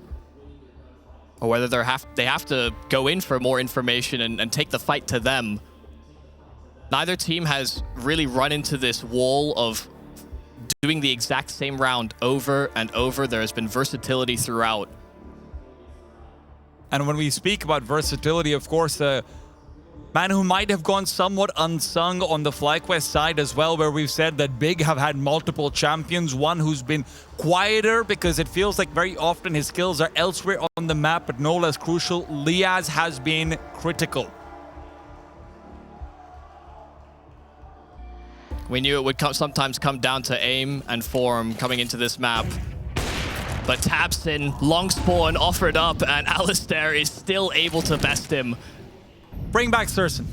Or whether they have to go in for more information and take the fight to them. Neither team has really run into this wall of doing the exact same round over and over. There has been versatility throughout. And when we speak about versatility, of course, a man who might have gone somewhat unsung on the FlyQuest side as well, where we've said that Big have had multiple champions, one who's been quieter because it feels like very often his skills are elsewhere on the map, but no less crucial. Liaz has been critical. We knew it would sometimes come down to aim and form coming into this map. But Tabson, long spawn offered up, and Alistair is still able to best him. Bring back Surson.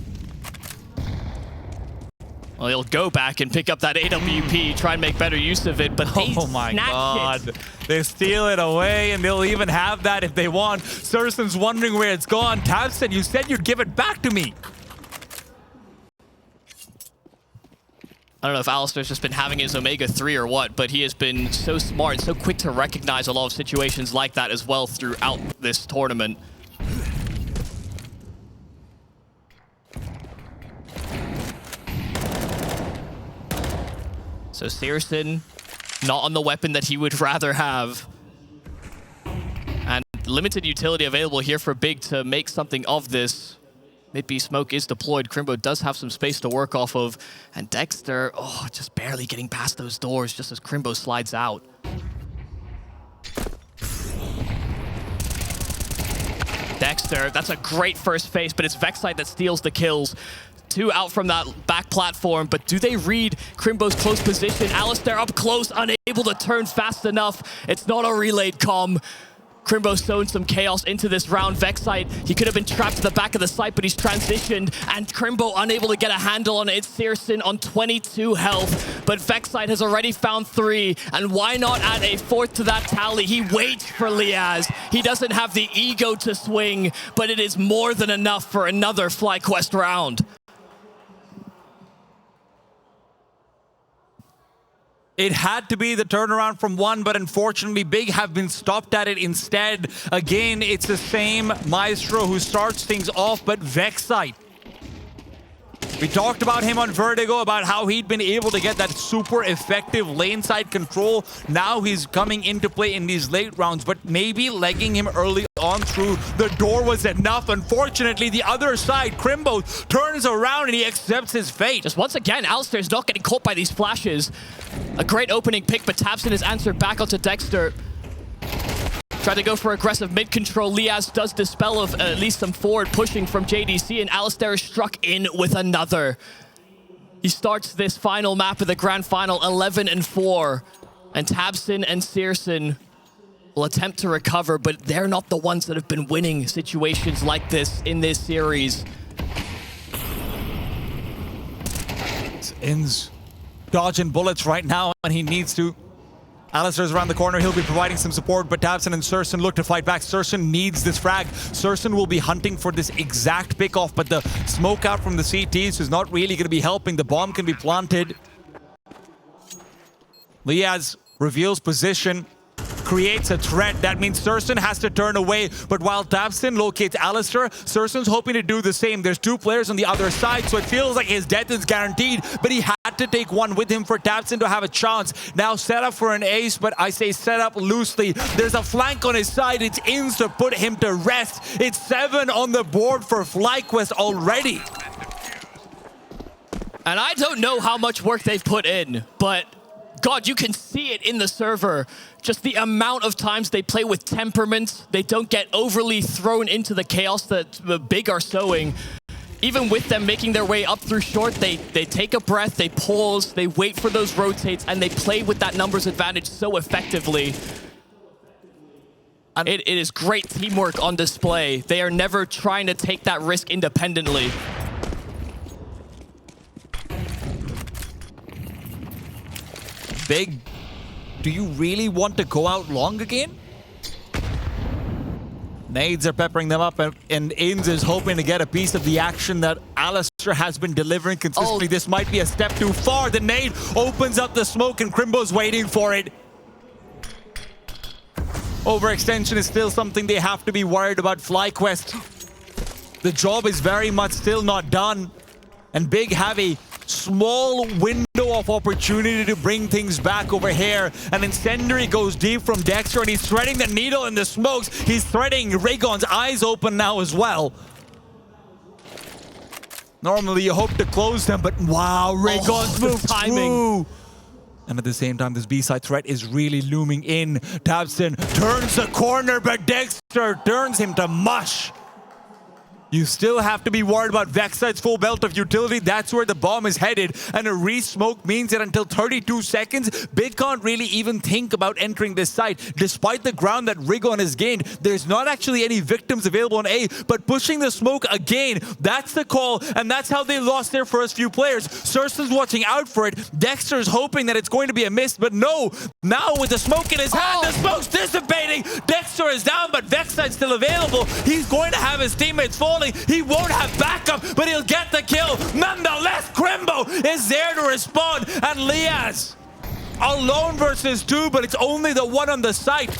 Well, he'll go back and pick up that AWP, try and make better use of it, but they oh my god. it. They steal it away, and they'll even have that if they want. Surson's wondering where it's gone. Tabson, you said you'd give it back to me. I don't know if Alistair's just been having his Omega 3 or what, but he has been so smart, so quick to recognize a lot of situations like that as well throughout this tournament. So Searson, not on the weapon that he would rather have. And limited utility available here for Big to make something of this. Mid-B smoke is deployed. Crimbo does have some space to work off of. And Dexter, oh, just barely getting past those doors just as Crimbo slides out. Dexter, that's a great first face, but it's Vexite that steals the kills. 2 out from that back platform, but do they read Crimbo's close position? Alistair up close, unable to turn fast enough. It's not a relayed comm. Crimbo sowing some chaos into this round. Vexite, he could have been trapped at the back of the site, but he's transitioned, and Crimbo unable to get a handle on it. It's Searson on 22 health, but Vexite has already found 3, and why not add a 4th to that tally? He waits for Liaz. He doesn't have the ego to swing, but it is more than enough for another FlyQuest round. It had to be the turnaround from 1, but unfortunately Big have been stopped at it instead. Again, it's the same Maestro who starts things off, but Vexite. We talked about him on Vertigo, about how he'd been able to get that super effective lane side control. Now he's coming into play in these late rounds, but maybe legging him early on through the door was enough. Unfortunately, the other side, Crimbo turns around and he accepts his fate. Just once again, Alistair's not getting caught by these flashes. A great opening pick, but Tabson is answered back onto Dexter. Tried to go for aggressive mid-control. Liaz does dispel of at least some forward pushing from JDC, and Alistair is struck in with another. He starts this final map of the grand final 11-4, and Tabson and Searson will attempt to recover, but they're not the ones that have been winning situations like this in this series. Inns dodging bullets right now, and he needs to. Alistair's around the corner. He'll be providing some support, but tabseN and Surson look to fight back. Surson needs this frag. Surson will be hunting for this exact pickoff, but the smoke out from the CTs is not really going to be helping. The bomb can be planted. Liaz reveals position, creates a threat. That means Surson has to turn away. But while tabseN locates Alistair, Surson's hoping to do the same. There's two players on the other side, so it feels like his death is guaranteed. But he had to take one with him for tabseN to have a chance. Now set up for an ace, but I say set up loosely. There's a flank on his side. It's Inns to put him to rest. It's 7 on the board for FlyQuest already. And I don't know how much work they've put in, but God, you can see it in the server. Just the amount of times they play with temperament. They don't get overly thrown into the chaos that the big are sowing. Even with them making their way up through short, they take a breath, they pause, they wait for those rotates, and they play with that numbers advantage so effectively. And it is great teamwork on display. They are never trying to take that risk independently. Big, do you really want to go out long again? Nades are peppering them up, and Inns is hoping to get a piece of the action that Alistair has been delivering consistently. This might be a step too far. The nade opens up the smoke, and Crimbo's waiting for it. Overextension is still something they have to be worried about. FlyQuest, the job is very much still not done. And Big have a small window of opportunity to bring things back over here. An incendiary goes deep from Dexter, and he's threading the needle in the smokes. He's threading Rigon's eyes open now as well. Normally you hope to close them, but wow, Rigon's move timing. And at the same time, this B-side threat is really looming in. tabseN turns the corner, but Dexter turns him to mush. You still have to be worried about Vexside's full belt of utility. That's where the bomb is headed. And a re-smoke means that until 32 seconds, Big can't really even think about entering this site. Despite the ground that Rigon has gained, there's not actually any victims available on A, but pushing the smoke again, that's the call, and that's how they lost their first few players. Surson's watching out for it. Dexter's hoping that it's going to be a miss, but no. Now with the smoke in his hand, the smoke's dissipating. Dexter is down, but Vexside's still available. He's going to have his teammates falling. He won't have backup, but he'll get the kill. Nonetheless, Crimbo is there to respond, and Liaz alone versus 2, but it's only the one on the site.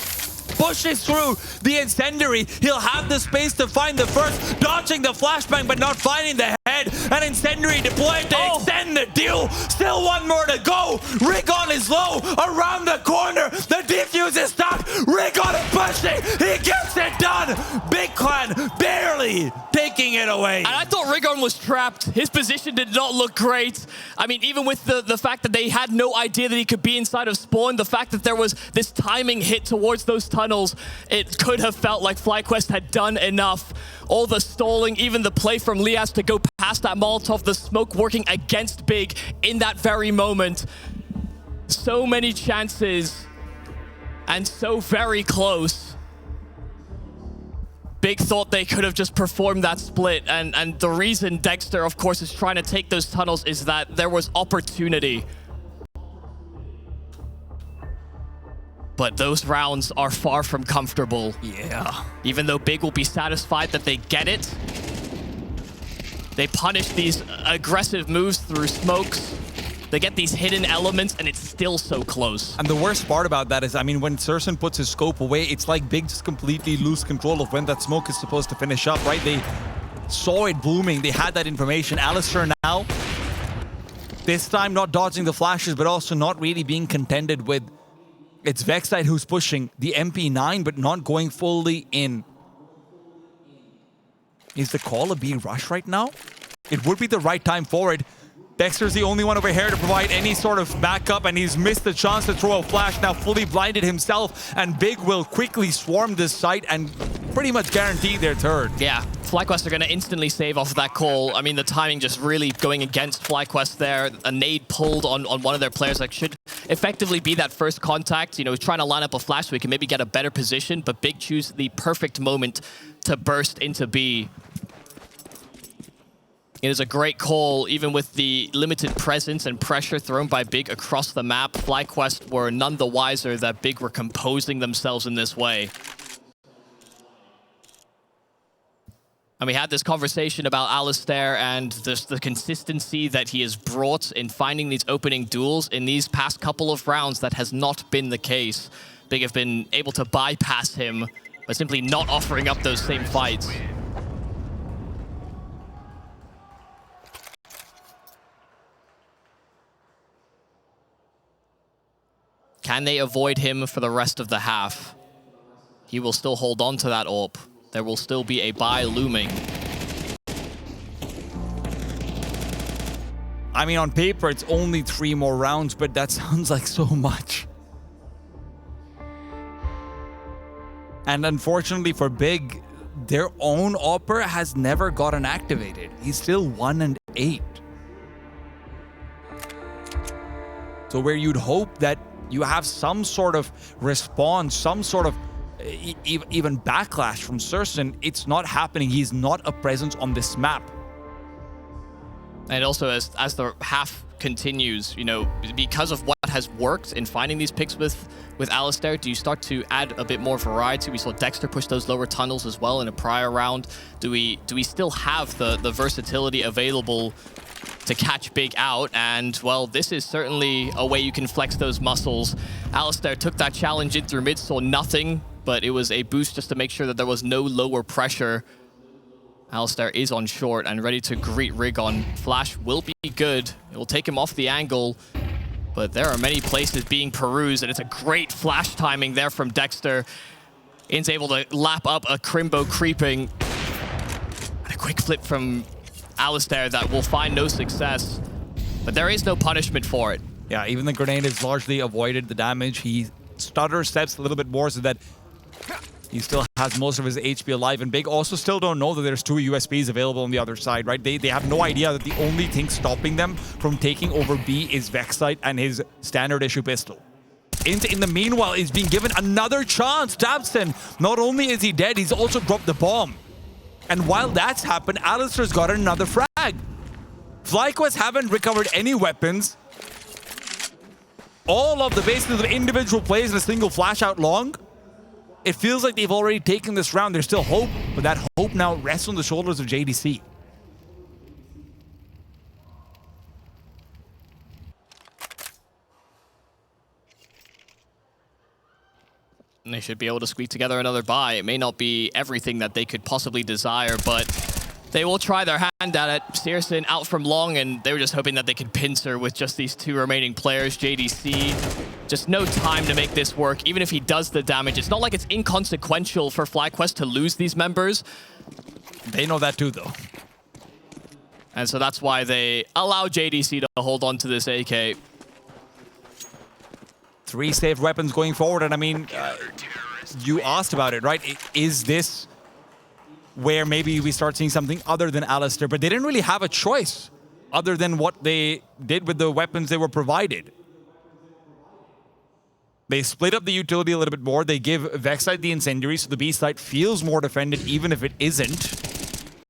Pushes through the incendiary. He'll have the space to find the first, dodging the flashbang, but not finding the head. An incendiary deployed to extend the deal. Still one more to go. Rigon is low around the corner. The defuse is stuck. Rigon is pushing. He gets it done. Big Clan barely taking it away. And I thought Rigon was trapped. His position did not look great. I mean, even with the fact that they had no idea that he could be inside of spawn, the fact that there was this timing hit towards those tunnels, it could have felt like FlyQuest had done enough. All the stalling, even the play from Liaz to go past that Molotov, the smoke working against Big in that very moment. So many chances and so very close. Big thought they could have just performed that split, and the reason Dexter, of course, is trying to take those tunnels is that there was opportunity. But those rounds are far from comfortable. Yeah. Even though Big will be satisfied that they get it, they punish these aggressive moves through smokes. They get these hidden elements, and it's still so close. And the worst part about that is, I mean, when Surson puts his scope away, it's like Big just completely lose control of when that smoke is supposed to finish up, right? They saw it blooming. They had that information. Alistair now, this time not dodging the flashes, but also not really being contended with. It's Vexside who's pushing the MP9, but not going fully in. Is the call a B rush right now? It would be the right time for it. Dexter's the only one over here to provide any sort of backup, and he's missed the chance to throw a flash, now fully blinded himself, and Big will quickly swarm this site and pretty much guarantee their third. Yeah, FlyQuest are going to instantly save off of that call. I mean, the timing just really going against FlyQuest there. A nade pulled on one of their players that should effectively be that first contact. You know, trying to line up a flash so we can maybe get a better position, but Big choose the perfect moment to burst into B. It is a great call, even with the limited presence and pressure thrown by Big across the map. FlyQuest were none the wiser that Big were composing themselves in this way. And we had this conversation about Alistair and the consistency that he has brought in finding these opening duels in these past couple of rounds. That has not been the case. Big have been able to bypass him by simply not offering up those same fights. Can they avoid him for the rest of the half? He will still hold on to that AWP. There will still be a buy looming. I mean, on paper, it's only 3 more rounds, but that sounds like so much. And unfortunately for Big, their own AWPer has never gotten activated. He's still 1 and 8. So where you'd hope that you have some sort of response, some sort of even backlash from Surson, it's not happening. He's not a presence on this map. And also, as the half continues, you know, because of what has worked in finding these picks with Alistair, do you start to add a bit more variety? We saw Dexter push those lower tunnels as well in a prior round. Do we still have the versatility available to catch Big out? And, well, this is certainly a way you can flex those muscles. Alistair took that challenge in through mid, saw nothing, but it was a boost just to make sure that there was no lower pressure. Alistair is on short and ready to greet Rig on. Flash will be good. It will take him off the angle, but there are many places being perused, and it's a great flash timing there from Dexter. In's able to lap up a Crimbo creeping. And a quick flip from Alistair that will find no success, but there is no punishment for it. Yeah, even the grenade has largely avoided the damage. He stutters, steps a little bit more so that he still has most of his HP alive, and Big also still don't know that there's 2 USPs available on the other side, right? They have no idea that the only thing stopping them from taking over B is Vexite and his standard issue pistol. In the meanwhile, is being given another chance. Tabson, not only is he dead, he's also dropped the bomb. And while that's happened, Alistair's got another frag. FlyQuest haven't recovered any weapons. All of the bases of individual plays in a single flash out long. It feels like they've already taken this round. There's still hope, but that hope now rests on the shoulders of JDC. And they should be able to squeeze together another buy. It may not be everything that they could possibly desire, but they will try their hand at it. Searson out from long, and they were just hoping that they could pincer with just these 2 remaining players. JDC, just no time to make this work. Even if he does the damage, it's not like it's inconsequential for FlyQuest to lose these members. They know that too, though. And so that's why they allow JDC to hold on to this AK. 3 safe weapons going forward, and I mean, you asked about it, right? Is this where maybe we start seeing something other than Alistair? But they didn't really have a choice other than what they did with the weapons they were provided. They split up the utility a little bit more. They give Vexite the incendiary, so the B site feels more defended, even if it isn't.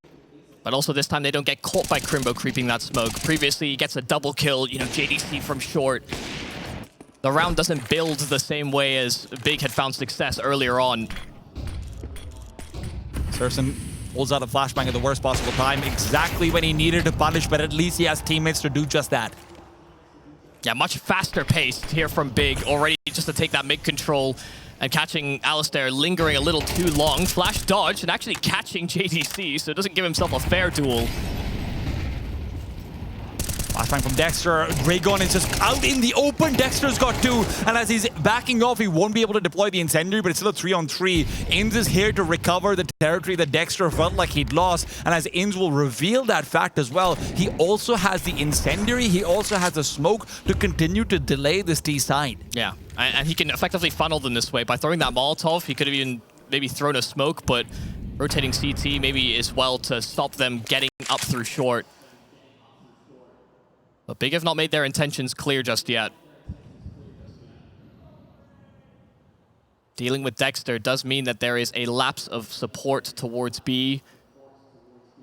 But also this time they don't get caught by Crimbo creeping that smoke. Previously he gets a double kill, you know, JDC from short. The round doesn't build the same way as Big had found success earlier on. Surson pulls out a flashbang at the worst possible time, exactly when he needed to punish, but at least he has teammates to do just that. Yeah, much faster paced here from Big, already just to take that mid control and catching Alistair lingering a little too long. Flash dodge and actually catching JDC, so it doesn't give himself a fair duel. Flashbang from Dexter. Dragon is just out in the open. Dexter's got 2, and as he's backing off, he won't be able to deploy the incendiary, but it's still a 3-on-3. Inz is here to recover the territory that Dexter felt like he'd lost, and as Inz will reveal that fact as well, he also has the incendiary, he also has the smoke to continue to delay this T side. Yeah, and he can effectively funnel them this way. By throwing that Molotov, he could have even maybe thrown a smoke, but rotating CT maybe as well to stop them getting up through short. But Big have not made their intentions clear just yet. Dealing with Dexter does mean that there is a lapse of support towards B.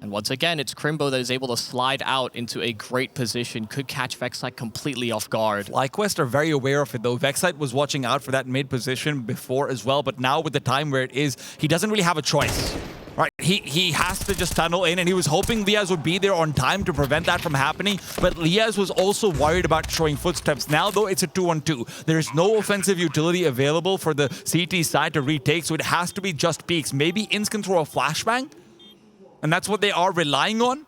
And once again, it's Crimbo that is able to slide out into a great position, could catch Vexite completely off guard. FlyQuest are very aware of it, though. Vexite was watching out for that mid position before as well, but now with the time where it is, he doesn't really have a choice. Right, he has to just tunnel in, and he was hoping Liaz would be there on time to prevent that from happening, but Liaz was also worried about showing footsteps. Now, though, it's a 2-on-2. There is no offensive utility available for the CT side to retake, so it has to be just peaks. Maybe Inns can throw a flashbang, and that's what they are relying on.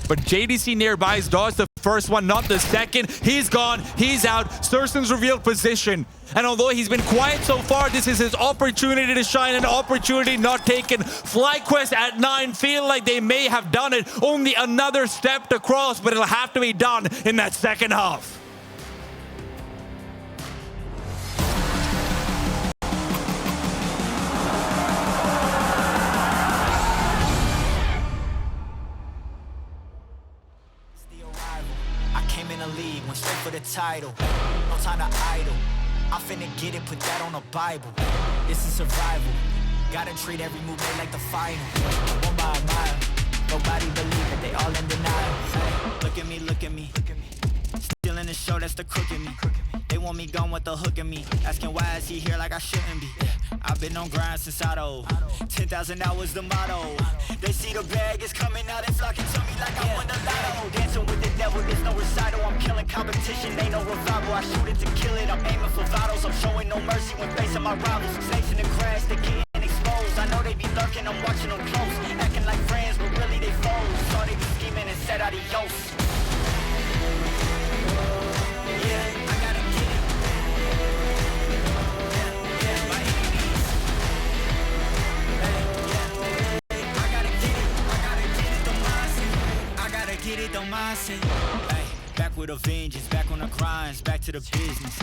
But JDC nearby is dodged the first one, not the second. He's gone, he's out. Sursen's revealed position. And although he's been quiet so far, this is his opportunity to shine, an opportunity not taken. FlyQuest at 9 feel like they may have done it. Only another step to cross, but it'll have to be done in that second half. For the title, no time to idle. I'm finna get it, put that on the Bible. This is survival. Gotta treat every move made like the final. One by a mile. Nobody believe it, they all in denial. Hey, look at me, look at me. Still in the show, that's the crook in me. They want me gone with the hook in me. Asking why is he here like I shouldn't be. I've been on grind since I dove. 10,000 hours the motto. They see the bag is coming out and flocking to me like I won the lotto. Dancing with the devil, there's no recital. I'm killing competition, ain't no revival. I shoot it to kill it, I'm aiming for vitals. I'm showing no mercy when facing my rivals. Snakes in the grass, they getting exposed. I know they be lurking, I'm watching them close. Acting like friends, but really they foes. Saw they be scheming and said adios. Get it, don't mindset. Ay, back with a vengeance, back on the grinds, back to the business.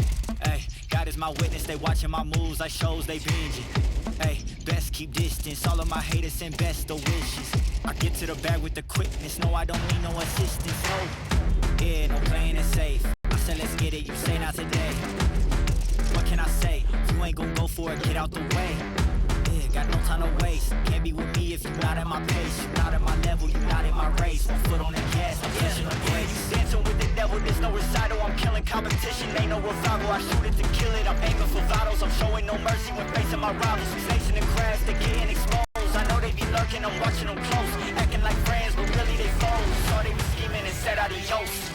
Ay, God is my witness, they watching my moves like shows they binging. Ay, best keep distance, all of my haters send best the wishes. I get to the bag with the quickness, no I don't need no assistance, no. Yeah, no playing it safe. I said let's get it, you say not today. What can I say? You ain't gon' go for it, get out the way. Got no time to waste. Can't be with me if you're not at my pace. You're not at my level, you're not in my race. One foot on the gas, I'm pushing the brakes. Dancing with the devil, there's no recital. I'm killing competition, ain't no revival. I shoot it to kill it, I'm aiming for vitals. I'm showing no mercy when facing my rivals. Snakes in the grass, they getting exposed. I know they be lurking, I'm watching them close. Acting like friends, but really they foes. Saw they be scheming and said adios.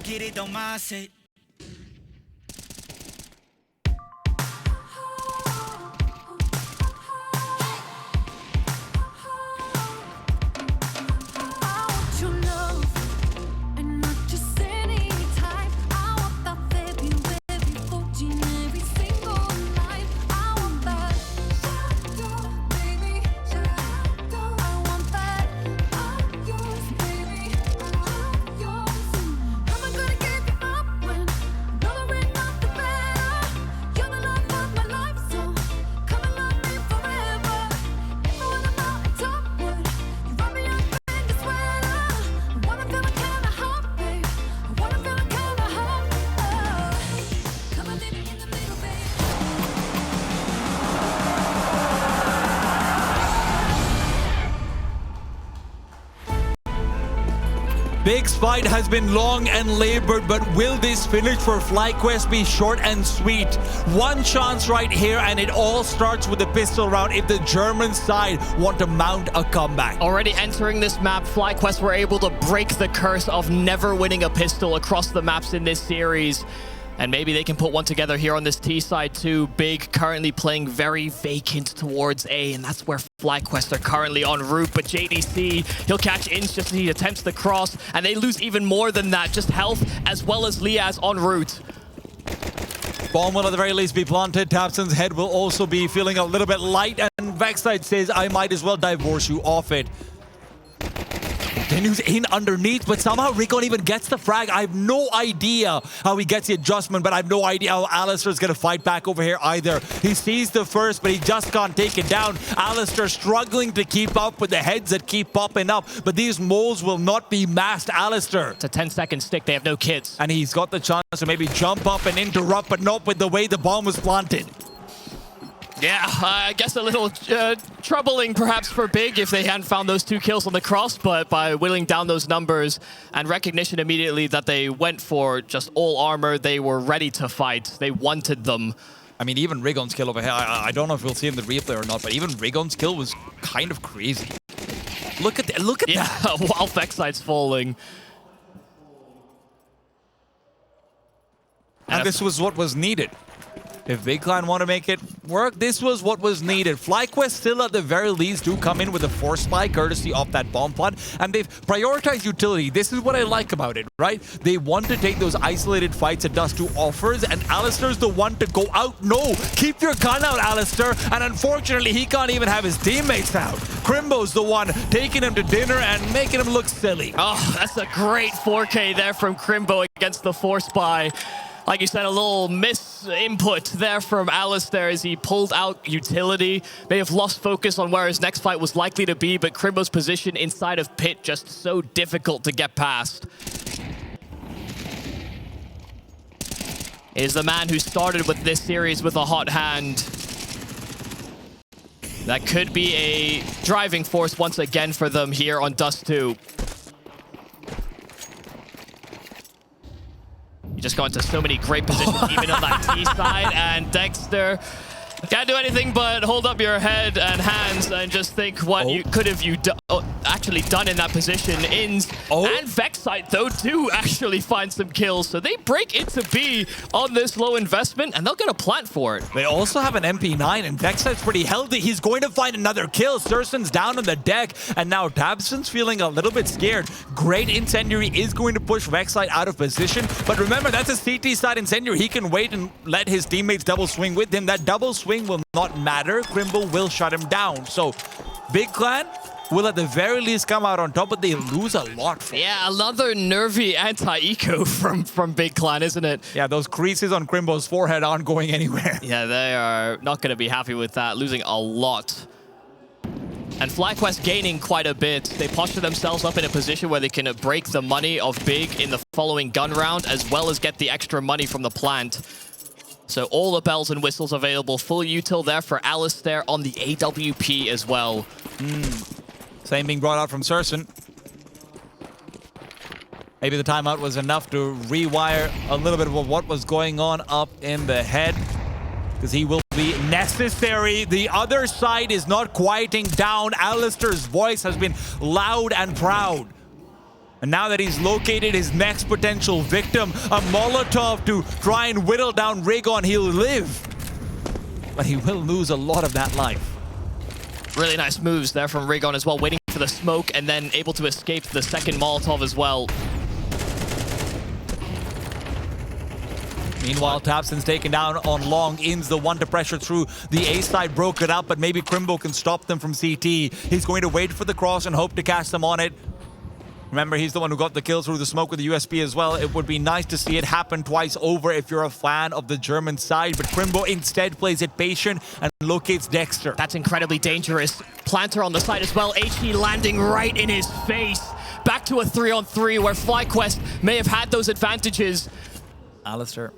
Get it, don't mindset. Big's fight has been long and labored, but will this finish for FlyQuest be short and sweet? One chance right here, and it all starts with the pistol round if the German side want to mount a comeback. Already entering this map, FlyQuest were able to break the curse of never winning a pistol across the maps in this series. And maybe they can put one together here on this T side too. Big currently playing very vacant towards A, and that's where FlyQuest are currently en route. But JDC, he'll catch Inns just as he attempts the cross, and they lose even more than that, just health as well as Liaz en route. Bomb will at the very least be planted. Tapson's head will also be feeling a little bit light, and Vexite says, I might as well divorce you off it. Continues in underneath, but somehow Rigon even gets the frag. I have no idea how he gets the adjustment, but I have no idea how Alistair's going to fight back over here either. He sees the first, but he just can't take it down. Alistair struggling to keep up with the heads that keep popping up, but these moles will not be masked Alistair. It's a 10-second stick. They have no kids. And he's got the chance to maybe jump up and interrupt, but not with the way the bomb was planted. Yeah, I guess a little troubling perhaps for Big if they hadn't found those 2 kills on the cross, but by whittling down those numbers and recognition immediately that they went for just all armor, they were ready to fight. They wanted them. I mean, even Rigon's kill over here, I don't know if we'll see in the replay or not, but even Rigon's kill was kind of crazy. Look at that. Yeah, while Vexite's falling. And this was what was needed. If Big Clan want to make it work, this was what was needed. FlyQuest still at the very least do come in with a force spike courtesy of that bomb pod, and they've prioritized utility. This is what I like about it, right? They want to take those isolated fights that Dust2 offers, and Alistair's the one to go out. No, keep your gun out, Alistair. And unfortunately, he can't even have his teammates out. Crimbo's the one taking him to dinner and making him look silly. Oh, that's a great 4K there from Crimbo against the force spy. Like you said, a little misinput there from Alistair as he pulled out utility. May have lost focus on where his next fight was likely to be, but Crimbo's position inside of pit just so difficult to get past. Is the man who started with this series with a hot hand. That could be a driving force once again for them here on Dust2. You just got into so many great positions, even on that T side, and Dexter can't do anything but hold up your head and hands and just think what you could have actually done in that position. Ins and Vexite, though, do actually find some kills. So they break into B on this low investment, and they'll get a plant for it. They also have an MP9, and Vexite's pretty healthy. He's going to find another kill. Sursen's down on the deck, and now Tabson's feeling a little bit scared. Great Incendiary is going to push Vexite out of position, but remember, that's a CT side Incendiary. He can wait and let his teammates double swing with him. That double swing will not matter. Crimbo will shut him down. So, Big Clan will at the very least come out on top, but they lose a lot. Yeah, another nervy anti-eco from Big Clan, isn't it? Yeah, those creases on Crimbo's forehead aren't going anywhere. Yeah, they are not going to be happy with that, losing a lot. And FlyQuest gaining quite a bit. They posture themselves up in a position where they can break the money of Big in the following gun round, as well as get the extra money from the plant. So all the bells and whistles available. Full util there for Alistair on the AWP as well. Same being brought out from Sursen. Maybe the timeout was enough to rewire a little bit of what was going on up in the head, because he will be necessary. The other side is not quieting down. Alistair's voice has been loud and proud. And now that he's located his next potential victim, a Molotov to try and whittle down Rigon, he'll live. But he will lose a lot of that life. Really nice moves there from Rigon as well, waiting for the smoke and then able to escape the second Molotov as well. Meanwhile, Tabson's taken down on long. Ins the one to pressure through. The A side broke it up, but maybe Crimbo can stop them from CT. He's going to wait for the cross and hope to cast them on it. Remember, he's the one who got the kill through the smoke with the USP as well. It would be nice to see it happen twice over if you're a fan of the German side, but Crimbo instead plays it patient and locates Dexter. That's incredibly dangerous. Planter on the side as well. HE landing right in his face. Back to a 3-on-3 where FlyQuest may have had those advantages. Alistair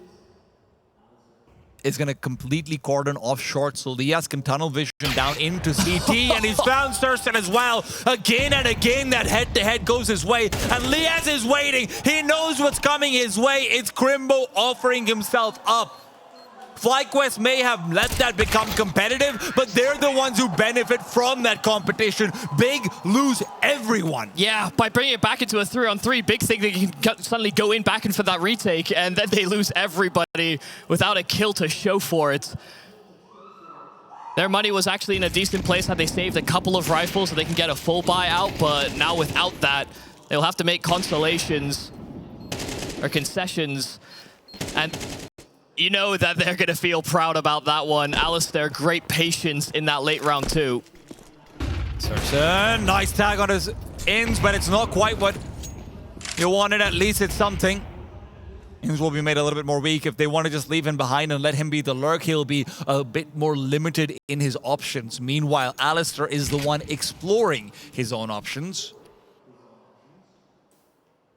is going to completely cordon off short, so Lias can tunnel vision down into CT, and he's found Sursen as well. Again and again, that head-to-head goes his way, and Lias is waiting. He knows what's coming his way. It's Crimbo offering himself up. FlyQuest may have let that become competitive, but they're the ones who benefit from that competition. Big lose everyone. Yeah, by bringing it back into a 3-on-3, Big think they can suddenly go in back in for that retake, and then they lose everybody without a kill to show for it. Their money was actually in a decent place had they saved a couple of rifles so they can get a full buyout, but now without that, they'll have to make consolations or concessions, and you know that they're going to feel proud about that one. Alistair, great patience in that late round too. Sursen, nice tag on his Inns, but it's not quite what you wanted. At least it's something. Inns will be made a little bit more weak. If they want to just leave him behind and let him be the lurk, he'll be a bit more limited in his options. Meanwhile, Alistair is the one exploring his own options.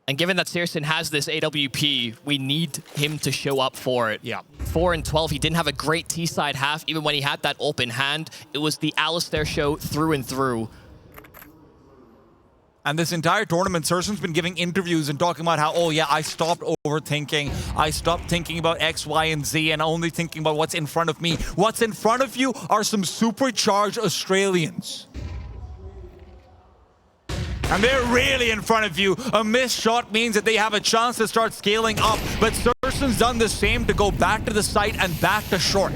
And given that Searson has this AWP, we need him to show up for it. Yeah. 4 and 12, he didn't have a great T-side half. Even when he had that open hand, it was the Alistair show through and through. And this entire tournament, Searson's been giving interviews and talking about how, oh yeah, I stopped overthinking. I stopped thinking about X, Y, and Z and only thinking about what's in front of me. What's in front of you are some supercharged Australians. And they're really in front of you. A missed shot means that they have a chance to start scaling up. But Searson's done the same to go back to the site and back to short.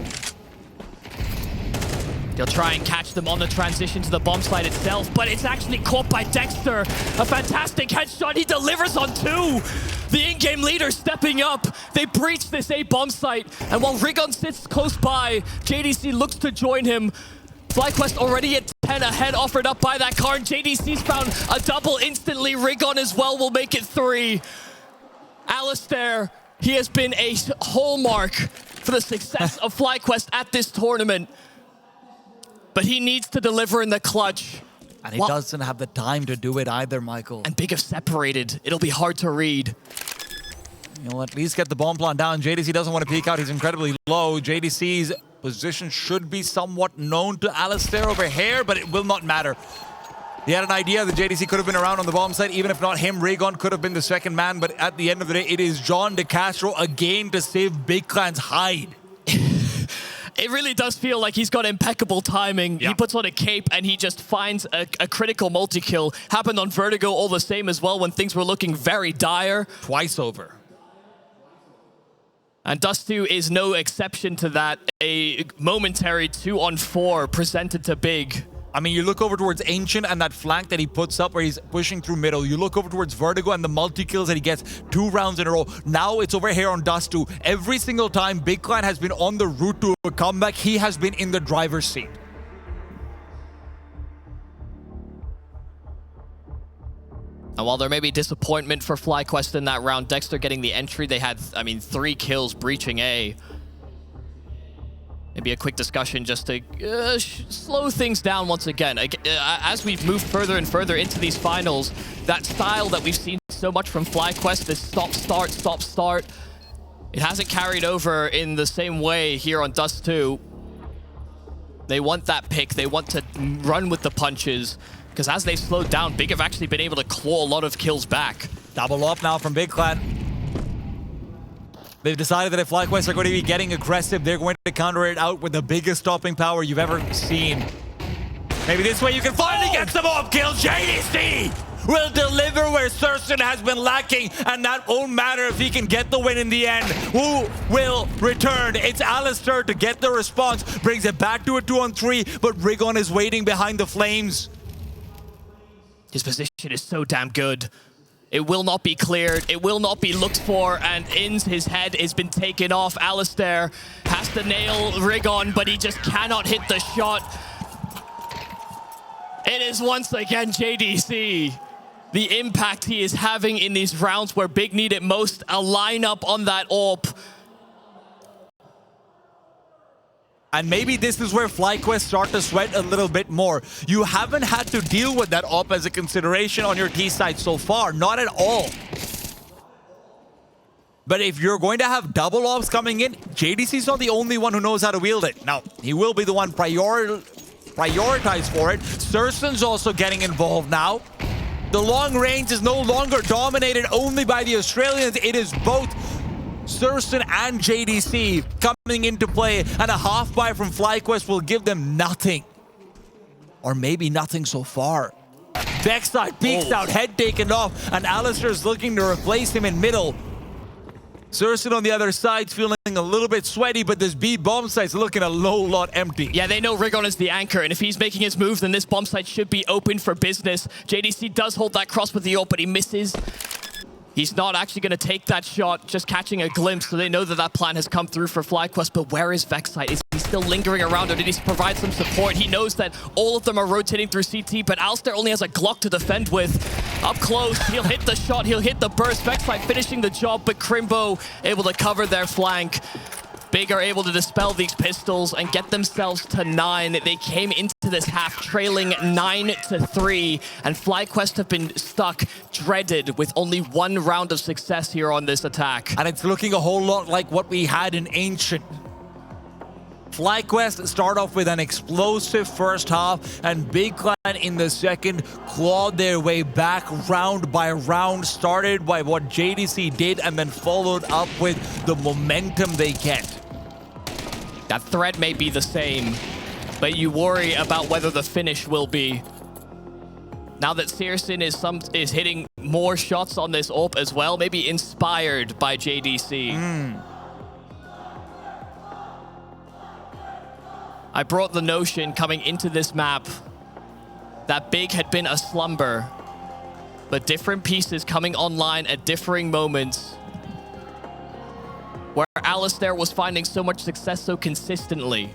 They'll try and catch them on the transition to the bomb site itself, but it's actually caught by Dexter. A fantastic headshot. He delivers on 2. The in-game leader stepping up. They breach this A bomb site, and while Rigon sits close by, JDC looks to join him. FlyQuest already at 10 ahead, offered up by that car, and JDC's found a double instantly. Rigon as well will make it 3. Alistair, he has been a hallmark for the success of FlyQuest at this tournament. But he needs to deliver in the clutch. And he doesn't have the time to do it either, Michael. And Big have separated. It'll be hard to read. You'll at least get the bomb plant down. JDC doesn't want to peek out. He's incredibly low. JDC's position should be somewhat known to Alistair over here, but it will not matter. He had an idea that JDC could have been around on the bomb site. Even if not him, Rigon could have been the second man. But at the end of the day, it is John DeCastro again to save Big Clan's hide. It really does feel like he's got impeccable timing. Yeah. He puts on a cape and he just finds a critical multi-kill. Happened on Vertigo all the same as well when things were looking very dire. Twice over. And Dust2 is no exception to that. A momentary 2-on-4 presented to Big. I mean, you look over towards Ancient and that flank that he puts up where he's pushing through middle. You look over towards Vertigo and the multi-kills that he gets 2 rounds in a row. Now it's over here on Dust2. Every single time Big Clan has been on the route to a comeback, he has been in the driver's seat. And while there may be disappointment for FlyQuest in that round, Dexter getting the entry, they had, 3 kills breaching A. Maybe a quick discussion just to slow things down once again. As we've moved further and further into these finals, that style that we've seen so much from FlyQuest, this stop-start, it hasn't carried over in the same way here on Dust2. They want that pick. They want to run with the punches. Because as they've slowed down, Big have actually been able to claw a lot of kills back. Double up now from Big Clan. They've decided that if FlyQuest are going to be getting aggressive, they're going to counter it out with the biggest stopping power you've ever seen. Maybe this way you can finally get some more kills. JDC will deliver where Searson has been lacking, and that won't matter if he can get the win in the end. Who will return? It's Alistair to get the response. Brings it back to a 2-on-3, but Rigon is waiting behind the flames. His position is so damn good. It will not be cleared. It will not be looked for. And Inns, his head has been taken off. Alistair has to nail Rigon, but he just cannot hit the shot. It is once again JDC. The impact he is having in these rounds where Big need it most. A lineup on that AWP. And maybe this is where FlyQuest start to sweat a little bit more. You haven't had to deal with that AWP as a consideration on your T side so far. Not at all. But if you're going to have double AWPs coming in, JDC's not the only one who knows how to wield it. Now, he will be the one prioritized for it. Searson's also getting involved now. The long range is no longer dominated only by the Australians. It is both Searson and JDC coming into play, and a half buy from FlyQuest will give them nothing. Or maybe nothing so far. Backside peeks out, head taken off, and Alistair's looking to replace him in middle. Searson on the other side feeling a little bit sweaty, but this B bomb site's looking a low lot empty. Yeah, they know Rigon is the anchor, and if he's making his move, then this bomb site should be open for business. JDC does hold that cross with the AWP, but he misses. He's not actually going to take that shot, just catching a glimpse, so they know that that plan has come through for FlyQuest. But where is Vexite? Is he still lingering around, or did he provide some support? He knows that all of them are rotating through CT, but Alistair only has a Glock to defend with. Up close, he'll hit the shot, he'll hit the burst. Vexlight finishing the job, but Crimbo able to cover their flank. Big are able to dispel these pistols and get themselves to 9. They came into this half trailing 9-3, and FlyQuest have been stuck, dreaded, with only 1 round of success here on this attack. And it's looking a whole lot like what we had in Ancient. FlyQuest start off with an explosive first half, and Big Clan in the second clawed their way back round by round, started by what JDC did and then followed up with the momentum they get. That thread may be the same, but you worry about whether the finish will be. Now that Searson is hitting more shots on this AWP as well, maybe inspired by JDC. I brought the notion coming into this map that Big had been a slumber, but different pieces coming online at differing moments, where Alistair was finding so much success so consistently.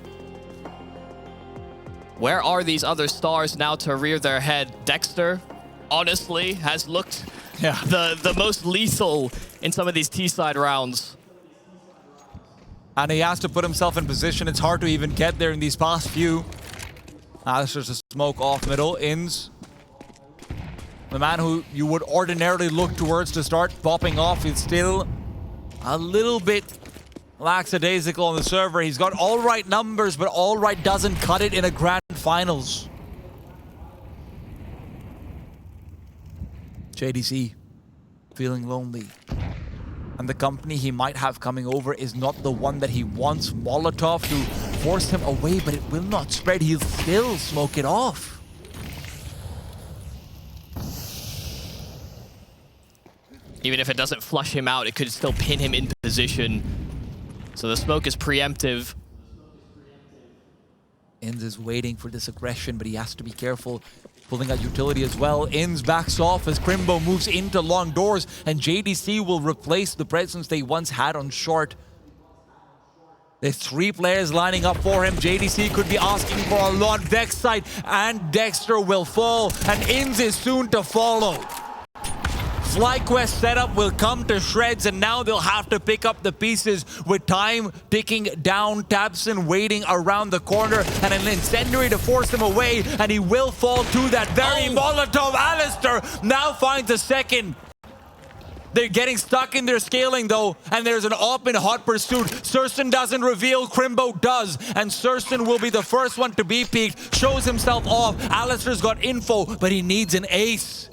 Where are these other stars now to rear their head? Dexter, honestly, has looked the most lethal in some of these T-side rounds. And he has to put himself in position. It's hard to even get there in these past few. Alistair's a smoke off middle. Inns, the man who you would ordinarily look towards to start popping off, is still a little bit lackadaisical on the server. He's got all right numbers, but all right doesn't cut it in a grand finals. JDC feeling lonely. And the company he might have coming over is not the one that he wants. Molotov to force him away, but it will not spread. He'll still smoke it off. Even if it doesn't flush him out, it could still pin him in position. So the smoke is preemptive. Inns is waiting for this aggression, but he has to be careful. Pulling out utility as well. Inns backs off as Crimbo moves into long doors, and JDC will replace the presence they once had on short. There's 3 players lining up for him. JDC could be asking for a lot. Vexlight and Dexter will fall, and Inns is soon to follow. FlyQuest setup will come to shreds, and now they'll have to pick up the pieces with time ticking down. Tabson waiting around the corner, and an incendiary to force him away, and he will fall to that very Molotov. Alistair now finds a second. They're getting stuck in their scaling though, and there's an AWP in hot pursuit. Searson doesn't reveal, Crimbo does, and Searson will be the first one to be peeked. Shows himself off. Alistair's got info, but he needs an ace.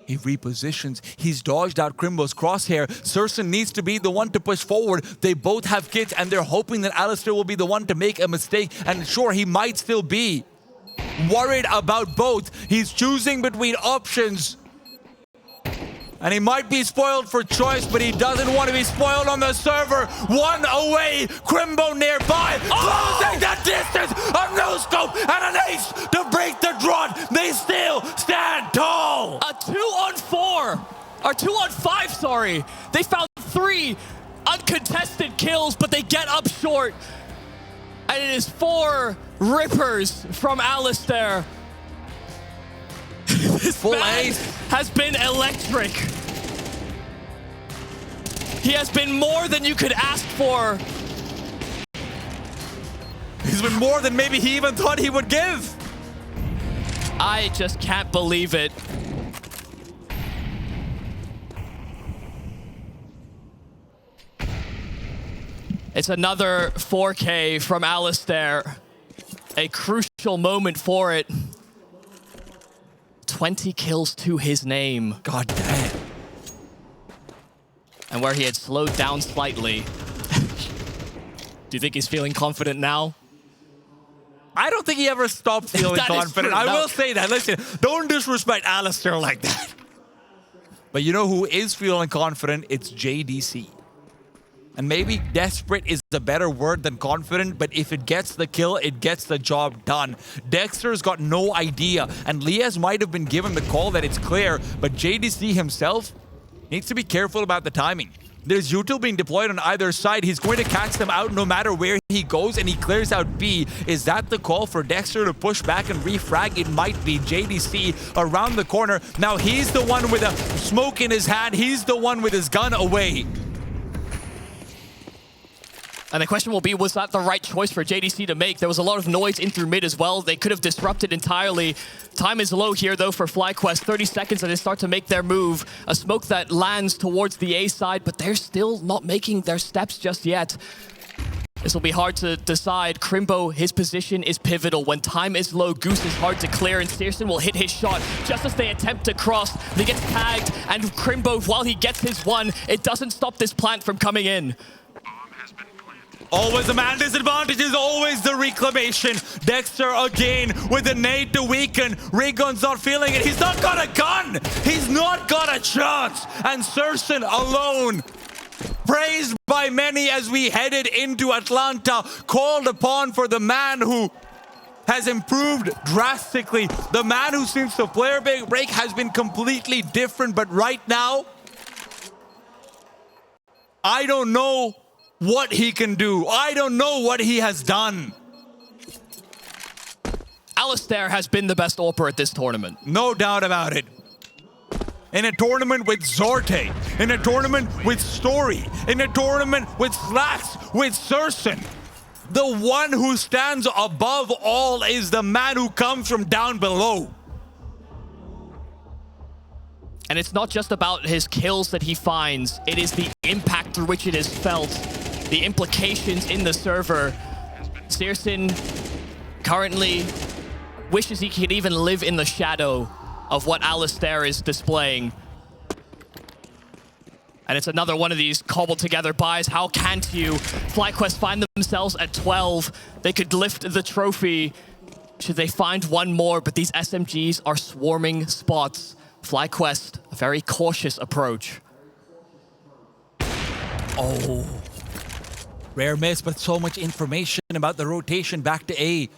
He repositions. He's dodged out Crimbo's crosshair. Searson needs to be the one to push forward. They both have kits, and they're hoping that Alistair will be the one to make a mistake. And sure, he might still be. Worried about both. He's choosing between options. And he might be spoiled for choice, but he doesn't want to be spoiled on the server. 1 away, Crimbo nearby, closing the distance. A no-scope and an ace to break the drought. They still stand tall. A 2-on-4, or 2-on-5, sorry. They found 3 uncontested kills, but they get up short. And it is 4 rippers from Alistair. This Full man ace has been electric. He has been more than you could ask for. He's been more than maybe he even thought he would give. I just can't believe it. It's another 4K from Alistair. A crucial moment for it. 20 kills to his name. God damn. And where he had slowed down slightly. Do you think he's feeling confident now? I don't think he ever stopped feeling confident. I will say that. Listen, don't disrespect Alistair like that. But you know who is feeling confident? It's JDC. And maybe desperate is a better word than confident, but if it gets the kill, it gets the job done. Dexter's got no idea, and Liaz might have been given the call that it's clear, but JDC himself needs to be careful about the timing. There's util being deployed on either side. He's going to catch them out no matter where he goes, and he clears out B. Is that the call for Dexter to push back and refrag? It might be. JDC around the corner. Now he's the one with a smoke in his hand. He's the one with his gun away. And the question will be, was that the right choice for JDC to make? There was a lot of noise in through mid as well. They could have disrupted entirely. Time is low here, though, for FlyQuest. 30 seconds, and they start to make their move. A smoke that lands towards the A side, but they're still not making their steps just yet. This will be hard to decide. Crimbo, his position is pivotal. When time is low, Goose is hard to clear, and Searson will hit his shot just as they attempt to cross. They get tagged, and Crimbo, while he gets his one, it doesn't stop this plant from coming in. Always the man disadvantage is always the reclamation. Dexter again with a nade to weaken. Rigon's not feeling it. He's not got a gun. He's not got a chance. And Searson alone, praised by many as we headed into Atlanta, called upon for the man who has improved drastically. The man who since the player break has been completely different. But right now, I don't know what he can do. I don't know what he has done. Alistair has been the best AWPer at this tournament. No doubt about it. In a tournament with Zorte, in a tournament with Story, in a tournament with Slacks, with Searson, the one who stands above all is the man who comes from down below. And it's not just about his kills that he finds, it is the impact through which it is felt, the implications in the server. Searson currently wishes he could even live in the shadow of what Alistair is displaying. And it's another one of these cobbled together buys. How can't you? FlyQuest find themselves at 12. They could lift the trophy should they find one more, but these SMGs are swarming spots. FlyQuest, a very cautious approach. Oh. Rare miss, but so much information about the rotation back to A.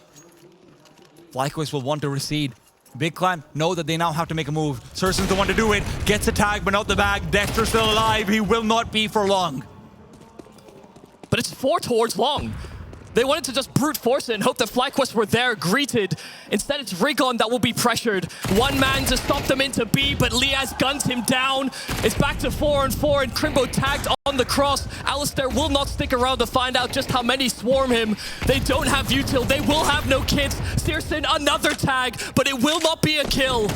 FlyQuest will want to recede. Big Clan know that they now have to make a move. Searson's the one to do it. Gets a tag, but not the bag. Dexter's still alive. He will not be for long. But it's 4 towards long. They wanted to just brute force it and hope that FlyQuest were there, greeted. Instead, it's Rigon that will be pressured. One man to stop them into B, but Liaz guns him down. It's back to 4-on-4, and Crimbo tagged on the cross. Alistair will not stick around to find out just how many swarm him. They don't have util. They will have no kits. Searson, another tag, but it will not be a kill.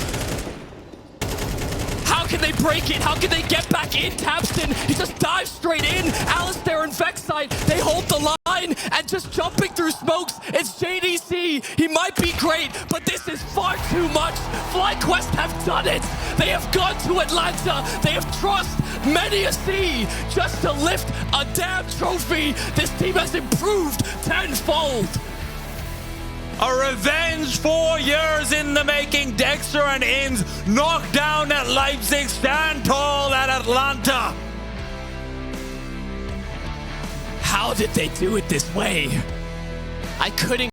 How can they break it? How can they get back in? Tabston, he just dives straight in. Alistair and Vexite, they hold the line, and just jumping through smokes, it's JDC. He might be great, but this is far too much. FlyQuest have done it. They have gone to Atlanta. They have crossed many a sea just to lift a damn trophy. This team has improved tenfold. A revenge 4 years in the making. Dexter and Inns knocked down at Leipzig, stand tall at Atlanta. How did they do it this way? I couldn't